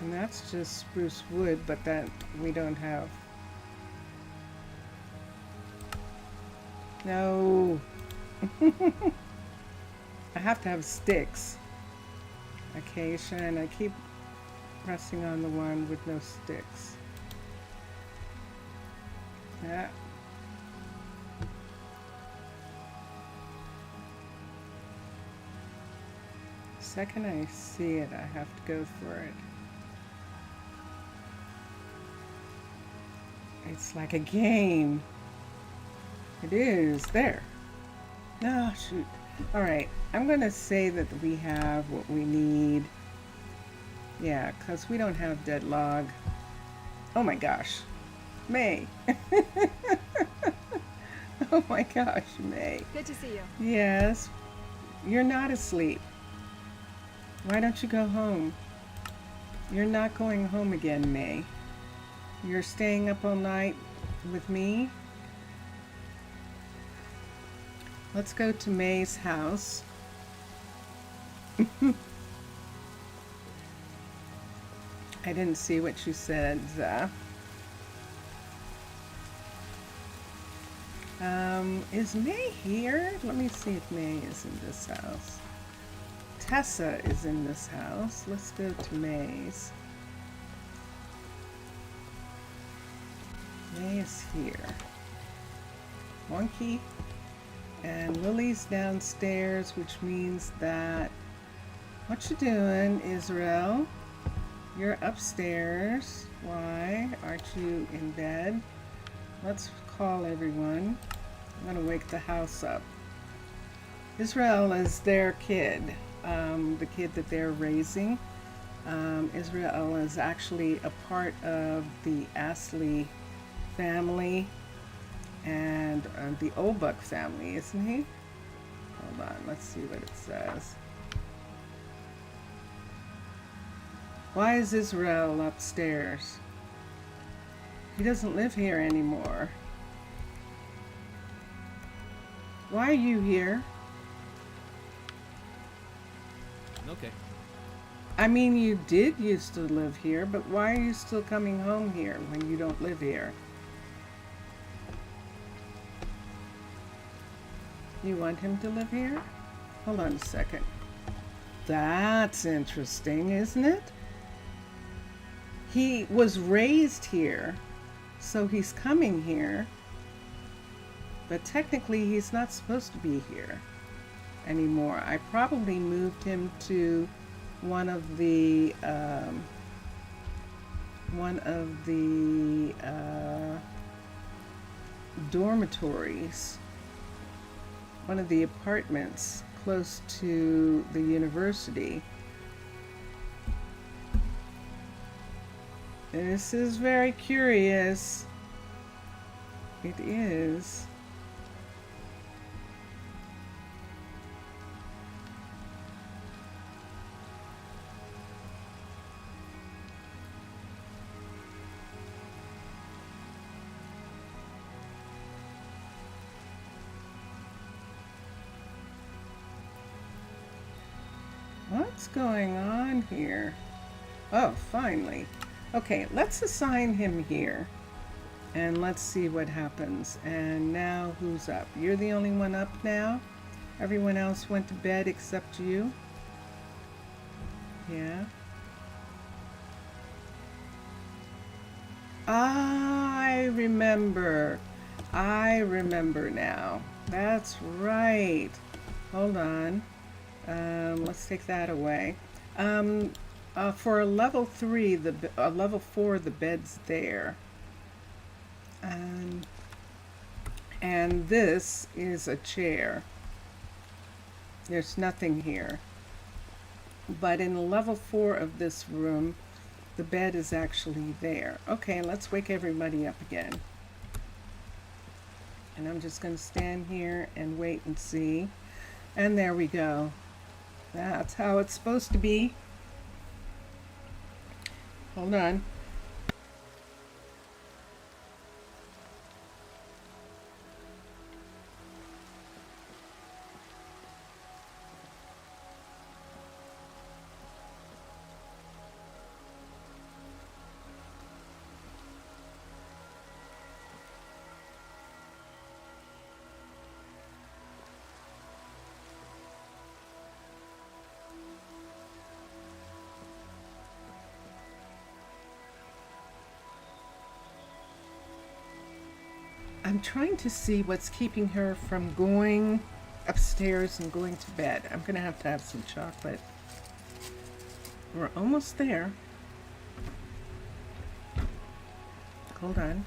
And that's just spruce wood, but that we don't have. No. I have to have sticks. Acacia, and I keep pressing on the one with no sticks. Yeah. Second I see it, I have to go for it. It's like a game. It is. There. Oh, shoot. Alright, I'm going to say that we have what we need. Yeah, because we don't have dead log. Oh my gosh. May. Oh my gosh, May. Good to see you. Yes. You're not asleep. Why don't you go home? You're not going home again, May. You're staying up all night with me. Let's go to May's house. I didn't see what you said. Is May here? Let me see if May is in this house. Tessa is in this house. Let's go to May's. May is here. Wonky. And Lily's downstairs, which means that what you doing, Israel? You're upstairs. Why aren't you in bed? Let's call everyone. I'm gonna wake the house up. Israel is their kid, the kid that they're raising. Israel is actually a part of the Astley family and the Olbuck family, isn't he? Hold on, let's see what it says. Why is Israel upstairs? He doesn't live here anymore. Why are you here? Okay. I mean, you did used to live here, but why are you still coming home here when you don't live here? You want him to live here? Hold on a second. That's interesting, isn't it? He was raised here, so he's coming here, but technically he's not supposed to be here anymore. I probably moved him to one of the dormitories, one of the apartments close to the university. This is very curious. It is. What's going on here? Oh, finally. Okay, let's assign him here. And let's see what happens. And now who's up? You're the only one up now? Everyone else went to bed except you? Yeah. I remember. I remember now. That's right. Hold on. Let's take that away. For a level 3, level 4, the bed's there. And this is a chair. There's nothing here. But in level 4 of this room, the bed is actually there. Okay, let's wake everybody up again. And I'm just going to stand here and wait and see. And there we go. That's how it's supposed to be. Hold on. I'm trying to see what's keeping her from going upstairs and going to bed. I'm going to have some chocolate. We're almost there. Hold on.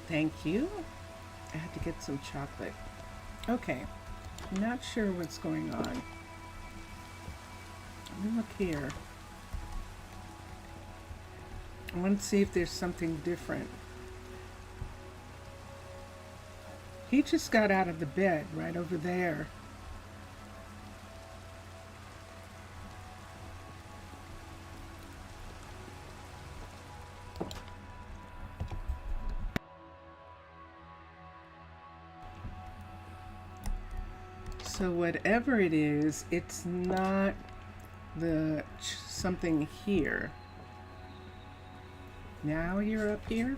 Thank you. I had to get some chocolate. Okay, not sure what's going on. Let me look here. I want to see if there's something different. He just got out of the bed right over there. So whatever it is, it's not the something here. Now you're up here?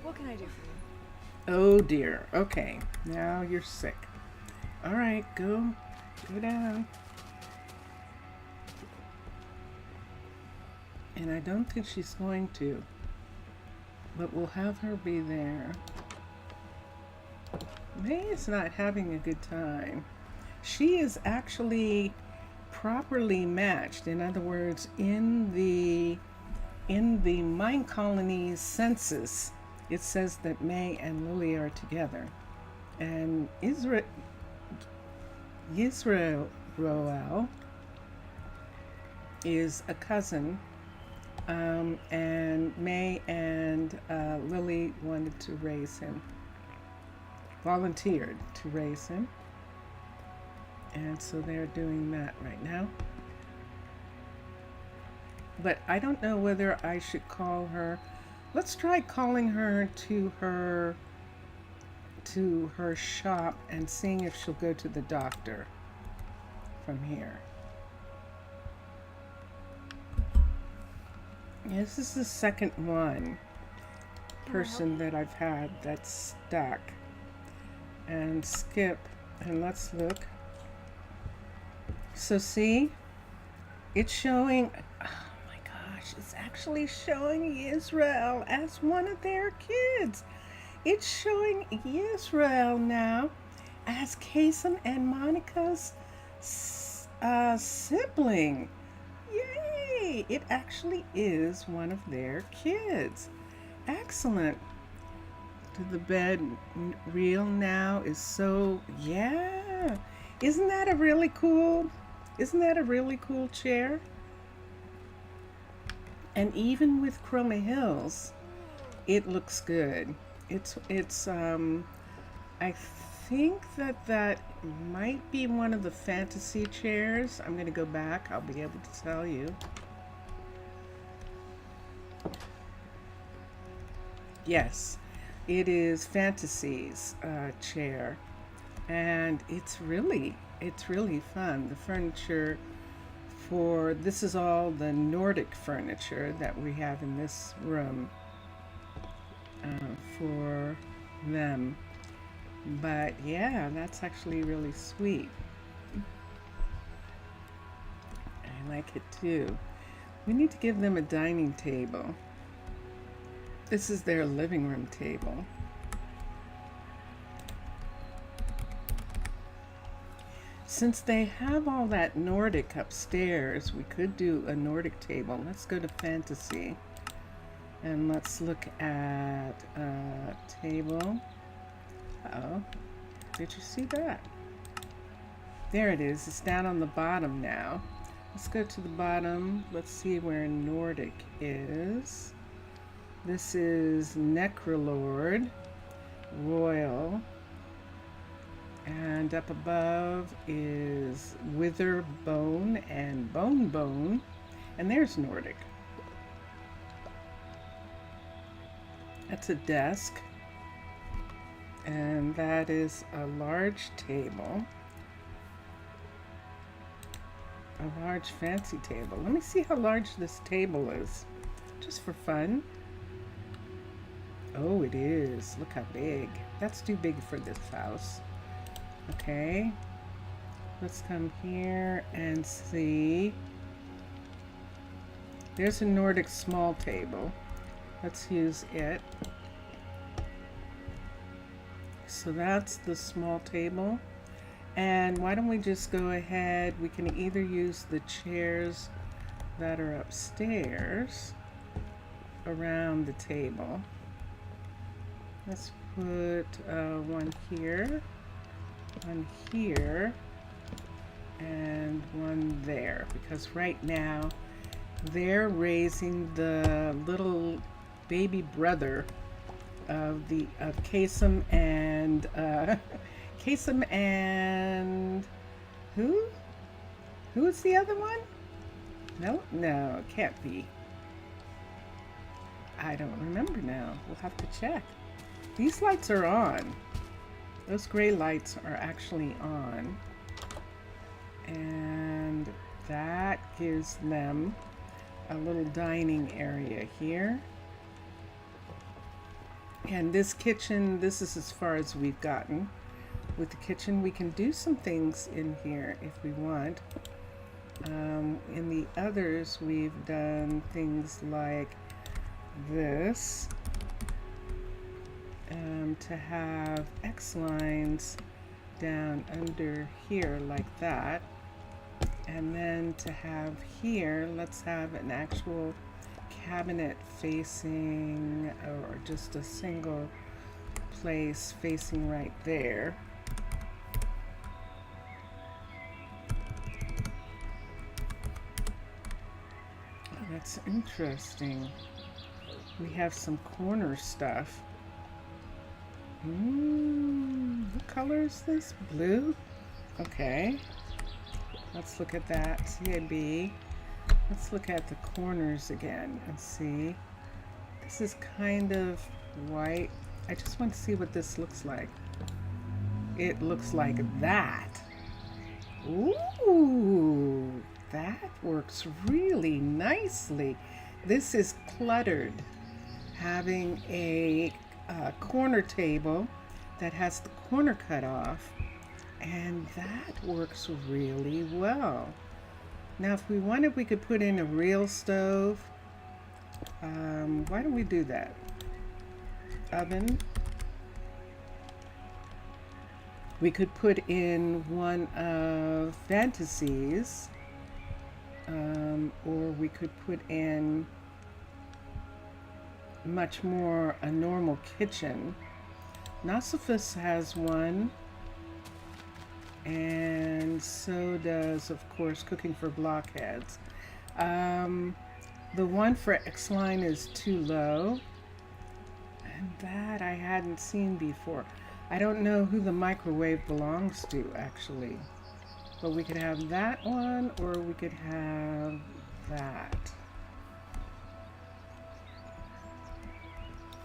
What can I do for you? Oh dear. Okay. Now you're sick. All right, go down. And I don't think she's going to, but we'll have her be there. May is not having a good time. She is actually properly matched. In other words, in the Minecolonies census, it says that May and Lily are together, and Israel is a cousin, and May and Lily wanted to raise him, volunteered to raise him, and so they're doing that right now. But I don't know whether I should call her. Let's try calling her to her shop and seeing if she'll go to the doctor from here. This is the second person that I've had that's stuck. And skip, and let's look. So see, it's showing, oh my gosh, it's actually showing Israel as one of their kids. It's showing Israel now as Kason and Monica's sibling. Yay! It actually is one of their kids. Excellent. The bed reel now is so, yeah. Isn't that a really cool chair? And even with Chroma Hills, it looks good. It's I think that might be one of the fantasy chairs. I'm gonna go back, I'll be able to tell you. Yes, it is Fantasy's chair, and it's really fun. The furniture this is all the Nordic furniture that we have in this room. for them. But yeah, that's actually really sweet. I like it too. We need to give them a dining table. This is their living room table. Since they have all that Nordic upstairs, we could do a Nordic table. Let's go to fantasy and let's look at a table. Uh-oh, did you see that? There it is. It's down on the bottom now. Let's go to the bottom. Let's see where Nordic is. This is Necrolord, Royal, and up above is Wither Bone and Bone Bone, and there's Nordic. That's a desk, and that is a large table. A large fancy table. Let me see how large this table is, just for fun. Oh, it is. Look how big. That's too big for this house. Okay. Let's come here and see. There's a Nordic small table. Let's use it. So that's the small table. And why don't we just go ahead, we can either use the chairs that are upstairs around the table. Let's put one here, and one there, because right now they're raising the little baby brother of Kasem and Kasem and who? Who is the other one? No, it can't be. I don't remember now. We'll have to check. These lights are on. Those gray lights are actually on. And that gives them a little dining area here. And this kitchen, this is as far as we've gotten. With the kitchen, we can do some things in here if we want. In the others, we've done things like this. To have X lines down under here like that, and then to have here, let's have an actual cabinet facing, or just a single place facing right there. Oh, that's interesting. We have some corner stuff. What color is this? Blue? Okay. Let's look at that. CAB. Let's look at the corners again and see. This is kind of white. I just want to see what this looks like. It looks like that. Ooh, that works really nicely. This is cluttered. Having a corner table that has the corner cut off, and that works really well. Now if we wanted, we could put in a real stove. Why don't we do that? Oven. We could put in one of Fantasy's, or we could put in much more a normal kitchen. Nasophis has one, and so does, of course, Cooking for Blockheads. The one for X-Line is too low, and that I hadn't seen before. I don't know who the microwave belongs to, actually, but we could have that one, or we could have that.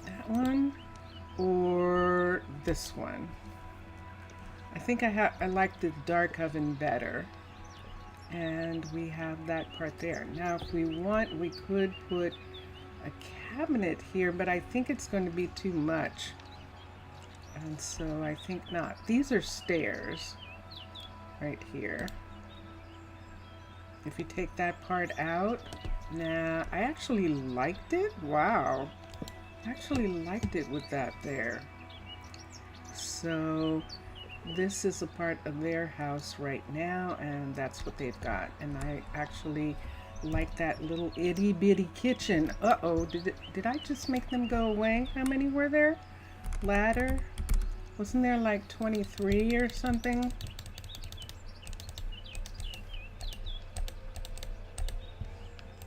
That one, or this one. I think I like the dark oven better, and we have that part there. Now if we want, we could put a cabinet here, but I think it's going to be too much. And so I think not. These are stairs right here. If you take that part out, nah, I actually liked it. Wow. I actually liked it with that there. So this is a part of their house right now, and that's what they've got. And I actually like that little itty bitty kitchen. Uh-oh, did I just make them go away? How many were there? Ladder? Wasn't there like 23 or something?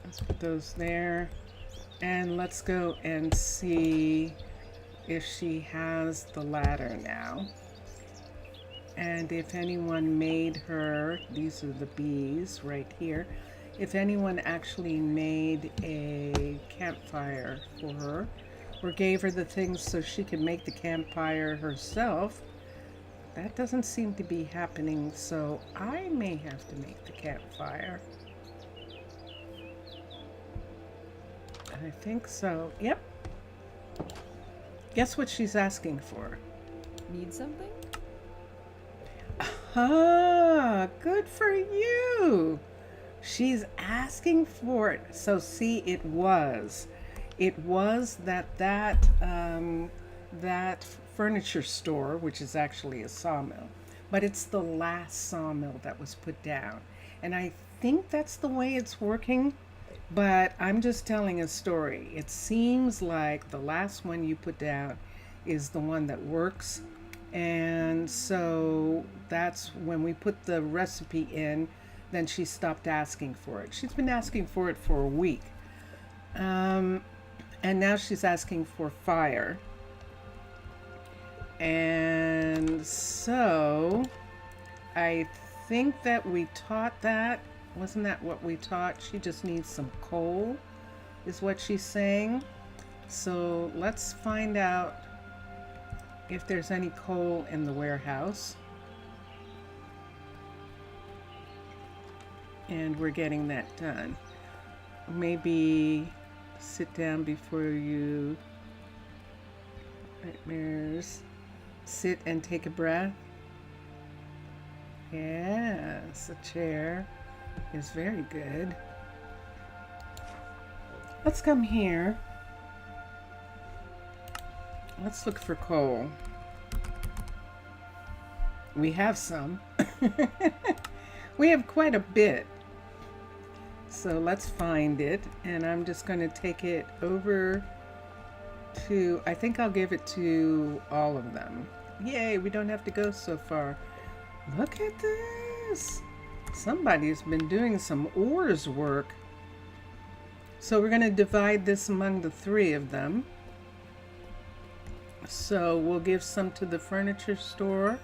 Let's put those there. And let's go and see if she has the ladder now. And if anyone made her, these are the bees right here, if anyone actually made a campfire for her or gave her the things so she could make the campfire herself, that doesn't seem to be happening, so I may have to make the campfire. I think so. Yep. Guess what she's asking for? Need something? Ah, good for you. She's asking for it. So see, it was that furniture store, which is actually a sawmill, but it's the last sawmill that was put down. And I think that's the way it's working, but I'm just telling a story. It seems like the last one you put down is the one that works. And so that's when we put the recipe in, then she stopped asking for it. She's been asking for it for a week. And now she's asking for fire. And so I think that we taught that. Wasn't that what we taught? She just needs some coal, is what she's saying. So let's find out if there's any coal in the warehouse. And we're getting that done. Maybe sit down before you, nightmares, sit and take a breath. Yes, a chair is very good. Let's come here. Let's look for coal. We have some. We have quite a bit. So let's find it, and I'm just going to take it over to, I think I'll give it to all of them. Yay, we don't have to go so far. Look at this. Somebody's been doing some oars work. So we're going to divide this among the three of them. So we'll give some to the furniture store.